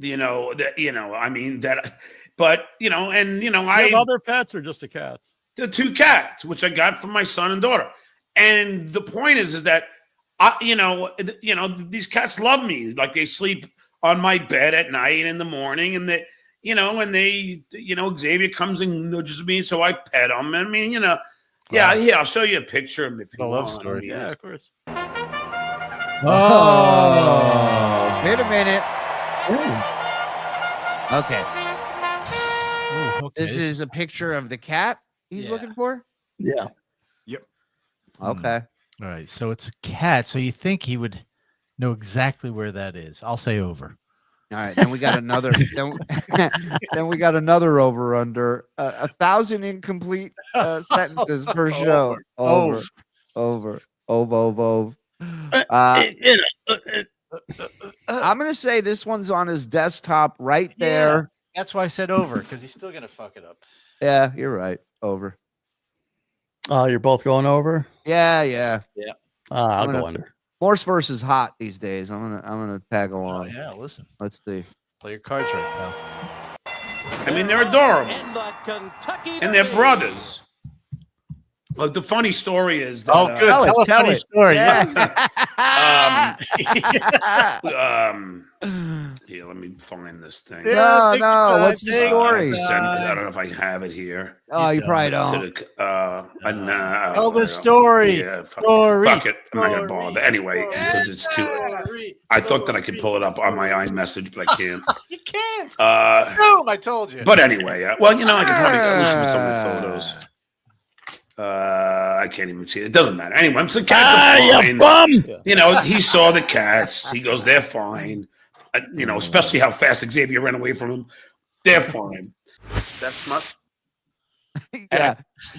I mean that. But I have other pets or just the cats? The 2 cats, which I got from my son and daughter. And the point is that these cats love me. Like, they sleep on my bed at night and in the morning, and they, Xavier comes and nudges me, so I pet him. I mean, I'll show you a picture of him if you want. Love story. Yeah, of course. Oh, wait a minute. Okay. Ooh, okay. This is a picture of the cat he's looking for? Yeah. Yep. Okay. All right. So it's a cat. So you think he would know exactly where that is? I'll say over. All right. Then we got another. then we got another over under 1,000 incomplete sentences per show. Over. I'm gonna say this one's on his desktop right there. That's why I said over, because he's still gonna fuck it up. Yeah, you're right. Over. Oh, you're both going over? Yeah. I'll go under. Morse versus hot these days. I'm gonna tag along. Yeah, listen. Let's see. Play your cards right now. I mean, they're adorable, and they're brothers. Well, the funny story is that. Good. Tell a funny story. Here, let me find this thing. No. What's the story? I don't know if I have it here. Oh, you probably don't. Tell the story. Yeah, fuck it. I'm not gonna bother anyway because it's too. I thought that I could pull it up on my iMessage, but I can't. You can't. Boom! I told you. But anyway, well, I could probably wish me some of the photos. I can't even see it. It doesn't matter. Anyway, so cats are fine. Bum! He saw the cats. He goes, they're fine. Especially how fast Xavier ran away from him. They're fine. That's much. Yeah.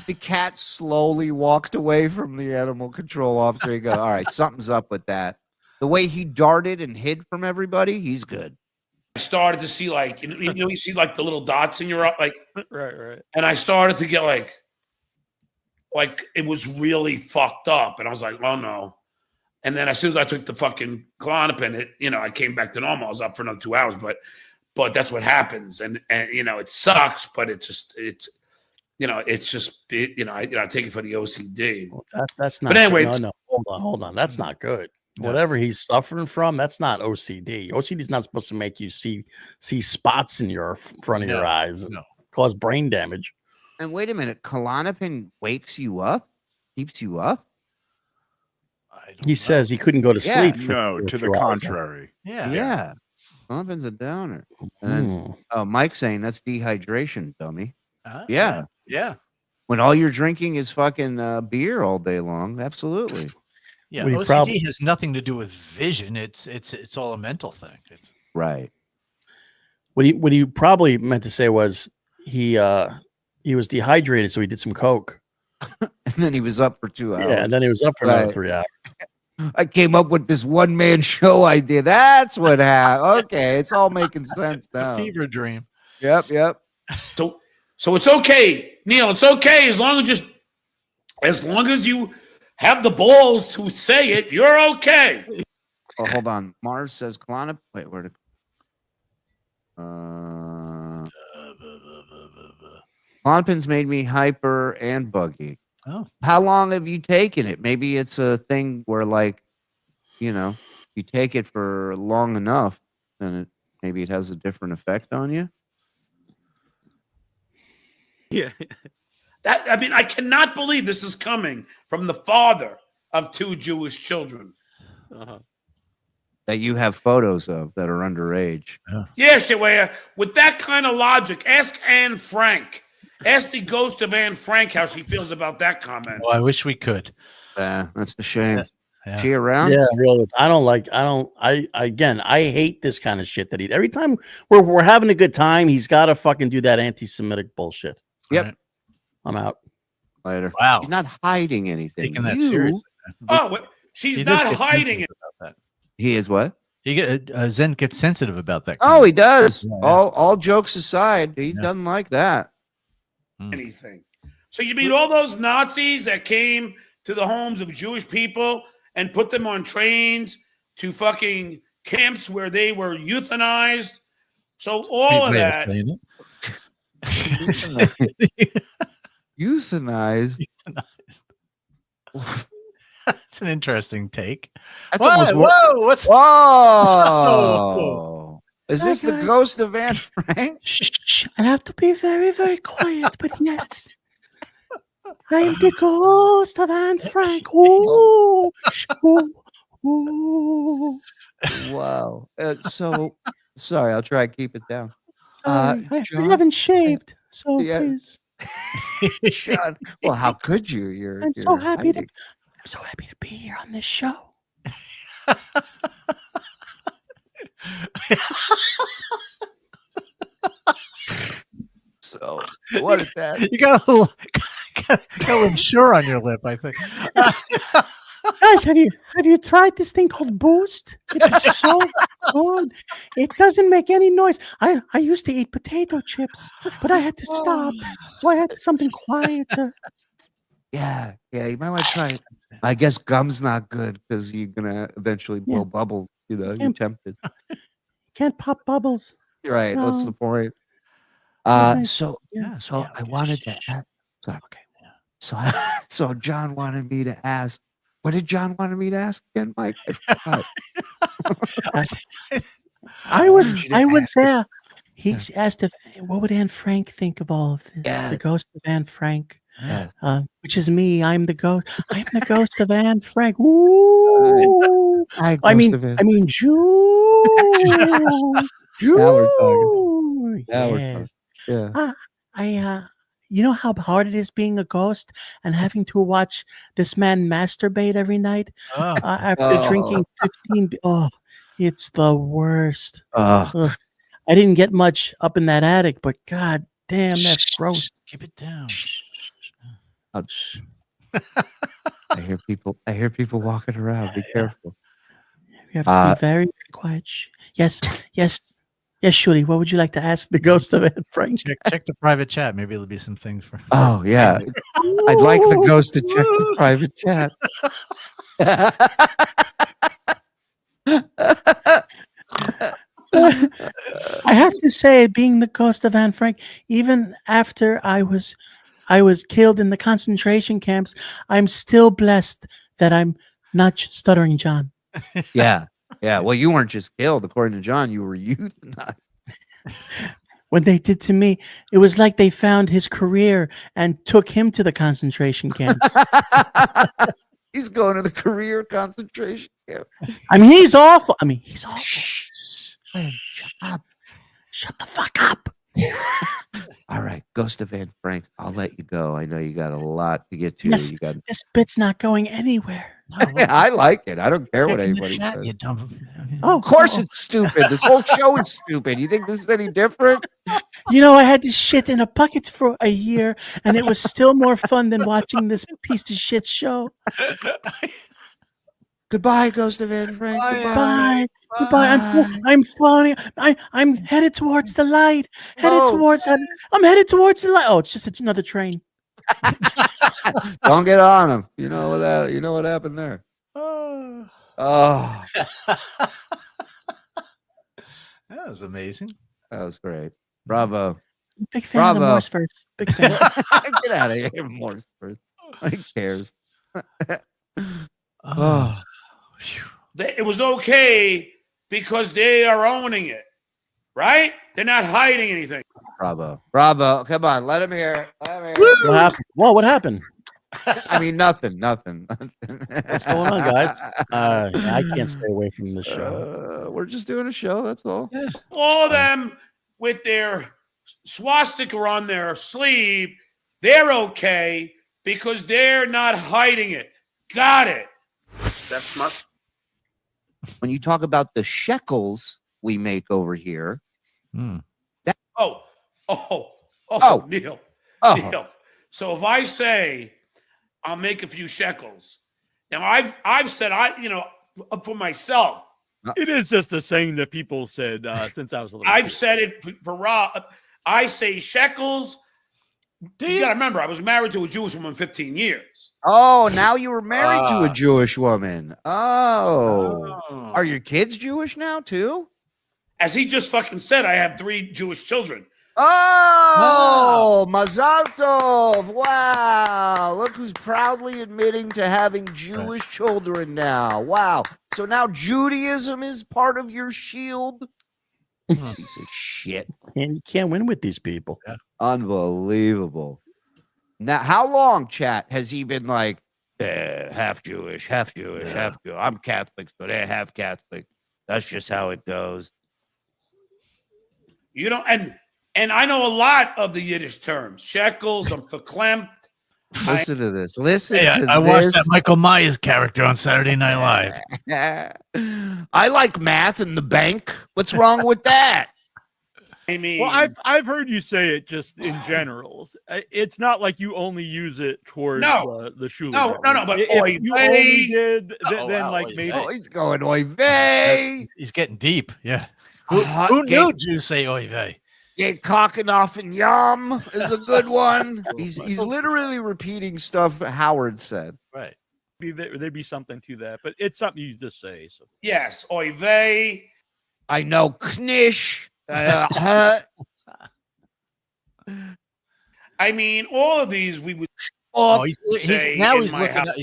The cat slowly walked away from the animal control officer. He go, all right, something's up with that. The way he darted and hid from everybody, he's good. I started to see you see like the little dots in your like right. And I started to get like it was really fucked up, and I was like, oh no. And then as soon as I took the fucking Klonopin, I came back to normal. I was up for another 2 hours, but that's what happens, and it sucks, but I take it for the OCD. Well, that's not. But anyway, no, hold on. That's not good. No. Whatever he's suffering from, that's not OCD. OCD is not supposed to make you see spots in your front of your eyes and cause brain damage. And wait a minute, Klonopin wakes you up, keeps you up. He says he couldn't go to sleep. No, to the contrary. Yeah. Klonopin's a downer. And then, Mike's saying that's dehydration, dummy. Yeah. When all you're drinking is fucking beer all day long, absolutely. Yeah, OCD has nothing to do with vision. It's all a mental thing. Right. What he probably meant to say was he was dehydrated, so he did some coke. And then he was up for 2 hours. Yeah, and then he was up for another 3 hours. I came up with this one-man show idea. That's what happened. Okay, it's all making sense now. Fever dream. Yep. So it's okay, Neil. It's okay as long as you have the balls to say it. You're okay. Oh, hold on. Mars says Klonopin. Wait, where? Klonopin's made me hyper and buggy. Oh. How long have you taken it? Maybe it's a thing where, you take it for long enough, then maybe it has a different effect on you. Yeah. I cannot believe this is coming from the father of 2 Jewish children. That you have photos of that are underage. Yes, with that kind of logic, ask Anne Frank. Ask the ghost of Anne Frank how she feels about that comment. Well, I wish we could. That's a shame. Yeah. She around? Yeah, really. I hate this kind of shit that every time we're having a good time, he's got to fucking do that anti-Semitic bullshit. Yep. Right. I'm out. Later. Wow. He's not hiding anything. Taking that seriously. She's not hiding it. He is what? Zen gets sensitive about that. Oh, he does. Yeah. All jokes aside, he doesn't like that. Anything. So you mean all those Nazis that came to the homes of Jewish people and put them on trains to fucking camps where they were euthanized? So all of that. Euthanized. That's an interesting take. That's almost Whoa! Is this the ghost of Anne Frank? Shh, I have to be very, very quiet, but yes. I am the ghost of Anne Frank. Ooh. Ooh. Wow. So, sorry, I'll try to keep it down. I haven't shaved, so please. John, well, how could you? You're so happy. I'm so happy to be here on this show. So what is that? You got a little sure on your lip, I think. Guys, have you tried this thing called Boost? It's so good. It doesn't make any noise. I used to eat potato chips, but I had to stop, so I had something quieter. Yeah, you might want to try it. I guess gum's not good because you're gonna eventually blow bubbles. You know, you're tempted. Can't pop bubbles. Right. No. What's the point? Okay. So I wanted to ask. Sorry. Okay. So John wanted me to ask. What did John want me to ask again, Mike? I forgot. I was there. He asked what would Anne Frank think of all of this? The ghost of Anne Frank. Which is me. I'm the ghost. I'm the ghost of Anne Frank. Ooh. I mean, Jew. Jew. Now we're talking. Yes. Yeah. You know how hard it is being a ghost and having to watch this man masturbate every night after drinking 15. It's the worst. Ugh. I didn't get much up in that attic, but god damn, that's gross. Keep it down. I hear people walking around. Be careful. You have to be very, very quiet. Yes, Shuli. What would you like to ask the ghost of Anne Frank? Check the private chat. Maybe there'll be some things for. Oh yeah, I'd like the ghost to check the private chat. I have to say, being the ghost of Anne Frank, even after I was killed in the concentration camps, I'm still blessed that I'm not Stuttering John. Yeah. Well, you weren't just killed, according to John. You were euthanized. What they did to me, it was like they found his career and took him to the concentration camp. He's going to the career concentration camp. I mean, he's awful. Shh. Shut the fuck up. All right, Ghost of Anne Frank, I'll let you go. I know you got a lot to get to. Yes, this bit's not going anywhere. I like it. I don't care what anybody says. Oh, of course it's stupid. This whole show is stupid. You think this is any different? You know, I had to shit in a bucket for a year, and it was still more fun than watching this piece of shit show. Goodbye, Ghost of Anne Frank. Goodbye. I'm falling. I'm headed towards the light. I'm headed towards the light. Oh, it's just another train. Don't get on him. You know what happened there. That was amazing. That was great. Bravo. Big fan of the Morse verse. Big fan. Get out of here, Morse verse. Who cares? It was okay because they are owning it, right? They're not hiding anything. Bravo. Come on, let him hear. What happened? Whoa, what happened? I mean, nothing. What's going on, guys? I can't stay away from the show. We're just doing a show. That's all. Yeah. All of them with their swastika on their sleeve, they're okay because they're not hiding it. Got it. That's smart. When you talk about the shekels we make over here, Neil. Oh. Neil. So if I say I'll make a few shekels, now I've said for myself. It is just a saying that people said since I was a little I've kid. said it for Rob. I say shekels. You got to remember, I was married to a Jewish woman 15 years. Oh, now you were married to a Jewish woman. Oh. Are your kids Jewish now too? As he just fucking said, I have 3 Jewish children. Oh, Mazal Tov. Wow. Look who's proudly admitting to having Jewish children now. Wow. So now Judaism is part of your shield? Piece of shit. And you can't win with these people. Yeah. Unbelievable. Now, how long, chat, has he been like, half Jewish, half Jewish? I'm Catholic, so they're half Catholic. That's just how it goes. You know, and I know a lot of the Yiddish terms. Shekels, I'm verklempt. Listen to this. Listen Hey, to I watched this. that Michael Myers character on Saturday Night Live. I like math in the bank. What's wrong with that? I mean, Well, I've heard you say it just in general. It's not like you only use it towards the Shuli. No. But if you only did, then like maybe. Oh, he's going oy vey. He's getting deep. Yeah. Uh-huh. Who knew Jews say oy vey? Get cocking off and yum is a good one. He's literally repeating stuff Howard said. Right. There'd be something to that, but it's something you just say. So yes, oy vey. I know knish. I mean, all of these we would. Oh, he's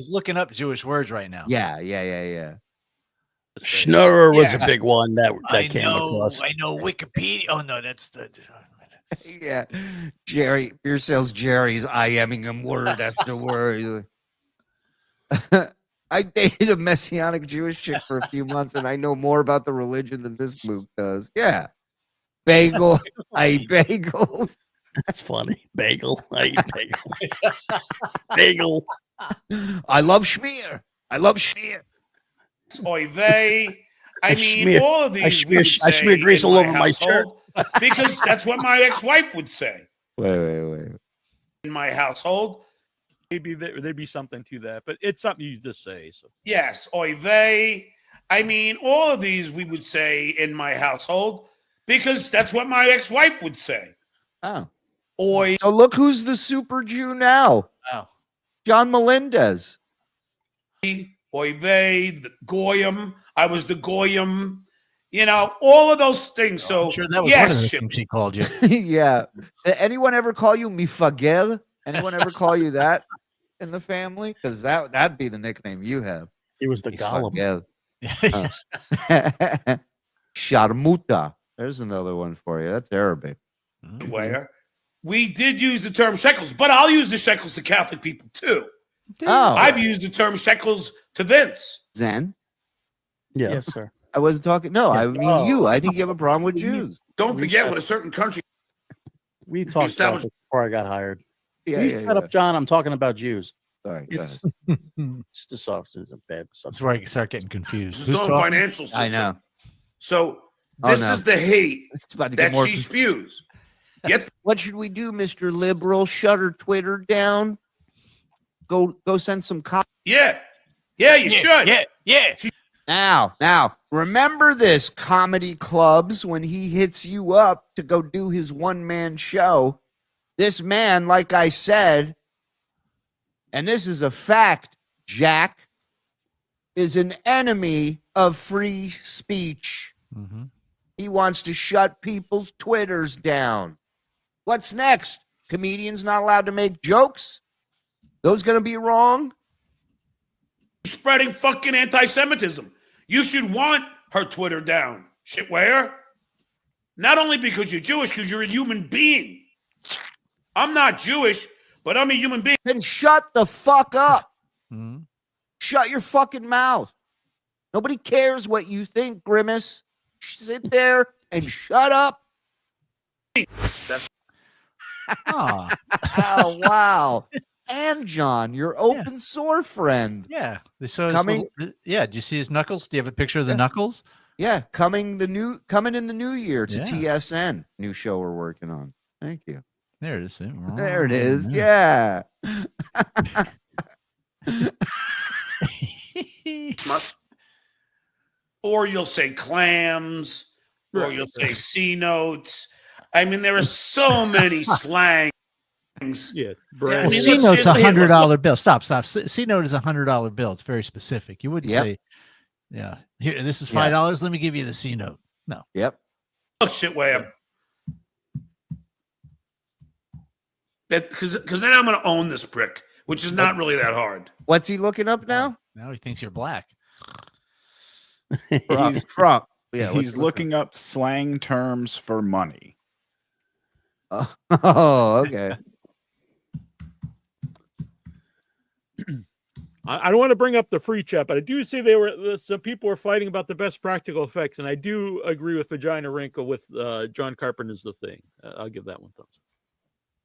looking up Jewish words right now. Yeah. Schnurrer was a big one that came across. I know Wikipedia. Oh no, that's the. Yeah, Jerry, beer sales Jerry's IMing him word after word. I dated a Messianic Jewish chick for a few months, and I know more about the religion than this book does. Yeah. Bagel. I eat bagels. That's funny. Bagel. I eat bagel. Bagel. I love schmear. Oy vey. I mean, schmear- all of these. I smear grease all over my shirt. Because that's what my ex-wife would say. Wait. In my household. maybe there'd be something to that, but it's something you just say. So yes, oy vey. I mean, all of these we would say in my household because that's what my ex-wife would say. Oh. Oy. So look who's the super Jew now. Oh. John Melendez. Oy vey, the goyim. I was the goyim. You know, all of those things. So I'm sure that was yes, one of the things she called you. Yeah. Anyone ever call you Mifagel? Anyone ever call you that in the family? Because that'd be the nickname you have. He was the Gollum. Sharmuta. There's another one for you. That's Arabic. Where we did use the term shekels, but I'll use the shekels to Catholic people too. Oh. I've used the term shekels to Vince. Zen? Yes, sir. I wasn't talking. No, I mean you. I think you have a problem with Jews. Don't forget when a certain country. We talked about this before I got hired. Yeah, Shut up, John. I'm talking about Jews. Sorry. It's the substance of bad stuff. That's where I start getting confused. It's all financial system. I know. So this is the hate about to get that more she spews. Yes. What should we do, Mr. Liberal? Shut her Twitter down. Go send some cops. Yeah. Yeah, you should. Yeah. Now, remember this, comedy clubs, when he hits you up to go do his one-man show. This man, like I said, and this is a fact, Jack, is an enemy of free speech. Mm-hmm. He wants to shut people's Twitters down. What's next? Comedians not allowed to make jokes? Those going to be wrong? Spreading fucking anti-Semitism. You should want her Twitter down. Shit, where? Not only because you're Jewish, because you're a human being. I'm not Jewish, but I'm a human being. Then shut the fuck up. Mm-hmm. Shut your fucking mouth. Nobody cares what you think, Grimace. Sit there and shut up. Oh, wow. And John, your open sore friend. yeah. So Coming- yeah. Do you see his knuckles? Do you have a picture of the knuckles? Yeah, coming in the new year to Yeah. TSN. New show we're working on. Thank you. There it is. There it is. Yeah. Or you'll say clams, or you'll say C notes. I mean, there are so many slangs. Yeah, I mean, C let's note's get- $100 bill. Stop. C note is $100 bill. It's very specific. You wouldn't Yep. say, yeah, here, this is Yeah. $5. Let me give you the C note. No. Yep. Look, shit, Wham. Because then I'm going to own this prick, which is not really that hard. What's he looking up now? Now he thinks you're black. From. Yeah, what's He's he looking up slang terms for money. Oh, okay. I don't want to bring up the free chat, but I do see some people were fighting about the best practical effects, and I do agree with Vagina Wrinkle with John Carpenter's The Thing. I'll give that one thumbs up.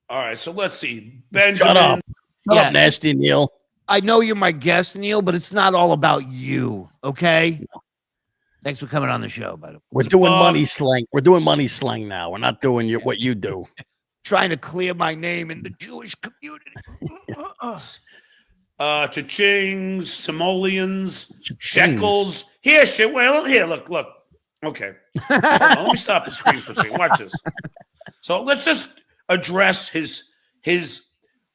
All right, so let's see. Shut up. Shut up, nasty Neil. I know you're my guest, Neil, but it's not all about you, okay? Thanks for coming on the show, by the way. We're doing money slang. We're doing money slang now. We're not doing what you do. Trying to clear my name in the Jewish community. Cha-chings, simoleons, shekels. Here, shit. Well, here, look. Okay. Hold on, let me stop the screen for a second. Watch this. So let's just address his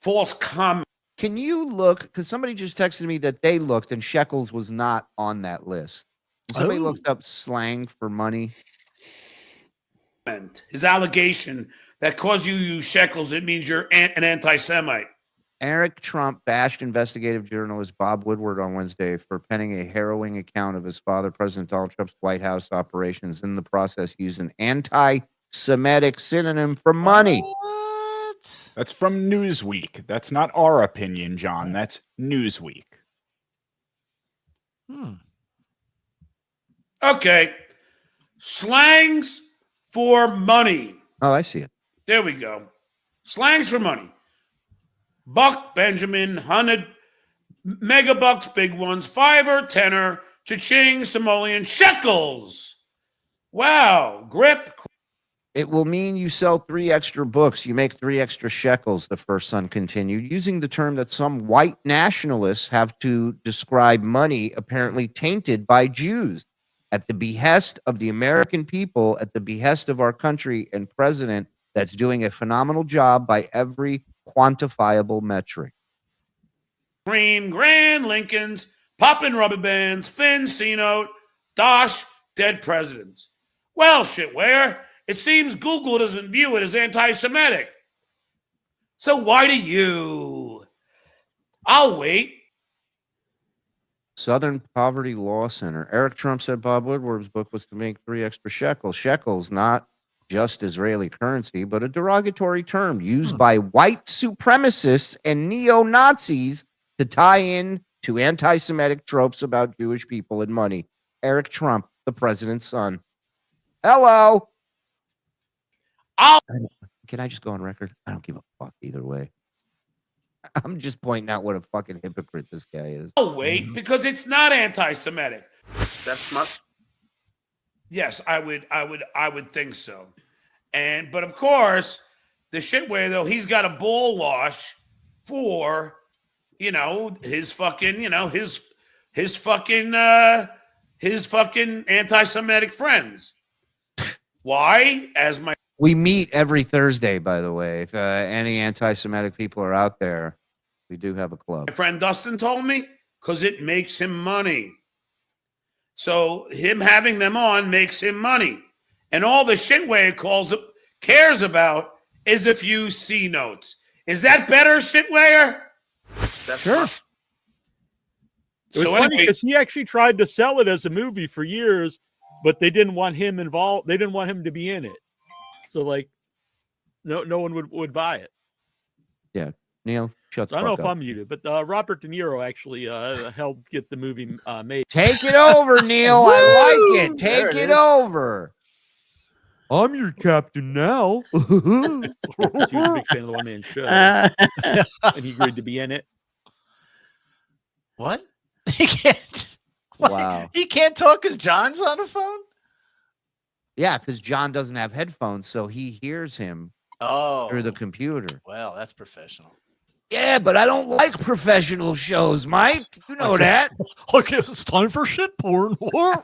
false comment. Can you look? Because somebody just texted me that they looked and shekels was not on that list. Somebody looked up slang for money. His allegation that because you use shekels, it means you're an anti-Semite. Eric Trump bashed investigative journalist Bob Woodward on Wednesday for penning a harrowing account of his father, President Donald Trump's White House operations. In the process, used an anti-Semitic synonym for money. That's from Newsweek. That's not our opinion, John. That's Newsweek. Okay. Slangs for money. Oh, I see it. There we go. Slangs for money. Buck, Benjamin, 100, megabucks, big ones, fiver, tenner, cha-ching, simoleon, shekels. Wow. Grip. It will mean you sell 3 extra books. You make 3 extra shekels, the first son continued, using the term that some white nationalists have to describe money apparently tainted by Jews. At the behest of the American people, at the behest of our country and president that's doing a phenomenal job by every quantifiable metric. Green, Grand Lincolns, poppin' rubber bands, Finn, C-Note, Dosh, dead presidents. Well, shitware, it seems Google doesn't view it as anti-Semitic. So why do you? I'll wait. Southern Poverty Law Center. Eric Trump said Bob Woodward's book was to make 3 extra shekels. Shekels, not just Israeli currency, but a derogatory term used by white supremacists and neo-Nazis to tie in to anti-Semitic tropes about Jewish people and money. Eric Trump, the president's son. Hello. Can I just go on record? I don't give a fuck either way. I'm just pointing out what a fucking hypocrite this guy is. I'll wait because it's not anti-Semitic. That's my. Yes, I would think so. But of course, the shitware though, he's got a ball wash for, his fucking, his fucking anti-Semitic friends. Why? We meet every Thursday, by the way. If any anti-Semitic people are out there, we do have a club. My friend Dustin told me, because it makes him money. So him having them on makes him money. And all the shitware cares about is a few C notes. Is that better, shitware? Sure. It was funny because he actually tried to sell it as a movie for years, but they didn't want him involved. They didn't want him to be in it. So no one would buy it. Yeah. Neil, shut the fuck up. I don't know if I'm muted, but Robert De Niro actually helped get the movie made. Take it over, Neil. I like it. Take it over. I'm your captain now. He was a big fan of the one-man show. And he agreed to be in it. What? He can't. Wow. He can't talk because John's on the phone? Yeah, because John doesn't have headphones, so he hears him through the computer. Well, that's professional. Yeah, but I don't like professional shows, Mike. You know that. I guess it's time for shit porn. We're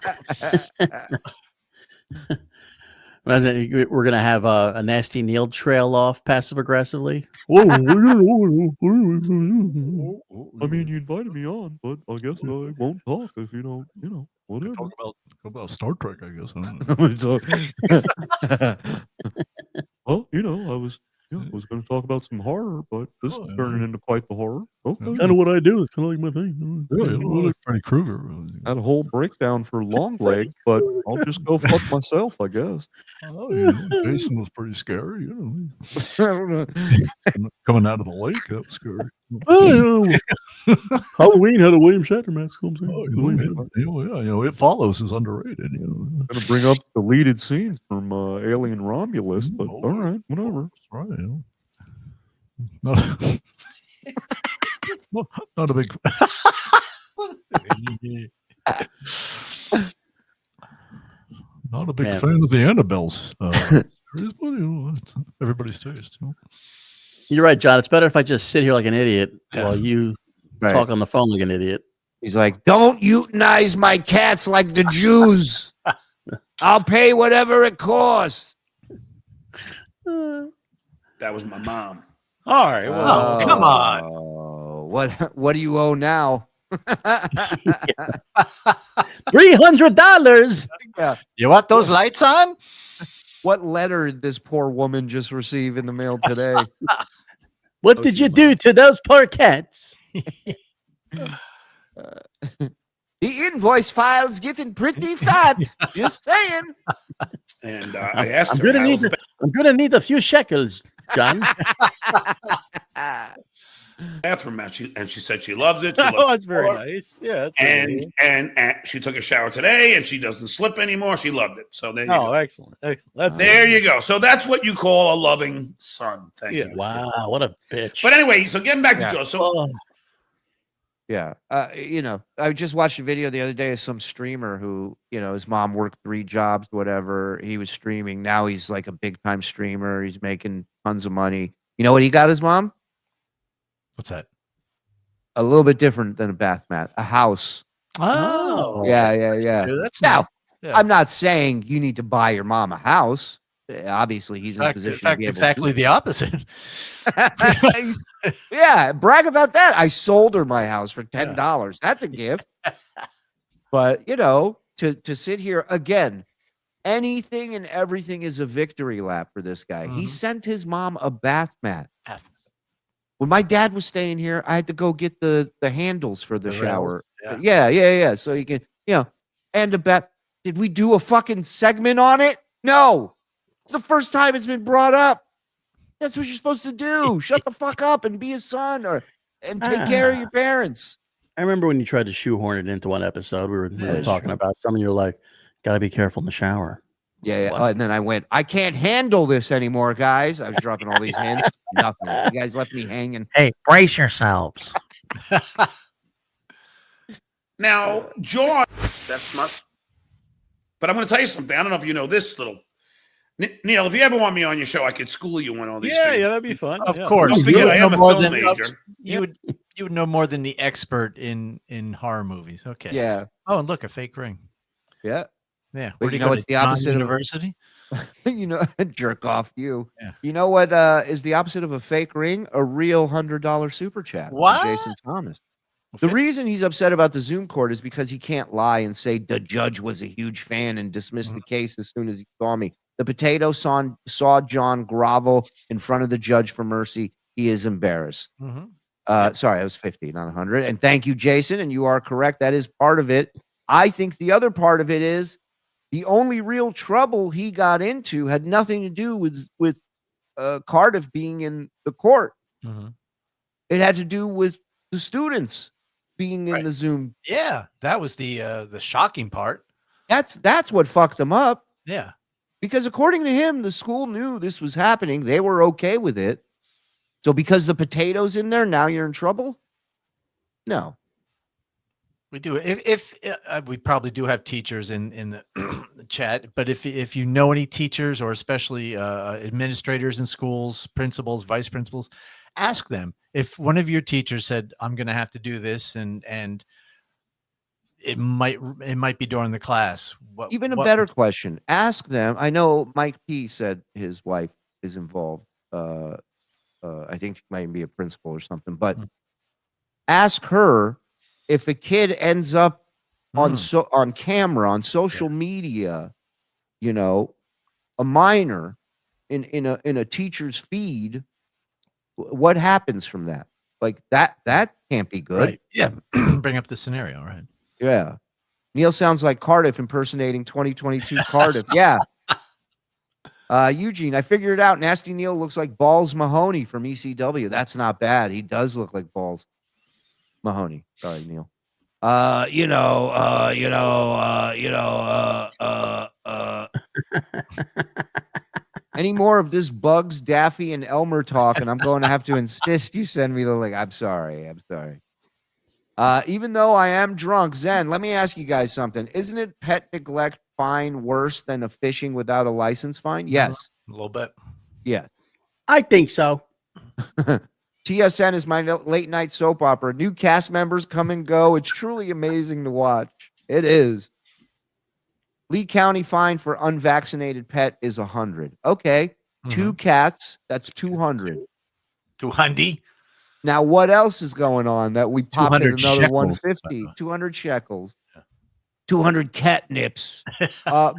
gonna have a nasty Neil trail off passive aggressively. I mean, you invited me on, but I guess I won't talk if you don't, whatever. Talk about Star Trek, I guess. Well, I was going to talk about some horror, but this is turning into quite the horror. Okay. Kind of what I do. It's kind of like my thing. Yeah, like Freddy Krueger. Had a whole breakdown for Long Leg, but I'll just go fuck myself, I guess. Oh, Jason was pretty scary. I don't know. Coming out of the lake, that was scary. Halloween had a William Shatner mask. It Follows is underrated. Going to bring up deleted scenes from Alien Romulus, but all right, whatever. Right. Not a big. Not a big Man. fan of the Annabelles. Series, but, it's everybody's taste. You're right, John. It's better if I just sit here like an idiot while you Right. talk on the phone like an idiot. He's like, don't euthanize my cats like the Jews. I'll pay whatever it costs. That was my mom. All right. Well, come on. What do you owe now? $300. Yeah. You want those lights on? What letter did this poor woman just receive in the mail today? What did you do to those poor cats? The invoice file's getting pretty fat. Just saying. And I asked I'm her, gonna "How's need the I'm gonna need a few shekels, John. bathroom?" And she said she loves it. She Oh, loves that's very it. nice. Yeah. That's very nice. And she took a shower today, and she doesn't slip anymore. She loved it. So there you Oh, go. excellent. Excellent. That's There you go. So that's what you call a loving son. Thank you. Wow, what a bitch. But anyway, so getting back to Yeah. Joe. So Yeah. I just watched a video the other day of some streamer who, his mom worked 3 jobs, whatever. He was streaming. Now he's like a big time streamer. He's making tons of money. You know what he got his mom? What's that? A little bit different than a bath mat, a house. Oh. Yeah. Dude, that's Now, nice. Yeah. I'm not saying you need to buy your mom a house. Obviously, he's in a position to be able exactly to do the opposite. Yeah, brag about that. I sold her my house for $10. That's a gift. But to sit here again, anything and everything is a victory lap for this guy. He sent his mom a bath mat. When my dad was staying here, I had to go get the handles for the shower. rails, Yeah. So you can, and a bath. Did we do a fucking segment on it? No. It's the first time it's been brought up. That's what you're supposed to do. Shut the fuck up and be a son and take care of your parents. I remember when you tried to shoehorn it into one episode. We were talking about something. You're like, gotta be careful in the shower. Yeah. And then I went, I can't handle this anymore, guys. I was dropping all these hints. Nothing. You guys left me hanging. Hey, brace yourselves. now, John, that's not. But I'm going to tell you something. I don't know if you know this little. Neil, if you ever want me on your show, I could school you on all these things. Yeah, that'd be fun. Of Yeah. course. Don't forget, I am a film major. You would know more than the expert in horror movies. Okay. Yeah. Oh, and look, a fake ring. Yeah. Yeah. But Where'd you he know go, what's to the John opposite of University? jerk off you. Yeah. You know what is the opposite of a fake ring? A real $100 super chat. from What? Jason Thomas. The reason he's upset about the Zoom court is because he can't lie and say the judge was a huge fan and dismiss the case as soon as he saw me. The potato saw John grovel in front of the judge for mercy. He is embarrassed. Sorry, I was 50, not 100. And thank you, Jason. And you are correct. That is part of it. I think the other part of it is the only real trouble he got into had nothing to do with Cardiff being in the court. It had to do with the students being in the Zoom. Yeah, that was the shocking part. That's what fucked them up. Yeah. Because according to him, the school knew this was happening. They were okay with it. So because the potato's in there, now you're in trouble? No. We do. If we probably do have teachers in the chat, but if you know any teachers or especially administrators in schools, principals, vice principals, ask them if one of your teachers said, "I'm going to have to do this," and it might be during the class. Even a better question. Ask them. I know Mike P said his wife is involved. I think she might be a principal or something, but ask her if a kid ends up on camera, on social media, a minor in a teacher's feed, what happens from that? Like that can't be good. Right. Yeah. Bring up the scenario, right? Yeah. Neil sounds like Cardiff impersonating 2022 Cardiff. Yeah. Eugene, I figured it out. Nasty Neil looks like Balls Mahoney from ECW. That's not bad. He does look like Balls Mahoney. Sorry, Neil. Any more of this Bugs, Daffy, and Elmer talk, and I'm going to have to insist you send me the link. I'm sorry. Even though I am drunk, Zen, let me ask you guys something. Isn't it pet neglect fine worse than a fishing without a license fine? Yes. A little bit. Yeah. I think so. TSN is my late night soap opera. New cast members come and go. It's truly amazing to watch. It is. Lee County fine for unvaccinated pet is 100. Okay. 2 cats, that's 200. 200. Now, what else is going on that we popped in 200 another shekels. 150? 200 shekels. 200 catnips.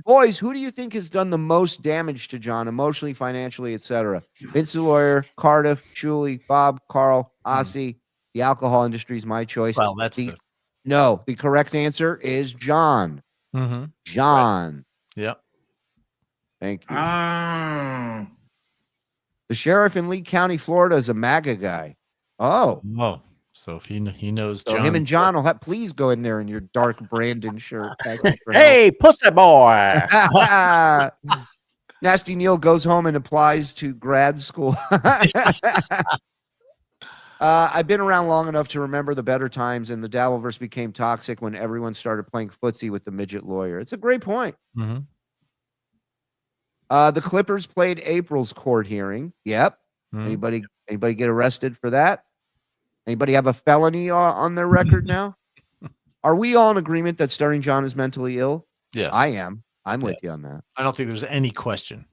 Boys, who do you think has done the most damage to John emotionally, financially, etc.? Vince the lawyer, Cardiff, Shuli, Bob, Karl, Ossie. The alcohol industry is my choice. Well, that's No, the correct answer is John. Mm-hmm. John. Right. Yep. Thank you. The sheriff in Lee County, Florida is a MAGA guy. Oh. So if he knows So John. him and John will please go in there in your dark Brandon shirt. Hey, pussy boy. Nasty Neil goes home and applies to grad school. I've been around long enough to remember the better times, and the Dabbleverse became toxic when everyone started playing footsie with the midget lawyer. It's a great point. Mm-hmm. The Clippers played April's court hearing. Yep. Mm-hmm. Anybody get arrested for that? Anybody have a felony on their record now? Are we all in agreement that Stuttering John is mentally ill? Yes. I am. I'm with you on that. I don't think there's any question.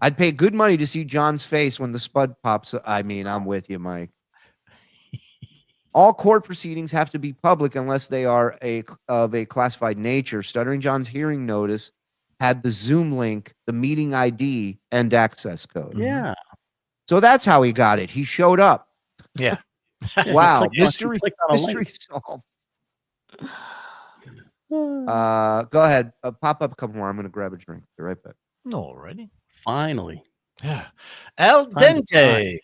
I'd pay good money to see John's face when the spud pops. I mean, I'm with you, Mike. All court proceedings have to be public unless they are of a classified nature. Stuttering John's hearing notice had the Zoom link, the meeting ID, and access code. Yeah. So that's how he got it. He showed up. Yeah. Wow. Mystery solved. Go ahead. Pop up a couple more. I'm going to grab a drink. Be right back. Alrighty. Finally. Yeah. Al dente.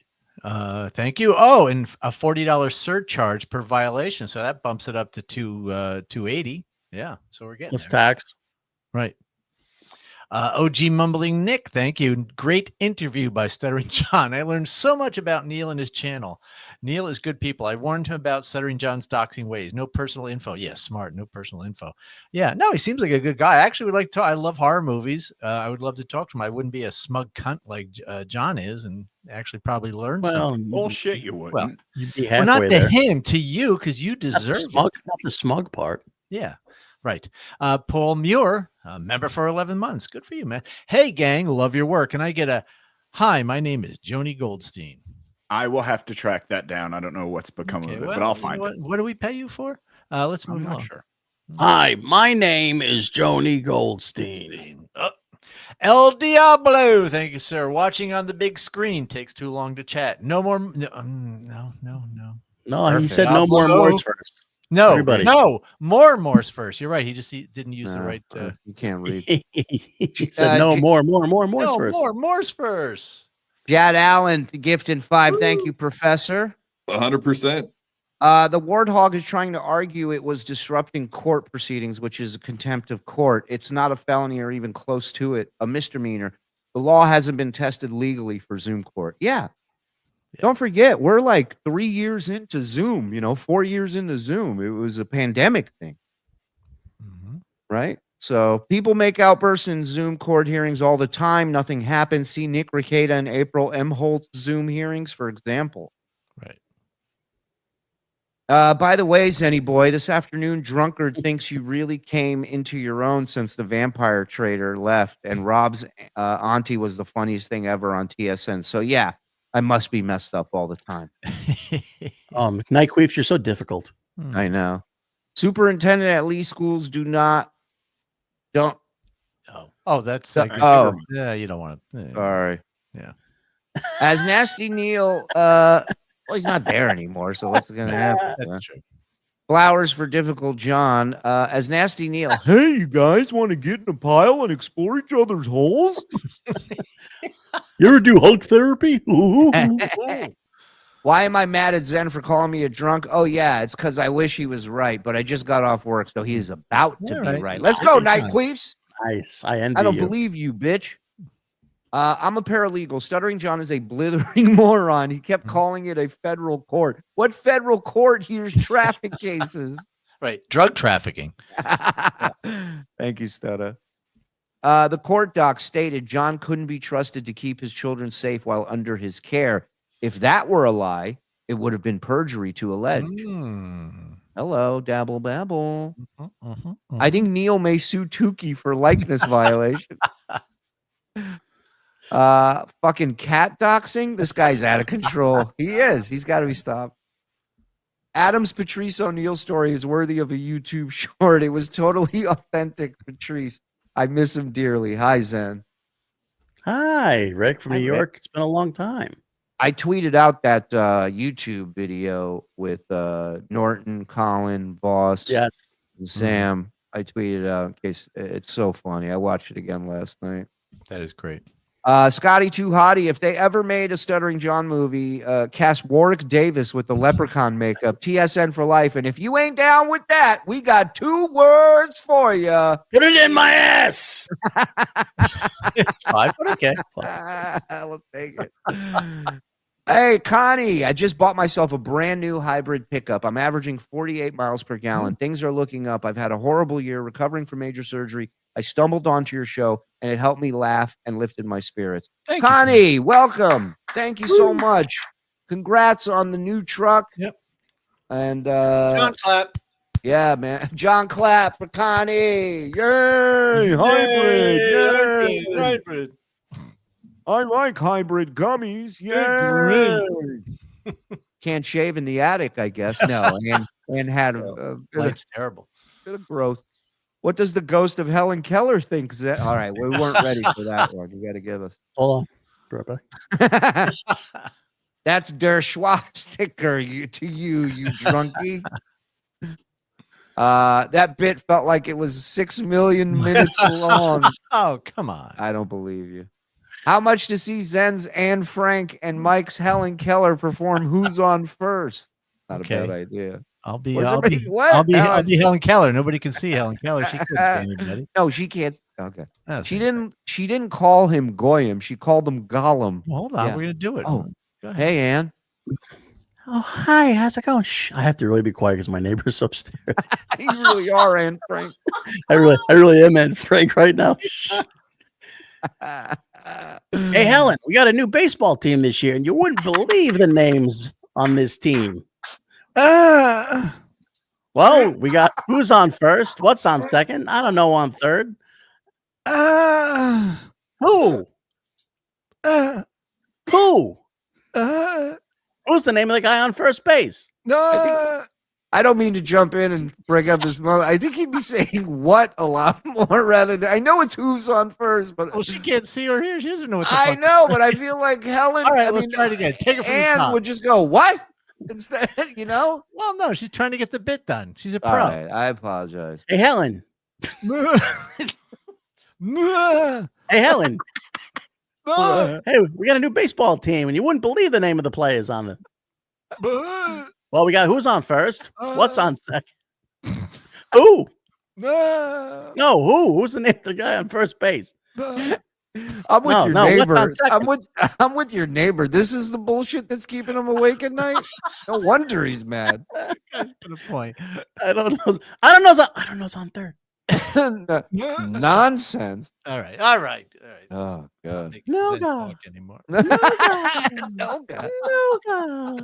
Thank you. Oh, and a $40 surcharge per violation. So that bumps it up to 280. Yeah. So we're getting It's taxed. Right. OG Mumbling Nick, thank you. Great interview by Stuttering John. I learned so much about Neil and his channel. Neil is good people. I warned him about Stuttering John's doxing ways. No personal info. Yes, smart. No personal info. Yeah, no, he seems like a good guy. I actually would like to. I love horror movies. I would love to talk to him. I wouldn't be a smug cunt like John is, and actually probably learn something. Bullshit, you wouldn't. Well, you'd be well, not halfway to there. him, to you, because you deserve Not the smug part. Yeah. Right. Paul Muir, member for 11 months. Good for you, man. Hey, gang, love your work. And I get a, hi, my name is Joni Goldstein. I will have to track that down. I don't know what's become of it, but I'll find it. What do we pay you for? Let's move I'm on. not sure. Hi, my name is Joni Goldstein. El Diablo, thank you, sir. Watching on the big screen takes too long to chat. No more. No. No, he Perfect. said no more Morse first. No, Everybody. no, more Morse first. You're right. He just didn't use the right. You can't read. He said no more Morse No, first. more Morse first. Jad Allen, the gift in 5. Thank you, Professor. 100%. The Warthog is trying to argue it was disrupting court proceedings, which is a contempt of court. It's not a felony or even close to it, a misdemeanor. The law hasn't been tested legally for Zoom court. Yeah. Don't forget, we're like 3 years into Zoom, 4 years into Zoom. It was a pandemic thing. Right? So people make outbursts in Zoom court hearings all the time. Nothing happens. See Nick Rekieta and April M. Holt's Zoom hearings, for example. Right. By the way, Zenny boy, this afternoon, Drunkard thinks you really came into your own since the vampire trader left, and Rob's auntie was the funniest thing ever on TSN. So yeah, I must be messed up all the time. Night Queefs, you're so difficult. I know. Superintendent at Lee schools don't. Oh, that's oh. Yeah, you don't want to. Sorry. Yeah. As Nasty Neil, well, he's not there anymore, so what's going to happen? That's true. Flowers for Difficult John. As Nasty Neil, hey, you guys want to get in a pile and explore each other's holes? You ever do hug therapy? Why am I mad at Zen for calling me a drunk? Oh, yeah, it's because I wish he was right, but I just got off work, so he's about to be right. Let's go, Night Queefs. Nice. I don't believe you, bitch. I'm a paralegal. Stuttering John is a blithering moron. He kept calling it a federal court. What federal court hears traffic cases? Right. Drug trafficking. Thank you, Stutter. The court doc stated John couldn't be trusted to keep his children safe while under his care. If that were a lie, it would have been perjury to allege. Hello, dabble babble. I think Neil may sue Tookie for likeness violation. Fucking cat doxing. This guy's out of control. He is. He's got to be stopped. Adam's Patrice O'Neill story is worthy of a YouTube short. It was totally authentic, Patrice. I miss him dearly. Hi, Zen. Hi, Rick from New York. It's been a long time. I tweeted out that YouTube video with Norton, Colin, Boss, yes, and Sam. I tweeted out in case it's so funny. I watched it again last night. That is great. Scotty Too Hottie, if they ever made a Stuttering John movie, cast Warwick Davis with the leprechaun makeup, TSN for life. And if you ain't down with that, we got 2 words for you. Put it in my ass. Five, but okay. We'll take it. Hey, Connie, I just bought myself a brand new hybrid pickup. I'm averaging 48 miles per gallon. Things are looking up. I've had a horrible year recovering from major surgery. I stumbled onto your show, and it helped me laugh and lifted my spirits. Thank Connie, welcome. Thank you so much. Congrats on the new truck. Yep. And John clap. Yeah, man. John clap for Connie. Yay! Hybrid. Yay! Hybrid. I like hybrid gummies. Yay! Can't shave in the attic, I guess. No, and had a Life's terrible. bit of growth. What does the ghost of Helen Keller think? All right, we weren't ready for that one. You got to give us. Hold on. That's der Schwasticker to you drunkie. That bit felt like it was 6 million minutes long. Oh, come on. I don't believe you. How much to see Zen's Anne Frank and Mike's Helen Keller perform Who's On First? Not a bad idea. I'll be What? I'll be Helen Keller. Nobody can see Helen Keller. She can't see anybody. No, she can't. Okay. Oh, She didn't call him Goyim. She called him Gollum. Well, hold on. Yeah. We're gonna do it. Oh, Go ahead. hey, Anne. Oh, hi. How's it going? Shh. I have to really be quiet because my neighbor's upstairs. You really are Anne Frank. I really am Anne Frank right now. Hey, Helen, we got a new baseball team this year, and you wouldn't believe the names on this team. Well, we got who's on first? What's on second? I don't know on third. Who? Who? Who's the name of the guy on first base? I don't mean to jump in and bring up this moment. I think he'd be saying what a lot more rather than. I know it's who's on first, but she can't see or hear. She doesn't know what. I know, but I feel like Helen. All right, I let's mean, try it again. Take it from the Anne top. would just go what instead, you know. Well, no, she's trying to get the bit done. She's a pro. All right, I apologize. Hey, Helen. Hey, Helen. Hey, we got a new baseball team, and you wouldn't believe the name of the players on the. Well, we got who's on first? What's on second? Who? No, who? Who's the name of the guy on first base? I'm with your neighbor. I'm with your neighbor. This is the bullshit that's keeping him awake at night. No wonder he's mad. Good point. I don't know. I don't know. It's on third. Nonsense. All right. Oh God. No Zen God. talk anymore. No God. No God.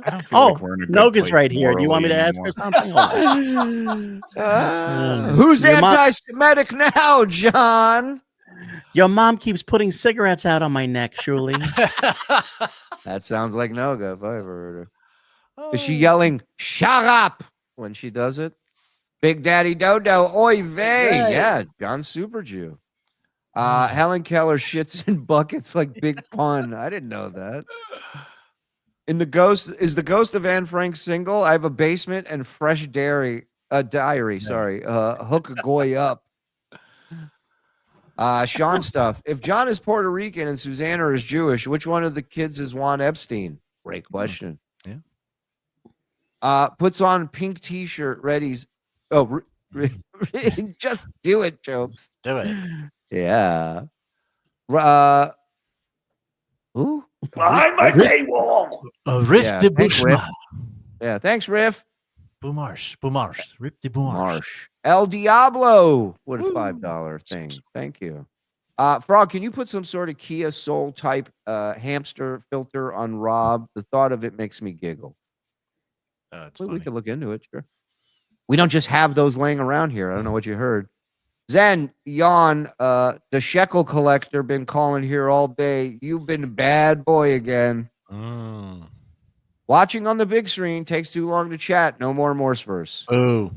I don't feel Oh, like we're in a good Noga's place right here. Do you want me to ask morally her something? Hold on. Who's Your mom- anti-Semitic now, John? Your mom keeps putting cigarettes out on my neck, Shuli. That sounds like Noga if I ever heard her. Is she yelling "shut up" when she does it? Big Daddy Dodo, oy vey. Yeah, John Super Jew. Helen Keller shits in buckets like Big Pun. I didn't know that. Is the ghost of Anne Frank single? I have a basement and fresh diary. Sorry. Hook a goy up. Sean stuff. If John is Puerto Rican and Susanna is Jewish, which one of the kids is Juan Epstein? Great question. Yeah. Puts on pink t-shirt, readies. Oh, just do it, jokes. Do it. Yeah. Who? Behind my paywall. Riff Yeah, de thanks, Riff. Bushma. Yeah, thanks, Riff. Boomarsh. Rip de Boomarsh. Marsh. El Diablo with a $5 thing. Thank you. Frog, can you put some sort of Kia Soul type hamster filter on Rob? The thought of it makes me giggle. We could look into it, sure. We don't just have those laying around here. I don't know what you heard. Zen, yawn, the shekel collector been calling here all day. You've been a bad boy again. Watching on the big screen takes too long to chat. No more Morseverse. Oh.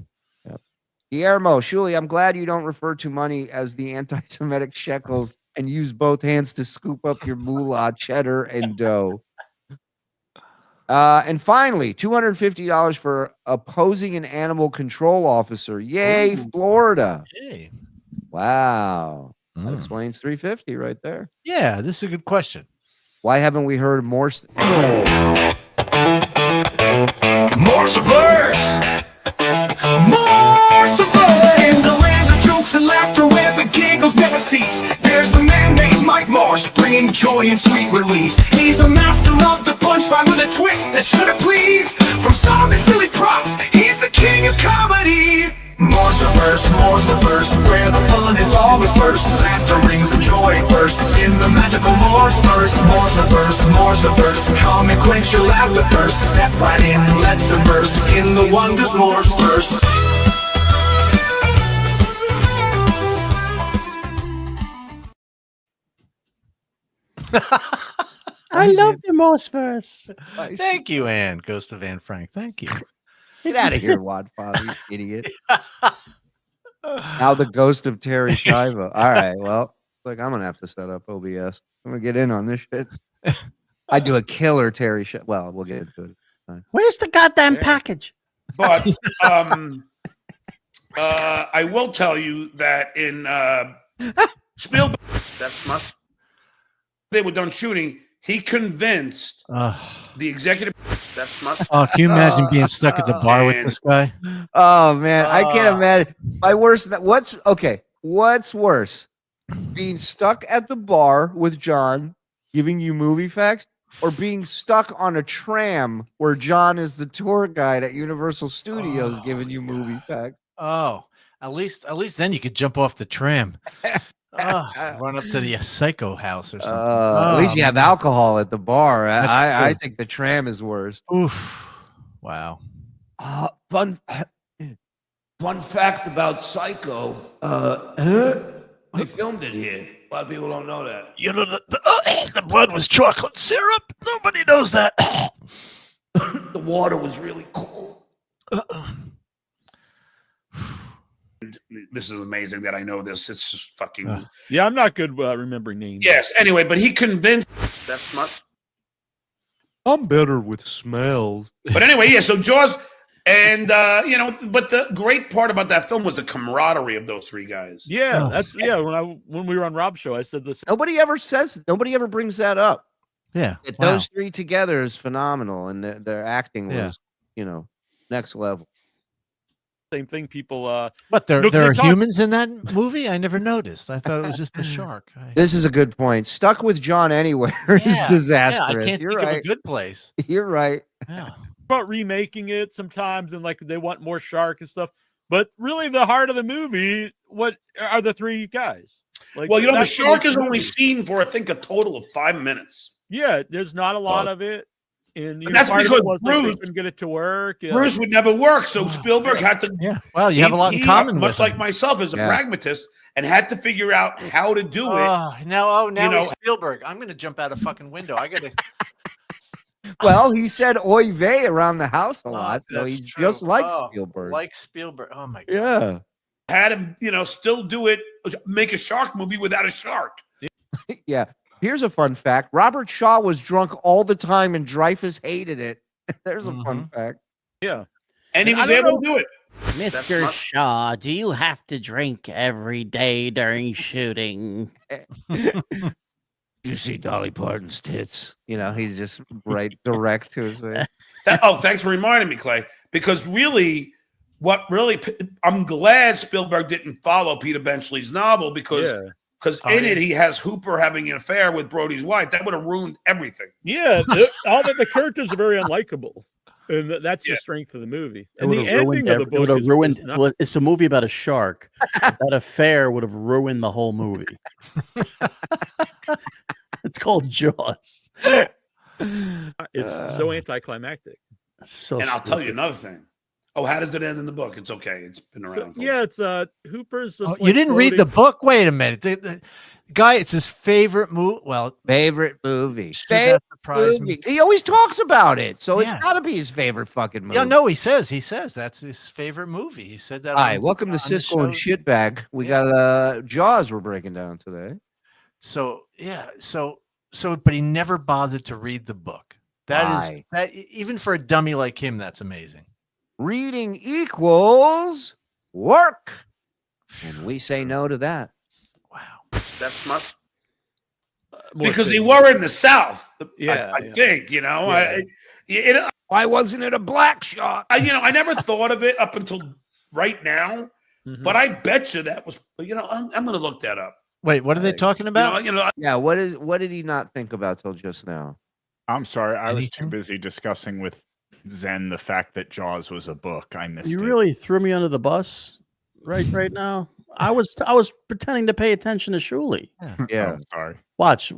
Yep. Guillermo, Shuli, I'm glad you don't refer to money as the anti-Semitic shekels and use both hands to scoop up your moolah, cheddar, and dough. And finally, $250 for opposing an animal control officer. Yay, Florida. Yay. Wow. That explains $350 right there. Yeah, this is a good question. Why haven't we heard more? Morseverse! Morseverse! In the land of jokes and laughter where the giggles never cease, there's a man named Mike Morse bringing joy and sweet release. He's a master of the punchline with a twist that should have pleased. From solid silly props, he's the king of comedy. Morseverse, where the fun is always first. Laughter rings and joy bursts in the magical Morseverse. Morseverse, come and quench your laughter thirst. Step right in and let's immerse in the wonders Morseverse. I love the Morseverse. Thank you, Anne. Ghost of Anne Frank. Thank you. Get out of here, Wadfather, you idiot. Now the ghost of Terry Shiva. All right, well, look, I'm going to have to set up OBS. I'm going to get in on this shit. I do a killer Terry Shiva. Well, we'll get into it. Where's the goddamn package? But I will tell you that in Spielberg, that's much. They were done shooting. He convinced the executive. That's much. Oh, can you imagine being stuck at the bar with this guy? Oh man, I can't imagine. My worst. What's worse? Being stuck at the bar with John, giving you movie facts, or being stuck on a tram where John is the tour guide at Universal Studios giving you movie facts? Oh, at least then you could jump off the tram. Run up to the Psycho house or something. At least you have alcohol at the bar. I think the tram is worse. Oof. Wow. Fun fact about Psycho. I filmed it here. A lot of people don't know that. You know, the blood was chocolate syrup. Nobody knows that. The water was really cold. This is amazing that I know this. It's just fucking. Yeah, I'm not good remembering names. Yes. Anyway, but he convinced. That's much. I'm better with smells. But anyway, yeah. So Jaws, and but the great part about that film was the camaraderie of those three guys. Yeah, that's When we were on Rob's show, I said this. Nobody ever brings that up. Yeah, Those three together is phenomenal, and their acting was, next level. Same thing. People. But there are humans in that movie. I never noticed. I thought it was just a shark. This is a good point. Stuck with John anywhere is disastrous. I can't You're think right. of a good place. You're right. Yeah. About remaking it sometimes, and like they want more shark and stuff. But really, the heart of the movie, what are the three guys? Like, Well, the shark is only seen for I think a total of 5 minutes. Yeah, there's not a lot of it. And that's because Bruce couldn't get it to work. Bruce would never work, so Spielberg had to. Yeah, well, you have a lot in common with much like myself as a pragmatist, and had to figure out how to do it. Now he's Spielberg. I'm going to jump out a fucking window. I got to. Well, he said "oy vey" around the house a lot, so he's just like Spielberg. Like Spielberg. Oh my god. Yeah. Had him, still do it, make a shark movie without a shark. Yeah. Here's a fun fact. Robert Shaw was drunk all the time and Dreyfuss hated it. There's a fun fact. Yeah. And he was able to do it. Mr. Shaw, do you have to drink every day during shooting? You see Dolly Parton's tits? He's just right direct to his face. Thanks for reminding me, Clay. Because really, I'm glad Spielberg didn't follow Peter Benchley's novel because Because in it, he has Hooper having an affair with Brody's wife. That would have ruined everything. Yeah, all that the characters are very unlikable, and that's the strength of the movie. And the ending of the book would have ruined. is not, Well, it's a movie about a shark. That affair would have ruined the whole movie. It's called Jaws. It's so anticlimactic. So and I'll tell you another thing. Oh, how does it end in the book? It's okay. It's been around. Yeah, it's Hooper's. Just you didn't read the book? Wait a minute. The guy, it's his favorite movie. Well, favorite movie. Favorite movie. He always talks about it, so it's got to be his favorite fucking movie. Yeah, no, he says that's his favorite movie. He said that. All right, welcome to Siskel and Shitbag. We got Jaws we're breaking down today. So yeah, so but he never bothered to read the book. That even for a dummy like him, that's amazing. Reading equals work, and we say no to that. That's much because they were in the South. Yeah, I think why wasn't it a black shot? I never thought of it up until right now, but I bet you that was. I'm going to look that up. Wait, what are they talking about? Yeah, what did he not think about till just now? I'm sorry, I was too busy discussing with Zen the fact that Jaws was a book. I missed it. You really threw me under the bus right now. I was pretending to pay attention to Shuli. Yeah. Oh, sorry. Watch.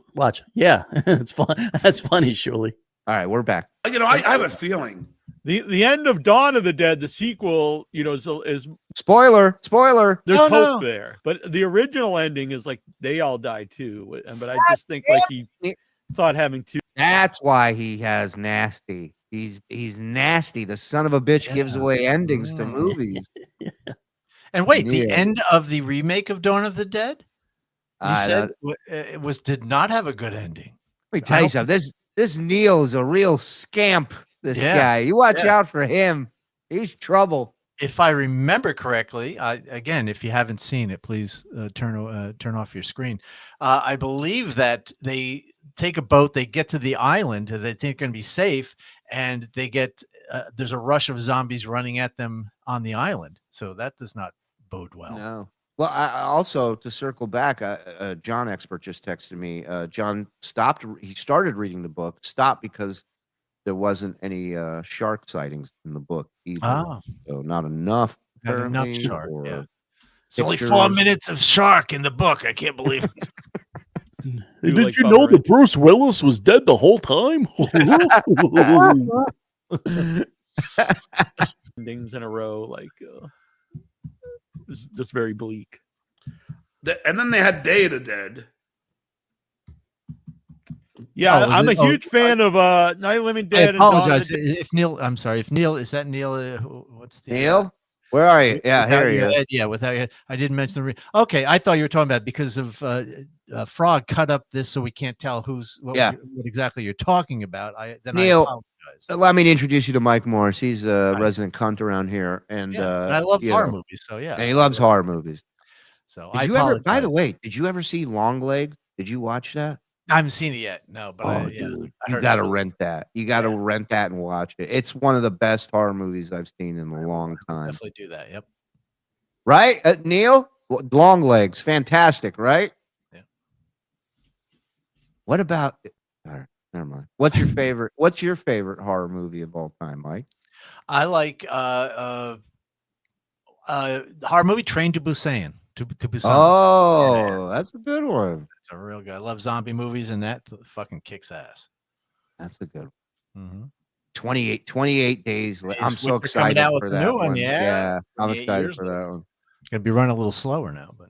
Yeah, it's fun. That's funny, Shuli. All right, we're back. I have a feeling the end of Dawn of the Dead, the sequel, is spoiler. There's hope there, but the original ending is like they all die too. But I just think like he thought having two. That's why he has nasty. He's nasty. The son of a bitch gives away endings to movies. And wait, the end of the remake of Dawn of the Dead, you said it did not have a good ending. Let me tell you something. This Neil is a real scamp. This guy, you watch out for him. He's trouble. If I remember correctly, again, if you haven't seen it, please turn off your screen. I believe that they take a boat, they get to the island, they think going to be safe, and they get there's a rush of zombies running at them on the island. So that does not bode well. No. Well, also to circle back, John Expert just texted me. John stopped. He started reading the book, stopped because there wasn't any shark sightings in the book either. So not enough. Not enough shark. Yeah. It's only 4 minutes of shark in the book. I can't believe it. Did you know that Bruce Willis was dead the whole time? Endings in a row, like it's just very bleak. And then they had Day of the Dead. Yeah, I'm a huge fan of Night of the Living Dead. I apologize if Neil. I'm sorry if Neil. Is that Neil? What's the Neil? Where are you? Yeah, here you go. Yeah, without your, I didn't mention the. Okay, I thought you were talking about because of Frog cut up this, so we can't tell what exactly you're talking about. Neil, allow me to introduce you to Mike Morse. He's a resident cunt around here, and I love horror movies. So yeah, and he loves horror movies. So did you ever? By the way, did you ever see Longlegs? Did you watch that? I haven't seen it yet. No, but dude, you got to rent that. You got to rent that and watch it. It's one of the best horror movies I've seen in a long time. Definitely do that. Yep. Right, Neil? Longlegs, fantastic, right? Yeah. What about? All right, never mind. What's your favorite? What's your favorite horror movie of all time, Mike? I like horror movie Train to Busan. To Busan. Oh, that's a good one. It's a real good. I love zombie movies, and that fucking kicks ass. That's a good one. 28 days. I'm so excited for that new one. Yeah, I'm excited for that one. Gonna be running a little slower now, but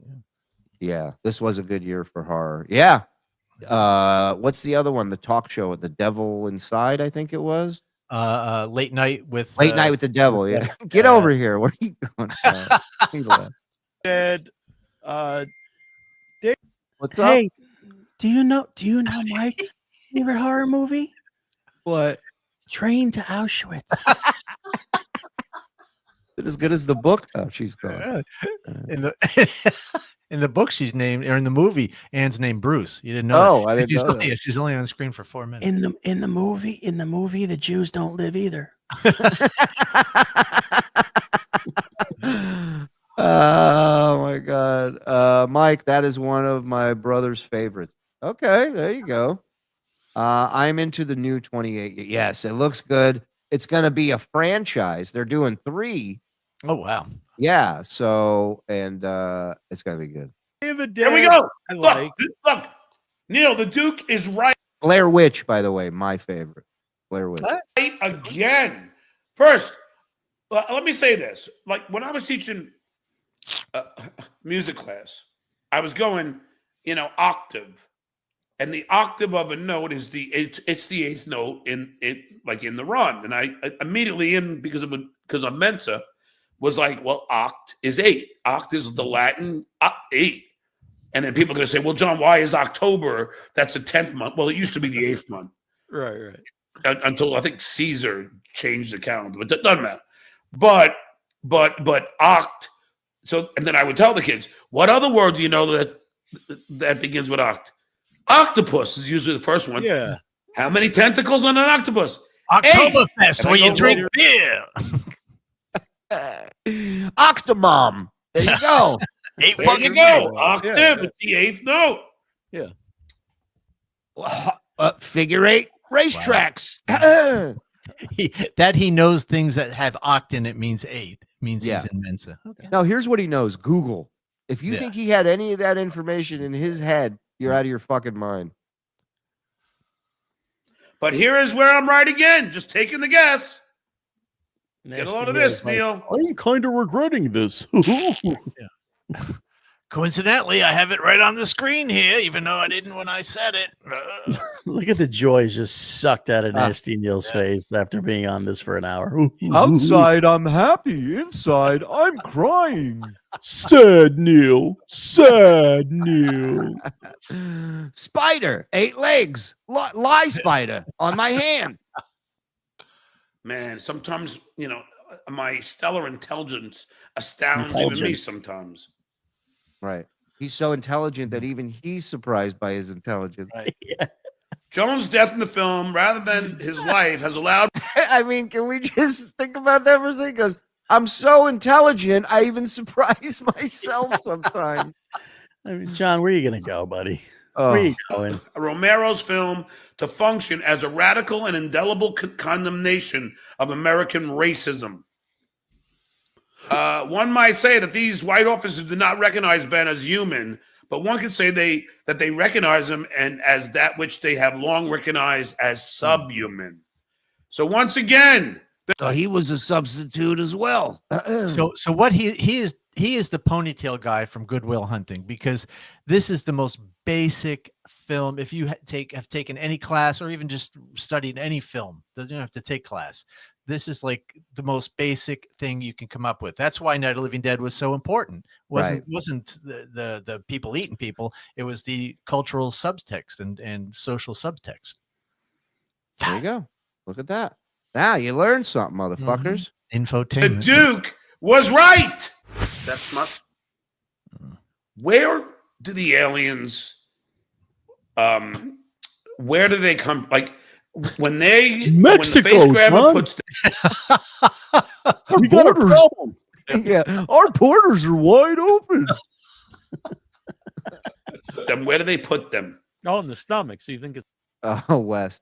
yeah, this was a good year for horror. Yeah. What's the other one? The talk show with the devil inside, I think it was. Late night with the devil. Yeah. Get over here. Where are you going? Dead. What's up? Hey, do you know Mike? Favorite horror movie? What? Train to Auschwitz. Is it as good as the book? Oh, she's gone. In the book, she's named, or in the movie, Anne's named Bruce. You didn't know? Oh, I didn't know that. She's only on screen for 4 minutes. In the movie, the Jews don't live either. Oh my God, Mike, that is one of my brother's favorites. Okay, there you go. I'm into the new 28. Yes, it looks good. It's going to be a franchise. They're doing 3. Oh wow. Yeah. So and it's going to be good. Here we go. Look, Neil, the Duke is right. Blair Witch, by the way, my favorite. Blair Witch. Right again. First, let me say this. Like when I was teaching music class, I was going, octave. And the octave of a note is it's the 8th note in the run. And I immediately because of Mensa was like, well, oct is 8. Oct is the Latin 8. And then people are going to say, well, John, why is October? That's the 10th month. Well, it used to be the 8th month. Right. Until I think Caesar changed the calendar, but that doesn't matter. But oct. So, and then I would tell the kids, what other word do you know that begins with oct? Octopus is usually the first one. Yeah. How many tentacles on an octopus? Oktoberfest, where you drink beer. Octomom. There you go. There you go. Octave. It's the 8th note. Yeah. Figure 8 racetracks. That he knows things that have oct in it means 8. Means he's in Mensa. Okay. Now here's what he knows. Google. If you think he had any of that information in his head, you're out of your fucking mind. But here is where I'm right again. Just taking the guess. Get a load of this, Neil. I'm kind of regretting this. Coincidentally, I have it right on the screen here, even though I didn't when I said it. Look at the joy just sucked out of Nasty Neil's face after being on this for an hour. Outside, I'm happy. Inside, I'm crying. Sad Neil. Sad Neil. Spider, 8 legs. Lie spider on my hand. Man, sometimes, my stellar intelligence astounds even me sometimes. Right. He's so intelligent that even he's surprised by his intelligence. Right. Yeah. Jones' death in the film, rather than his life, has allowed. I mean, can we just think about that for a second? Because I'm so intelligent, I even surprise myself sometimes. I mean, John, where are you going to go, buddy? Where are you going? Romero's film to function as a radical and indelible condemnation of American racism. One might say that these white officers did not recognize Ben as human, but one could say that they recognize him and as that which they have long recognized as subhuman. So once again, so he was a substitute as well. So what he is the ponytail guy from Good Will Hunting, because this is the most basic film. If you have taken any class or even just studied any film, doesn't have to take class. This is like the most basic thing you can come up with. That's why Night of the Living Dead was so important. Wasn't the people eating people. It was the cultural subtext and social subtext. There you go. Look at that. Now you learned something, motherfuckers. Infotainment. The Duke was right. That's not. Where do the aliens? Where do they come? Like when Mexico, when the face grabber puts. Our borders. Yeah, our borders are wide open. Then where do they put them? Oh, in the stomach. So you think it's Oh, Wes.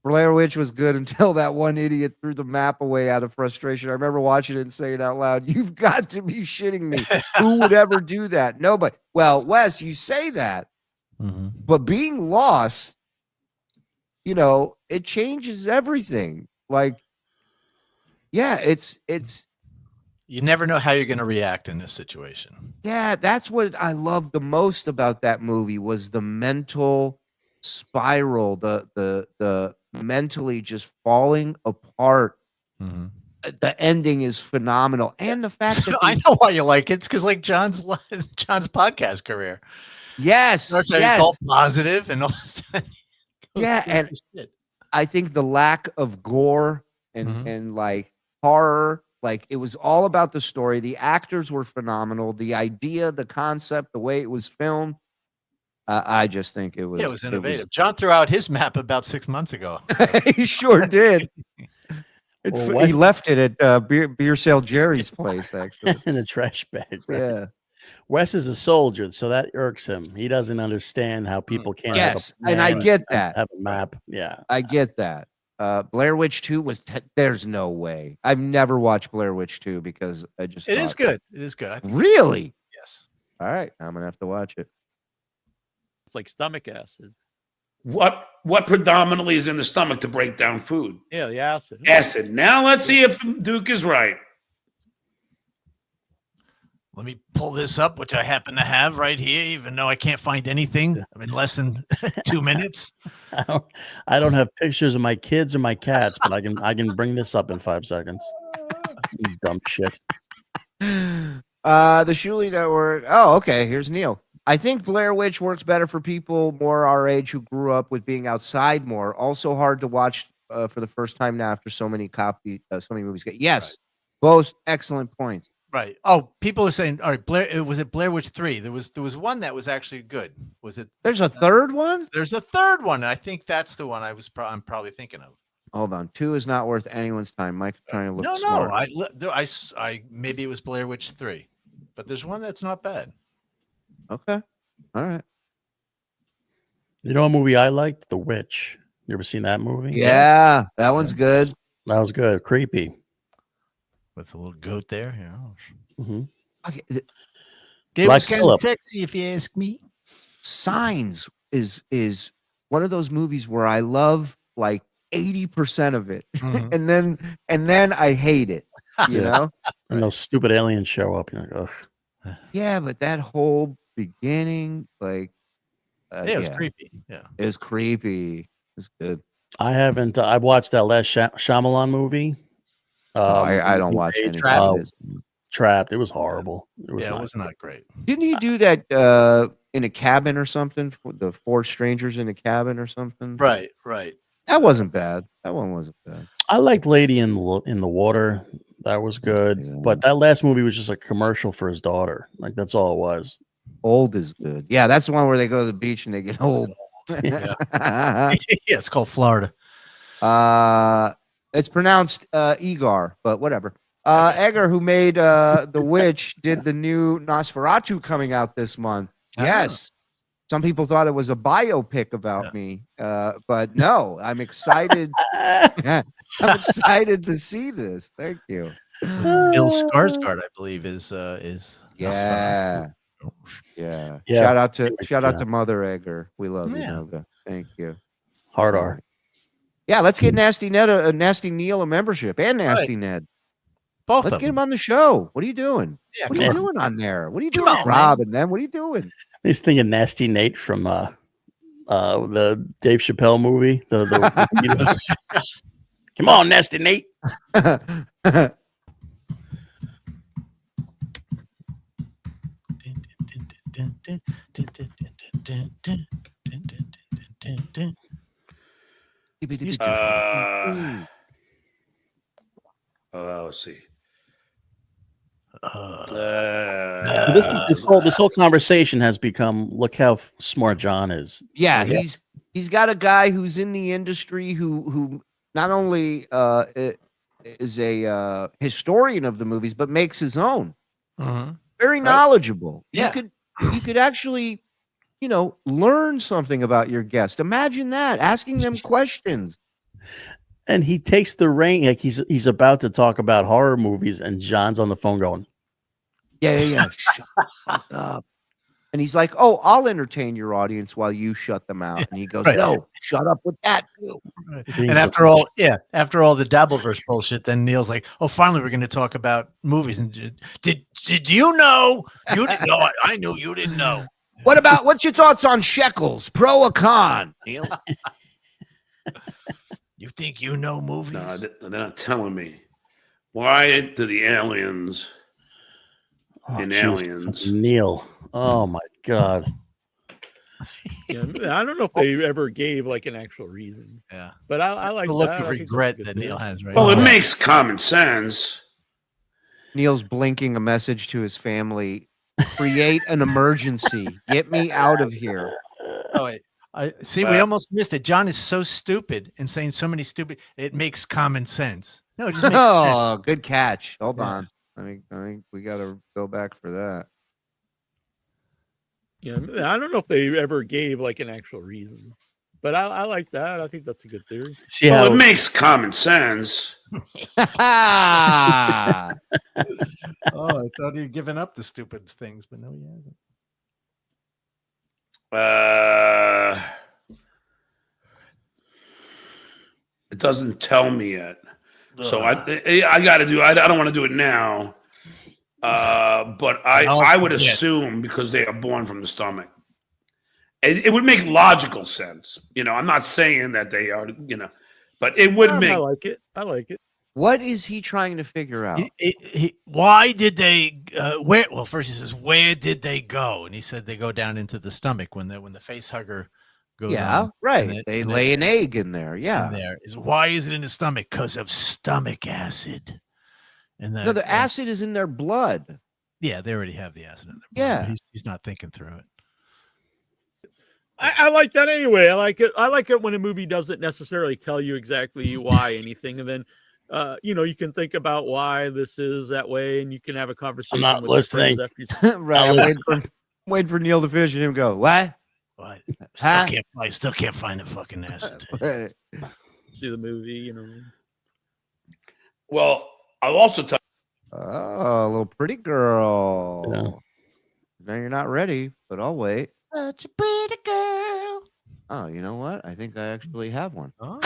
Blair Witch was good until that one idiot threw the map away out of frustration. I remember watching it and saying out loud, "You've got to be shitting me. Who would ever do that? Nobody." Well, Wes, you say that, but being lost, it changes everything. Like, yeah, it's you never know how you're going to react in this situation. Yeah, that's what I loved the most about that movie was the mental spiral, the mentally just falling apart. The ending is phenomenal, and the fact that I know why you like it. It's because like John's podcast career. Yes, It's all positive and all. Yeah, and I think the lack of gore and like horror, like it was all about the story. The actors were phenomenal. The idea, the concept, the way it was filmed. I just think it was. Yeah, it was innovative. John threw out his map about 6 months ago. He sure did. He left it at beer sale Jerry's place, actually. in a trash bag. Right? Yeah. Wes is a soldier, so that irks him. He doesn't understand how people can't. Yes, have a and I plan get and that. Have a map. Yeah, I get that. Blair Witch 2 was. There's no way. I've never watched Blair Witch 2 because I just. It is good. It is good. I think Really? Yes. All right, I'm gonna have to watch it. It's like stomach acid. What predominantly is in the stomach to break down food? Yeah, the acid. Acid. Now let's see if Duke is right. Let me pull this up, which I happen to have right here, even though I can't find anything in less than 2 minutes. I don't have pictures of my kids or my cats, but I can bring this up in 5 seconds. You dumb shit. The Shuli Network. Oh, okay. Here's Neil. I think Blair Witch works better for people more our age who grew up with being outside more. Also hard to watch for the first time now after so many movies. Yes, right. Both excellent points. Right. Oh, people are saying, all right, Blair. Was it Blair Witch 3? There was one that was actually good. Was it? There's a third one. There's a third one. I think that's the one I'm probably thinking of. Hold on. 2 is not worth anyone's time. Mike's trying to look No, smart. I maybe it was Blair Witch 3, but there's one that's not bad. Okay. All right. You know a movie I liked? The Witch. You ever seen that movie? Yeah, that one's good. That was good. Creepy. With a little goat there. Yeah. Mm-hmm. Okay. It was kind of sexy, if you ask me. Signs is one of those movies where I love like 80% of it, and then I hate it. You know, and those stupid aliens show up. You're like, ugh. Yeah, but that whole beginning, like, it was creepy. Yeah, it was creepy. It's good. I haven't. I've watched that last Shyamalan movie. I don't watch any. Trapped. It was horrible. It was not great. Didn't he do that in a cabin or something? The 4 strangers in a cabin or something. Right. That wasn't bad. That one wasn't bad. I liked Lady in the Water. That was good. Yeah. But that last movie was just a commercial for his daughter. Like that's all it was. Old is good. Yeah, that's the one where they go to the beach and they get old. Yeah, yeah, it's called Florida. It's pronounced Egar, but whatever. Egar, who made The Witch, did the new Nosferatu coming out this month. Yes. Some people thought it was a biopic about me, but no, I'm excited. I'm excited to see this. Thank you. Bill Skarsgård, I believe, is yeah. Shout out to Mother Egar. We love you, Noga. Thank you. Hard R. Yeah, let's get Nasty Neil a membership and Nasty Ned. Both. Let's get him on the show. What are you doing? Yeah, what are you doing on there? What are you doing, Rob and them? What are you doing? He's thinking Nasty Nate from the Dave Chappelle movie. Come on, Nasty Nate. Let's see. This whole conversation has become look how smart John is. Yeah, he's got a guy who's in the industry who not only is a historian of the movies but makes his own. Very knowledgeable. Yeah. You could actually, learn something about your guest. Imagine that, asking them questions. And he takes the reign, like he's about to talk about horror movies, and John's on the phone going, "Yeah, shut up." And he's like, "Oh, I'll entertain your audience while you shut them out." And he goes, "No, shut up with that too." And after all the Dabbleverse bullshit, then Neil's like, "Oh, finally, we're going to talk about movies." And did you know? You didn't know. I knew you didn't know. What's your thoughts on shekels, pro or con, Neil? You think you know movies? No, they're not telling me. Why do the aliens aliens? Neil. Oh my God. Yeah, I don't know if they ever gave like an actual reason. Yeah, but I like the look of regret that Neil has right now. Well, it makes common sense. Neil's blinking a message to his family. Create an emergency. Get me out of here. Oh wait. I see. We almost missed it. John is so stupid and saying so many stupid. It makes common sense. No, it just makes Oh, good catch. Hold on. I think we got to go back for that. Yeah, I don't know if they ever gave like an actual reason, but I like that. I think that's a good theory. Well, it makes common sense. Oh, I thought he'd given up the stupid things, but no, he hasn't. It doesn't tell me yet, so I got to do. I don't want to do it now, but I would assume because they are born from the stomach, it would make logical sense. You know, I'm not saying that they are. You know, but it would make. I like it. I like it. What is he trying to figure out? Why did they? Where? Well, first he says, "Where did they go?" And he said they go down into the stomach when the face hugger goes. Yeah, on. right. They lay an egg in there. Yeah. Why is it in the stomach? Because of stomach acid. And No, the acid is in their blood. Yeah, they already have the acid in their blood. Yeah. He's not thinking through it. I like that anyway. I like it. I like it when a movie doesn't necessarily tell you exactly why anything, and then you know, you can think about why this is that way, and you can have a conversation. I'm not with your friends listening. after you Right. Wait for Neil to finish and him go, what? What? Huh? Still can't find the fucking acid. see the movie, you know. Well, I'll also tell. Oh, a little pretty girl. No, you're not ready, but I'll wait. Such a pretty girl. Oh, you know what? I think I actually have one. Come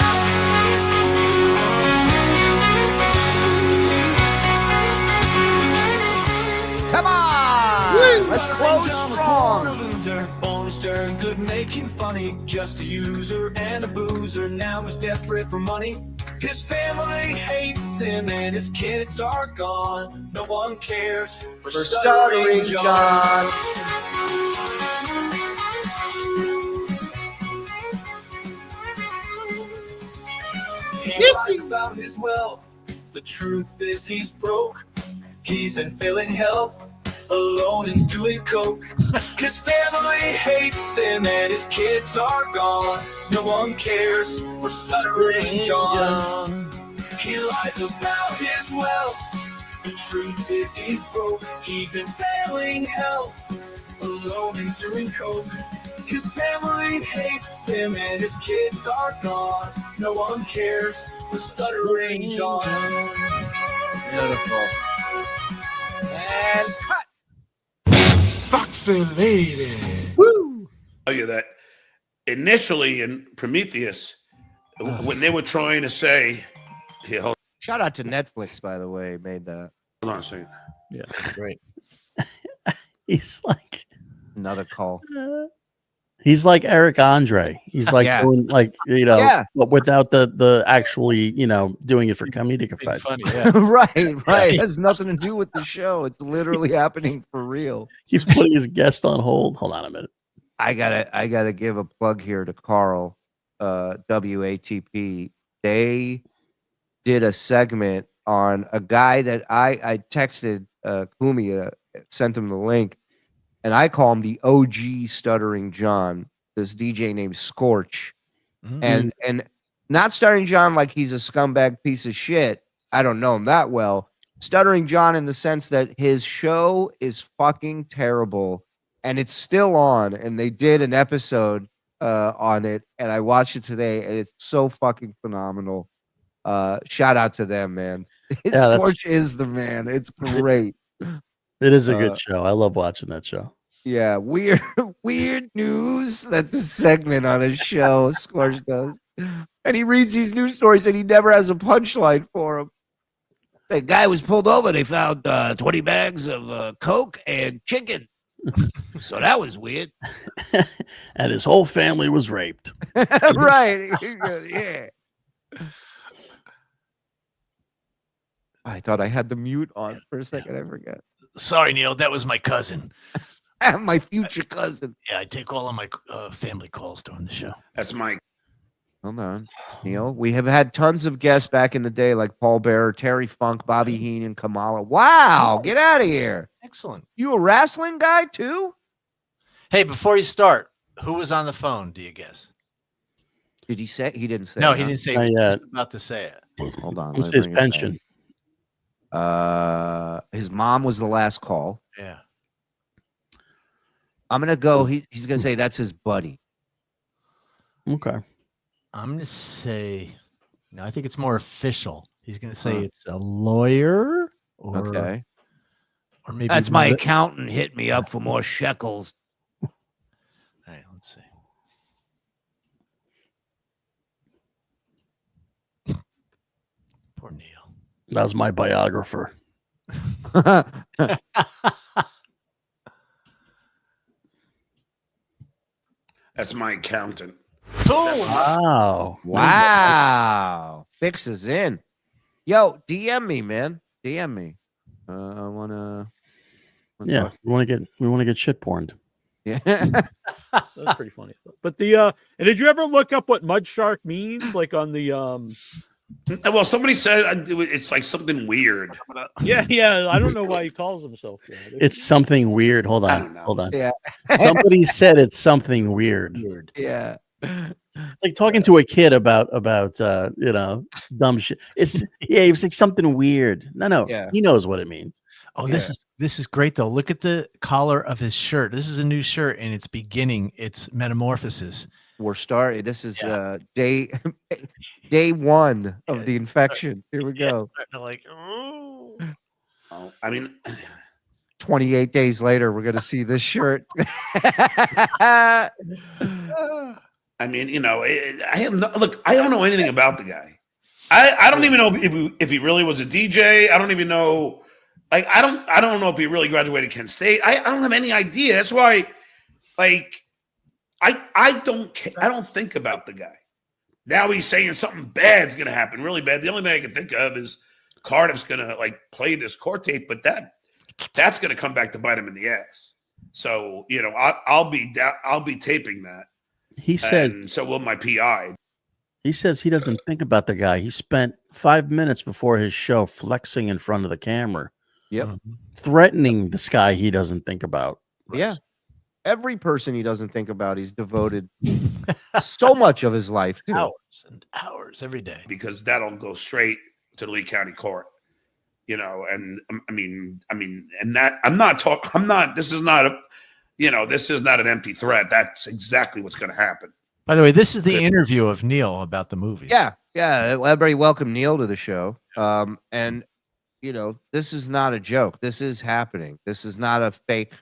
on! Let's close strong. Born stern, good making funny, just a user and a boozer. Now he's desperate for money. His family hates him and his kids are gone. No one cares for Stuttering John. He lies about his wealth. The truth is he's broke. He's in failing health, alone and doing coke. His family hates him and his kids are gone. No one cares for Stuttering John. He lies about his wealth. The truth is he's broke. He's in failing health, alone and doing coke. His family hates him and his kids are gone. No one cares for Stuttering John. Beautiful. And cut. Foxy lady. Woo! Tell you that initially in Prometheus, when they were trying to say, shout out to Netflix, by the way, made that. Hold on a second. Yeah, great. He's like another call. He's like Eric Andre. He's like doing like, you know, but without the actually, you know, doing it for comedic effect. Funny, right. It has nothing to do with the show. It's literally happening for real. He's putting his guest on hold. Hold on a minute. I gotta give a plug here to Karl, WATP. They did a segment on a guy that I texted Cumia, sent him the link. And I call him the OG Stuttering John, this DJ named Scorch. And not Stuttering John like he's a scumbag piece of shit. I don't know him that well. Stuttering John in the sense that his show is fucking terrible. And it's still on. And they did an episode on it. And I watched it today. And it's so fucking phenomenal. Shout out to them, man. Scorch is the man. It's great. It is a good show. I love watching that show. Yeah, weird news. That's a segment on his show. Scorch does, and he reads these news stories, and he never has a punchline for them. The guy was pulled over. They found 20 bags of coke and chicken. So that was weird. And his whole family was raped. Right? Yeah. I thought I had the mute on for a second. I forgot. Sorry, Neil. That was my cousin. My future cousin. Yeah, I take all of my family calls during the show. That's Mike. Hold on, Neil. We have had tons of guests back in the day, like Paul Bearer, Terry Funk, Bobby Heenan, Kamala. Wow, get out of here. Excellent. You a wrestling guy too? Hey, before you start, who was on the phone? Do you guess? Did he say? He didn't say. No, it, he huh? didn't say. Not He was yet. just about to say it. Hold on. What's let me his bring it back. pension? His mom was the last call. Yeah. I'm gonna go. He's gonna say that's his buddy. Okay. I'm gonna say no. I think it's more official. He's gonna say it's a lawyer, or Okay. or maybe That's my one of the- accountant hit me up for more shekels. All right, let's see. Poor Neil. That was my biographer. That's my accountant. Wow. Wow. Fix is in. Yo, DM me, man. DM me. I wanna Yeah, talk. we want to get shit porned. Yeah. That's pretty funny. But and did you ever look up what mud shark means? Like on the Well, somebody said it's like something weird. Yeah. I don't know why he calls himself that. It's something weird. Hold on. Hold on. Yeah. Somebody said it's something weird. Yeah. Like talking to a kid about dumb shit. He was like something weird. No. Yeah. He knows what it means. Oh, this is great though. Look at the collar of his shirt. This is a new shirt, and it's beginning its metamorphosis. We're starting. This is day one of the infection. Here we go. Oh, I mean, 28 days later, we're gonna see this shirt. I mean, I have look. I don't know anything about the guy. I don't even know if he really was a DJ. I don't even know. Like, I don't know if he really graduated Kent State. I don't have any idea. That's why, like, I don't think about the guy. Now he's saying something bad's gonna happen, really bad. The only thing I can think of is Cardiff's gonna like play this court tape, but that's gonna come back to bite him in the ass. So I'll be taping that. He says, and so will my PI. He says he doesn't think about the guy. He spent 5 minutes before his show flexing in front of the camera. Yep. Threatening this guy he doesn't think about. Yeah. Every person he doesn't think about, he's devoted so much of his life to. Hours and hours every day. Because that'll go straight to the Lee County Court. And I mean, and that this is not an empty threat. That's exactly what's going to happen. By the way, this is the interview of Neil about the movie. Yeah. Everybody welcome Neil to the show. And this is not a joke. This is happening. This is not a fake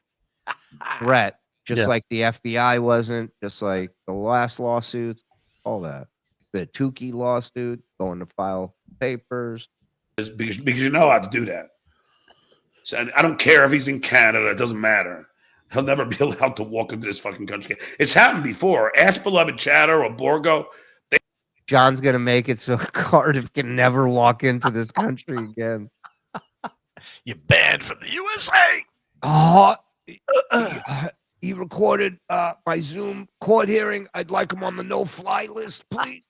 threat. Just like the FBI wasn't, just like the last lawsuit, all that. The Tookie lawsuit, going to file papers. Because you know how to do that. So I don't care if he's in Canada. It doesn't matter. He'll never be allowed to walk into this fucking country. It's happened before. Ask beloved Chatter or Borgo. John's going to make it so Cardiff can never walk into this country again. You're banned from the USA. Oh, he recorded my Zoom court hearing. I'd like him on the no-fly list, please.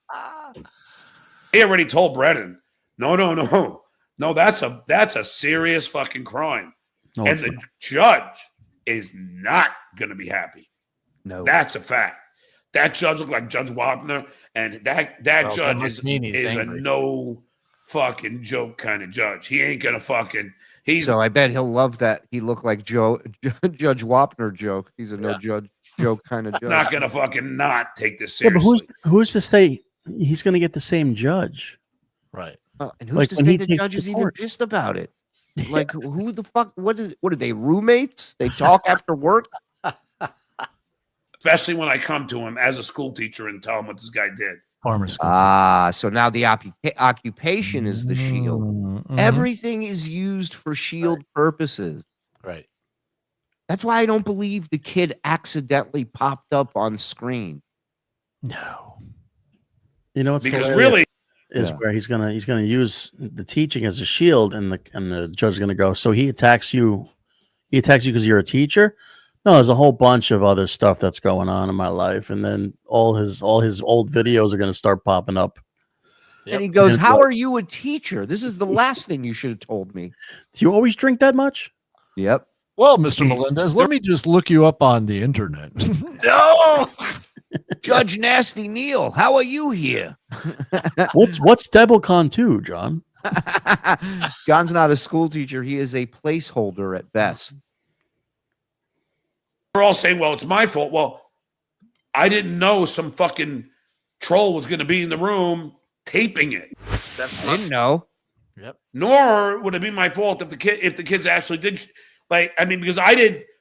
He already told Brennan. No. That's a serious fucking crime. No, and the judge is not going to be happy. No, that's a fact. That judge looked like Judge Wapner, and that judge is a no fucking joke kind of judge. He ain't gonna fucking. So I bet he'll love that. He looked like Judge Wapner joke. He's a no judge joke kind of judge. Not gonna fucking not take this Yeah, seriously. but who's to say he's going to get the same judge? Right. And who's to say the judge is even pissed about it? Like, who the fuck? What are they, roommates? They talk after work? Especially when I come to him as a school teacher and tell him what this guy did. Farmer school. So now the occupation is the shield. Mm-hmm. Everything is used for shield purposes. Right. That's why I don't believe the kid accidentally popped up on screen. No. You know, it's because really is where he's gonna use the teaching as a shield, and the judge is gonna go. So he attacks you. He attacks you because you're a teacher. No, there's a whole bunch of other stuff that's going on in my life, and then all his old videos are gonna start popping up. And he goes, "How are you a teacher? This is the last thing you should have told me." Do you always drink that much? Yep. Well, Mr. Melendez, let me just look you up on the internet. No, Judge Nasty Neil, how are you here? What's DebbleCon 2, John? John's not a school teacher. He is a placeholder at best. We're all saying, well, it's my fault. Well, I didn't know some fucking troll was going to be in the room taping it. I didn't know. Yep. Nor would it be my fault if the kids actually did. Because I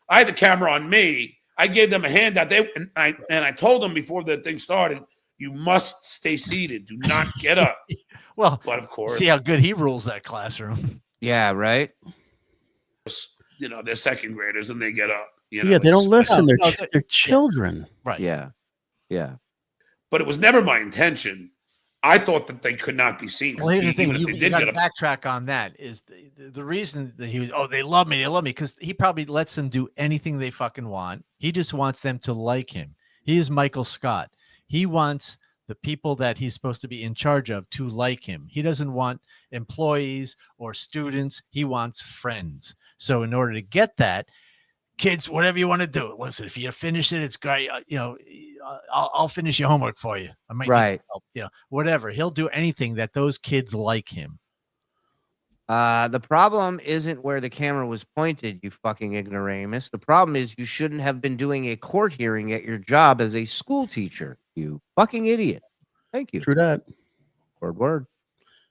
had the camera on me. I gave them a handout. I told them before the thing started, you must stay seated. Do not get up. Well, but of course, see how good he rules that classroom. Yeah, right. They're second graders and they get up. They don't listen. They're children. Right. Yeah. Yeah. But it was never my intention. I thought that they could not be seen. Well, here's the thing. Even if You they did got to get up. backtrack on that. Is the reason that he was, they love me, because he probably lets them do anything they fucking want. He just wants them to like him. He is Michael Scott. He wants the people that he's supposed to be in charge of to like him. He doesn't want employees or students. He wants friends. So in order to get that, kids, whatever you want to do, listen, if you finish it, it's great. I'll finish your homework for you. I might need some help, whatever. He'll do anything that those kids like him. The problem isn't where the camera was pointed, you fucking ignoramus. The problem is you shouldn't have been doing a court hearing at your job as a school teacher, you fucking idiot. Thank you. True that. Word.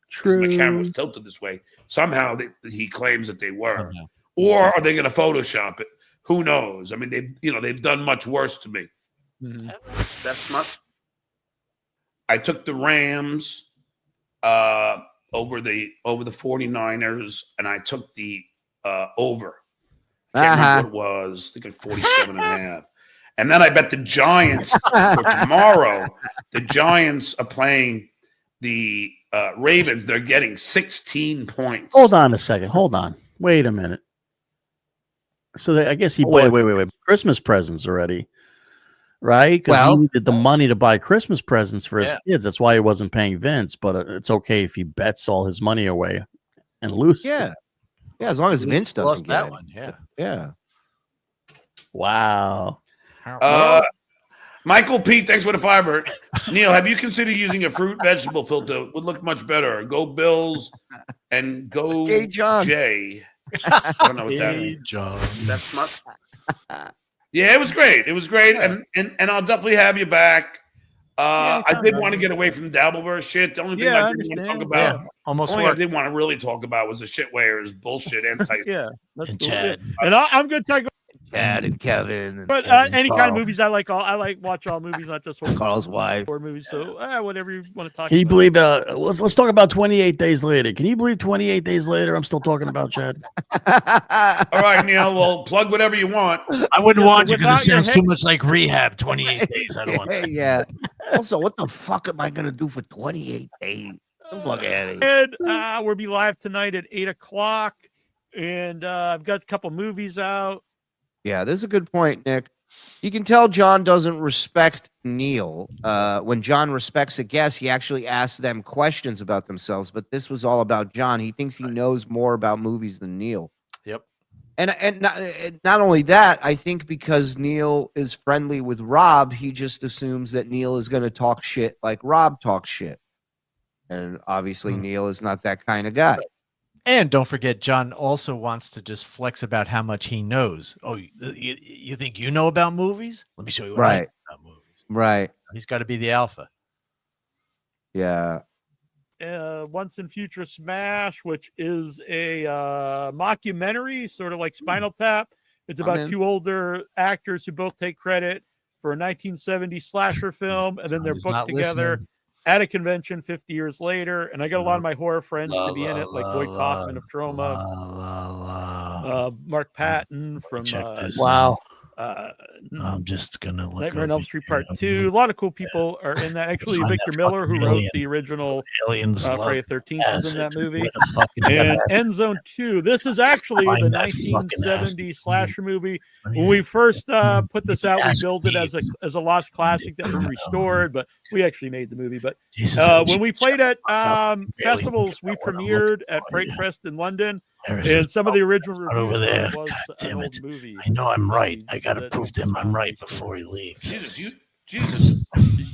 True. My camera was tilted this way. Somehow he claims that they were. Or are they going to Photoshop it? Who knows? I mean, they've done much worse to me. Mm-hmm. That's much. I took the Rams over the 49ers, and I took the over. I can't remember what it was. I think it was 47.5. And then I bet the Giants for tomorrow. The Giants are playing the Ravens. They're getting 16 points. Hold on a second. Hold on. Wait a minute. So I guess he bought wait. Christmas presents already, right? Because he needed the money to buy Christmas presents for his kids. That's why he wasn't paying Vince. But it's okay if he bets all his money away and loses. Yeah, as long as Vince doesn't lost get that it. one. Yeah. Yeah. Wow. Michael P, thanks for the fiber. Neil, have you considered using a fruit vegetable filter? Would look much better. Go Bills and go Jay. I don't know what that means. That's smart. Yeah, it was great. It was great, and I'll definitely have you back. I did want to get away from Dabbleverse shit. The only thing I didn't want to talk about, I didn't want to really talk about was the shit where is bullshit and type. That's and cool. Chad. And I'm good to go. Chad and Kevin. And But Kevin any Carl. kind of movies I like watch all movies, not just Carl's wife. Or movies. So whatever you want to talk. Can you about. believe? Let's talk about 28 Days Later. Can you believe 28 Days Later? I'm still talking about Chad. All right, Neil. Well, plug whatever you want. I wouldn't want you because without it your sounds head- too much like rehab. 28 days. I don't want that. Yeah. Also, what the fuck am I gonna do for 28 days? Fuck out of here. And we'll be live tonight at 8:00, and I've got a couple movies out. Yeah, this is a good point, Nick. You can tell John doesn't respect Neil. When John respects a guest, he actually asks them questions about themselves. But this was all about John. He thinks he knows more about movies than Neil. Yep. And not only that, I think because Neil is friendly with Rob, he just assumes that Neil is going to talk shit like Rob talks shit. And obviously, Neil is not that kind of guy. And don't forget, John also wants to just flex about how much he knows. Oh, you think you know about movies? Let me show you what I know about movies. Right. He's got to be the alpha. Yeah. Once and Future Smash, which is a mockumentary, sort of like Spinal Tap. It's about two older actors who both take credit for a 1970 slasher film, and then they're booked together at a convention 50 years later. And I got a lot of my horror friends to be in it, like Boyd Kaufman of Troma, Mark Patton from Wow. I'm just gonna look. Nightmare on Elm Street Part 2. A lot of cool people are in that. Actually, Victor Miller, who wrote the original Friday the 13th, is in that movie. And End Zone 2. This is actually the 1970 slasher movie. When we first put this out, we billed it as a lost classic that we restored, but we actually made the movie. But when we played at festivals, we premiered at Fright Fest in London. And some of the original reviews over there. was Damn an it. old movie. I know I'm right. I got to prove to him I'm right before he leaves. Jesus,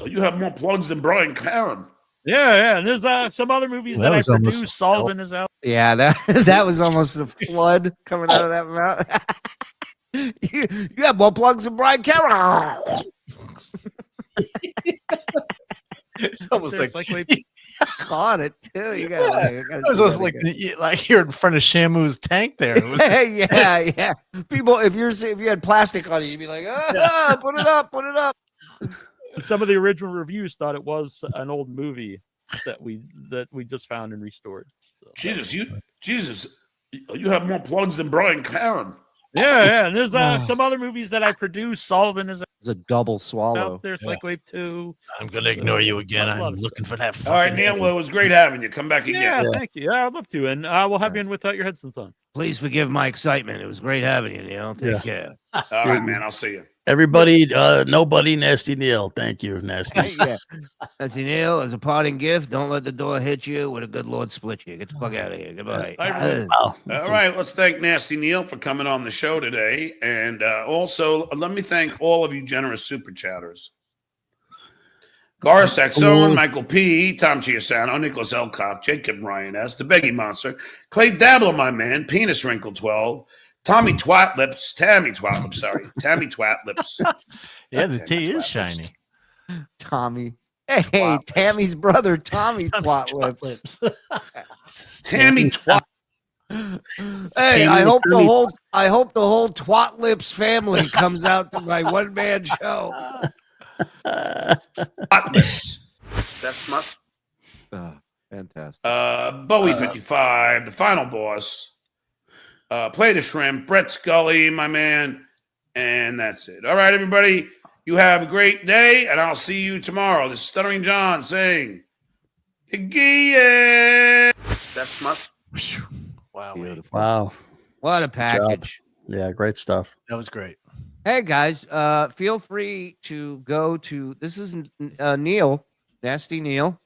you have more plugs than Brian Karen. Yeah. And there's some other movies Well, that that I was almost produced. a Sullivan is out. Yeah, that that was almost a flood coming out of that mouth. you have more plugs than Brian Carroll. It's almost There's like Caught it too. You got. it was almost like you're in front of Shamu's tank there. It was, yeah. People, if you had plastic on it, you'd be like, put it up. And some of the original reviews thought it was an old movie that we just found and restored. So. Jesus, you have more plugs than Brian Karen. Yeah. And there's some other movies that I produced. Sullivan is It's a double swallow. out there. Cyclade 2. I'm gonna ignore you again. I'm looking for that. All right, Neil. Well, it was great having you. Come back again. Yeah, thank you. Yeah, I'd love to. And we'll have you in without your head sometime. Please forgive my excitement. It was great having you, Neil. Take care. All right, man. I'll see you. Everybody, nobody, Nasty Neil. Thank you, Nasty. Yeah. Nasty Neil, as a parting gift, don't let the door hit you when a good Lord split you. Get the fuck out of here. Goodbye. All right, let's thank Nasty Neil for coming on the show today. And also, let me thank all of you generous super chatters. Gar Saxon, Michael P., Tom Chiasano, Nicholas Elcock, Jacob Ryan S., The Beggy Monster, Clay Dabbler, my man, Penis Wrinkle 12, Tammy Twatlips. yeah, the T is shiny. Tommy. Hey, Tammy's brother, Tommy Twatlips. Tammy Twat. Hey, I hope the whole Twatlips family comes out to my one-man show. Twatlips. That's my fantastic. Bowie 55, the final boss. Play the Shrimp, Brett Scully, my man, and that's it. All right, everybody, you have a great day, and I'll see you tomorrow. This is Stuttering John saying, "Yeah." That's my. Wow, beautiful. Wow, what a package! Yeah, great stuff. That was great. Hey guys, feel free to go to. This is Neil, Nasty Neil.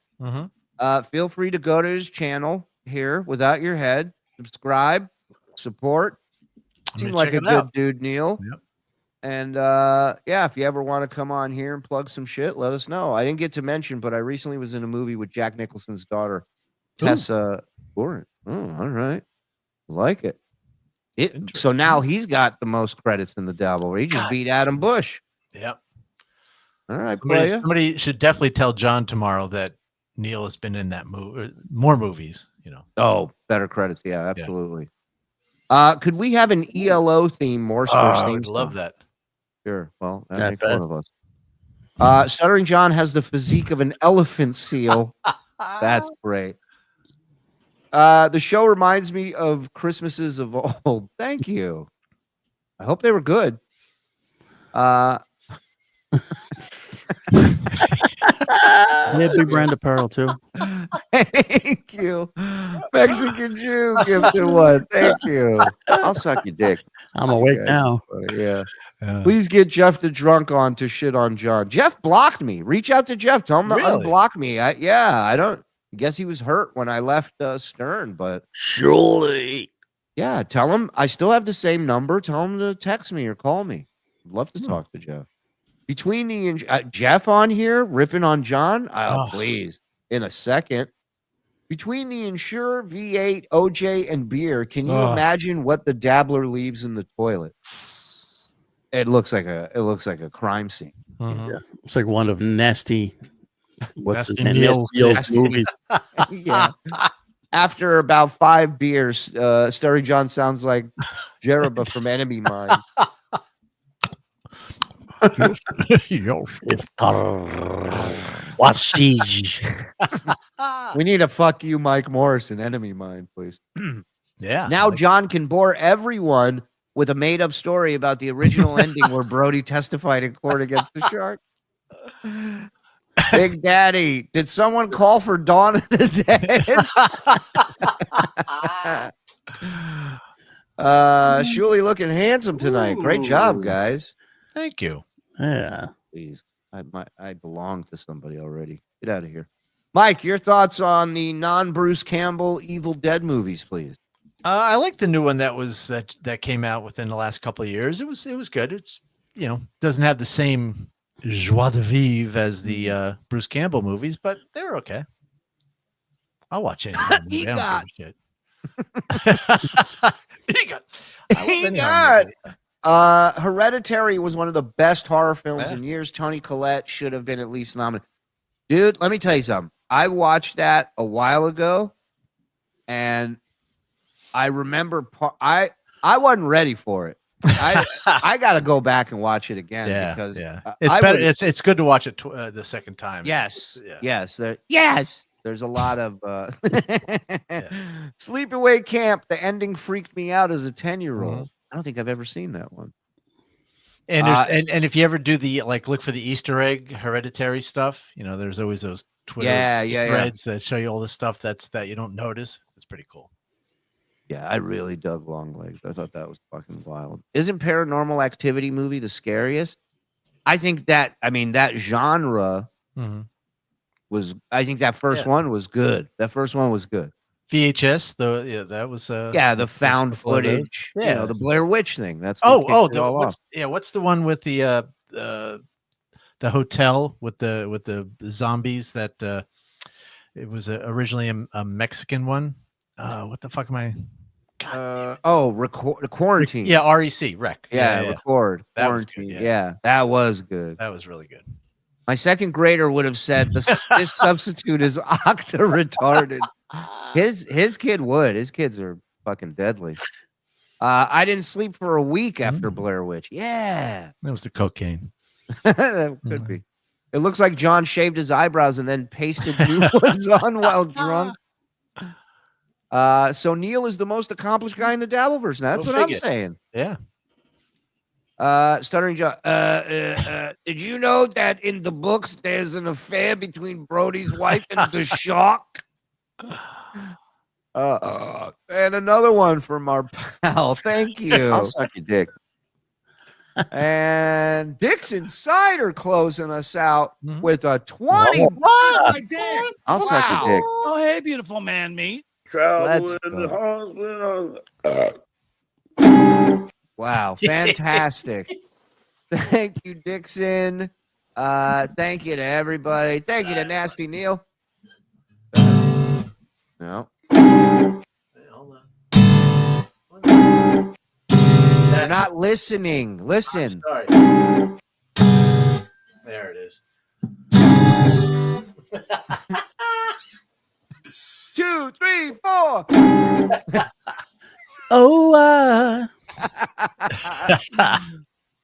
Feel free to go to his channel here without your head. Subscribe. Support. Seemed like a good dude, Neil. Yep. And yeah, if you ever want to come on here and plug some shit, let us know. I didn't get to mention, but I recently was in a movie with Jack Nicholson's daughter, Tessa Gorin. Oh, all right. Like it. So now he's got the most credits in the Dabbleverse. He just beat Adam Bush. Yep. All right, somebody should definitely tell John tomorrow that Neil has been in that movie, more movies. Oh, better credits. Yeah, absolutely. Could we have an ELO theme, Morse theme? I would love that. Sure. Well, that makes one of us. Stuttering John has the physique of an elephant seal. That's great. The show reminds me of Christmases of old. Thank you. I hope they were good. Yeah, big brand apparel too. Thank you. Mexican Jew gifted one. Thank you. I'll suck your dick. I'm awake now. Yeah. Please get Jeff the drunk on to shit on John. Jeff blocked me. Reach out to Jeff. Tell him to unblock me. I don't guess he was hurt when I left Stern, but surely. Yeah, tell him I still have the same number. Tell him to text me or call me. I'd love to talk to Jeff. Between the Jeff on here ripping on John, please, in a second. Between the Insurer, V8, OJ, and beer, can you imagine what the Dabbler leaves in the toilet? It looks like a crime scene. Yeah, it's like one of Nasty. What's his Nasty name? Neil's Nasty movies. Yeah. After about 5 beers, Stuttering John sounds like Jeroba from Enemy Mine. We need a fuck you, Mike Morse, in Enemy Mine, please. Yeah. Now John can bore everyone with a made-up story about the original ending where Brody testified in court against the shark. Big Daddy, did someone call for Dawn of the Dead? Shuli looking handsome tonight. Great job, guys. Thank you. Yeah. Please. I belong to somebody already. Get out of here. Mike, your thoughts on the non-Bruce Campbell Evil Dead movies, please. I like the new one that came out within the last couple of years. It was good. It's doesn't have the same joie de vivre as the Bruce Campbell movies, but they were okay. I'll watch any horror movie. I don't give a shit. Hereditary was one of the best horror films in years. Toni Collette should have been at least nominated. Dude, let me tell you something. I watched that a while ago, and I remember I wasn't ready for it. I got to go back and watch it again because it's better. It's good to watch it the second time. Yes, yes. There's a lot of Sleepaway Camp. The ending freaked me out as a 10-year-old. I don't think I've ever seen that one. And and if you ever do the look for the Easter egg Hereditary stuff, there's always those Twitter threads that show you all the stuff that you don't notice. It's pretty cool. Yeah, I really dug Longlegs. I thought that was fucking wild. Isn't Paranormal Activity movie the scariest? I think that genre was. I think that first one was good. That first one was good. VHS, that was the found footage. The Blair Witch thing. That's what's the one with the hotel with the zombies that it was originally a Mexican one. What the fuck am I? Quarantine. Yeah, REC. Record. That Quarantine. was good, yeah, that was good. That was really good. My second grader would have said this substitute is octa retarded. His kid would. His kids are fucking deadly. I didn't sleep for a week after Blair Witch. Yeah. That was the cocaine. That could be. It looks like John shaved his eyebrows and then pasted new ones on while drunk. So Neil is the most accomplished guy in the Dabbleverse. Now, that's what I'm saying. Yeah. Stuttering John. Did you know that in the books there's an affair between Brody's wife and the shark? And another one from our pal. Thank you. I'll suck your dick. And Dick's Insider closing us out with a 20. My dick. I'll suck your dick. Oh, hey, beautiful man, me. Let's Wow, fantastic. Thank you, Dixon. Thank you to everybody. Thank you to Nasty Neil. No. They're not listening. Listen. Sorry. There it is. 2, 3, 4.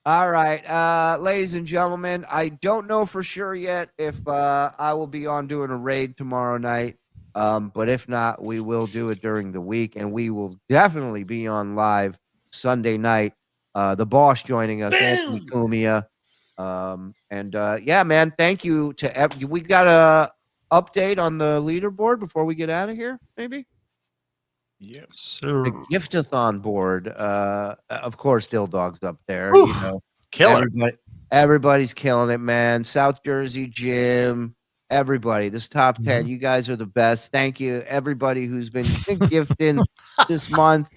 All right, ladies and gentlemen, I don't know for sure yet if I will be on doing a raid tomorrow night. But if not, we will do it during the week, and we will definitely be on live Sunday night. The boss joining us, Anthony Cumia. Yeah, man, thank you to we got a update on the leaderboard before we get out of here, maybe? Yes, sir. The Giftathon board, of course, Dill Dog's up there. Whew, killer. Everybody's killing it, man. South Jersey Jim, everybody. This top 10, you guys are the best. Thank you, everybody who's been gifting this month.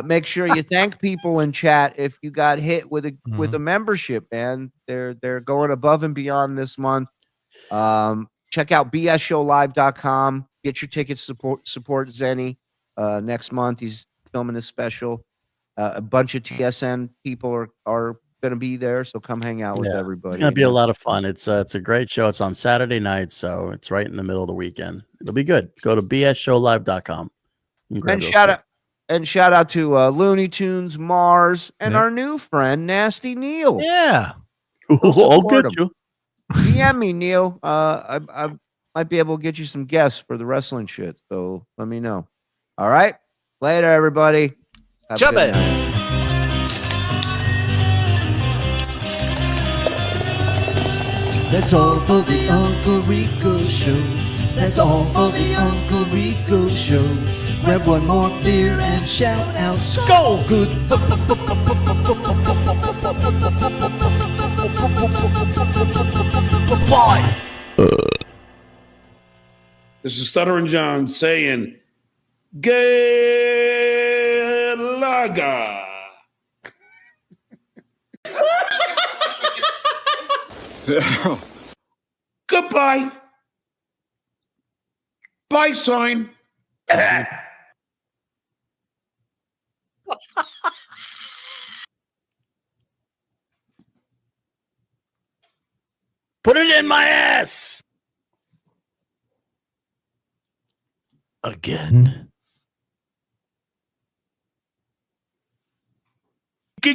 Make sure you thank people in chat if you got hit with a membership, man. They're going above and beyond this month. Check out bsshowlive.com. Get your tickets. Support Zenny. Next month he's filming a special. A bunch of TSN people are going to be there, so come hang out with everybody. It's going to be a lot of fun. It's a great show. It's on Saturday night, so it's right in the middle of the weekend. It'll be good. Go to bsshowlive.com. And shout out to Looney Tunes, Mars, and our new friend Nasty Neil. Yeah. I'll get you. DM me, Neil. I might be able to get you some guests for the wrestling shit, so let me know. All right. Later, everybody. Jump it. That's all for the Uncle RIco Show. That's all for the Uncle RIco Show. Grab one more beer and shout out, Skull Good. Bye. This is Stuttering John saying, Galaga. Goodbye. Buy sign. Put it in my ass. Again. Yeah.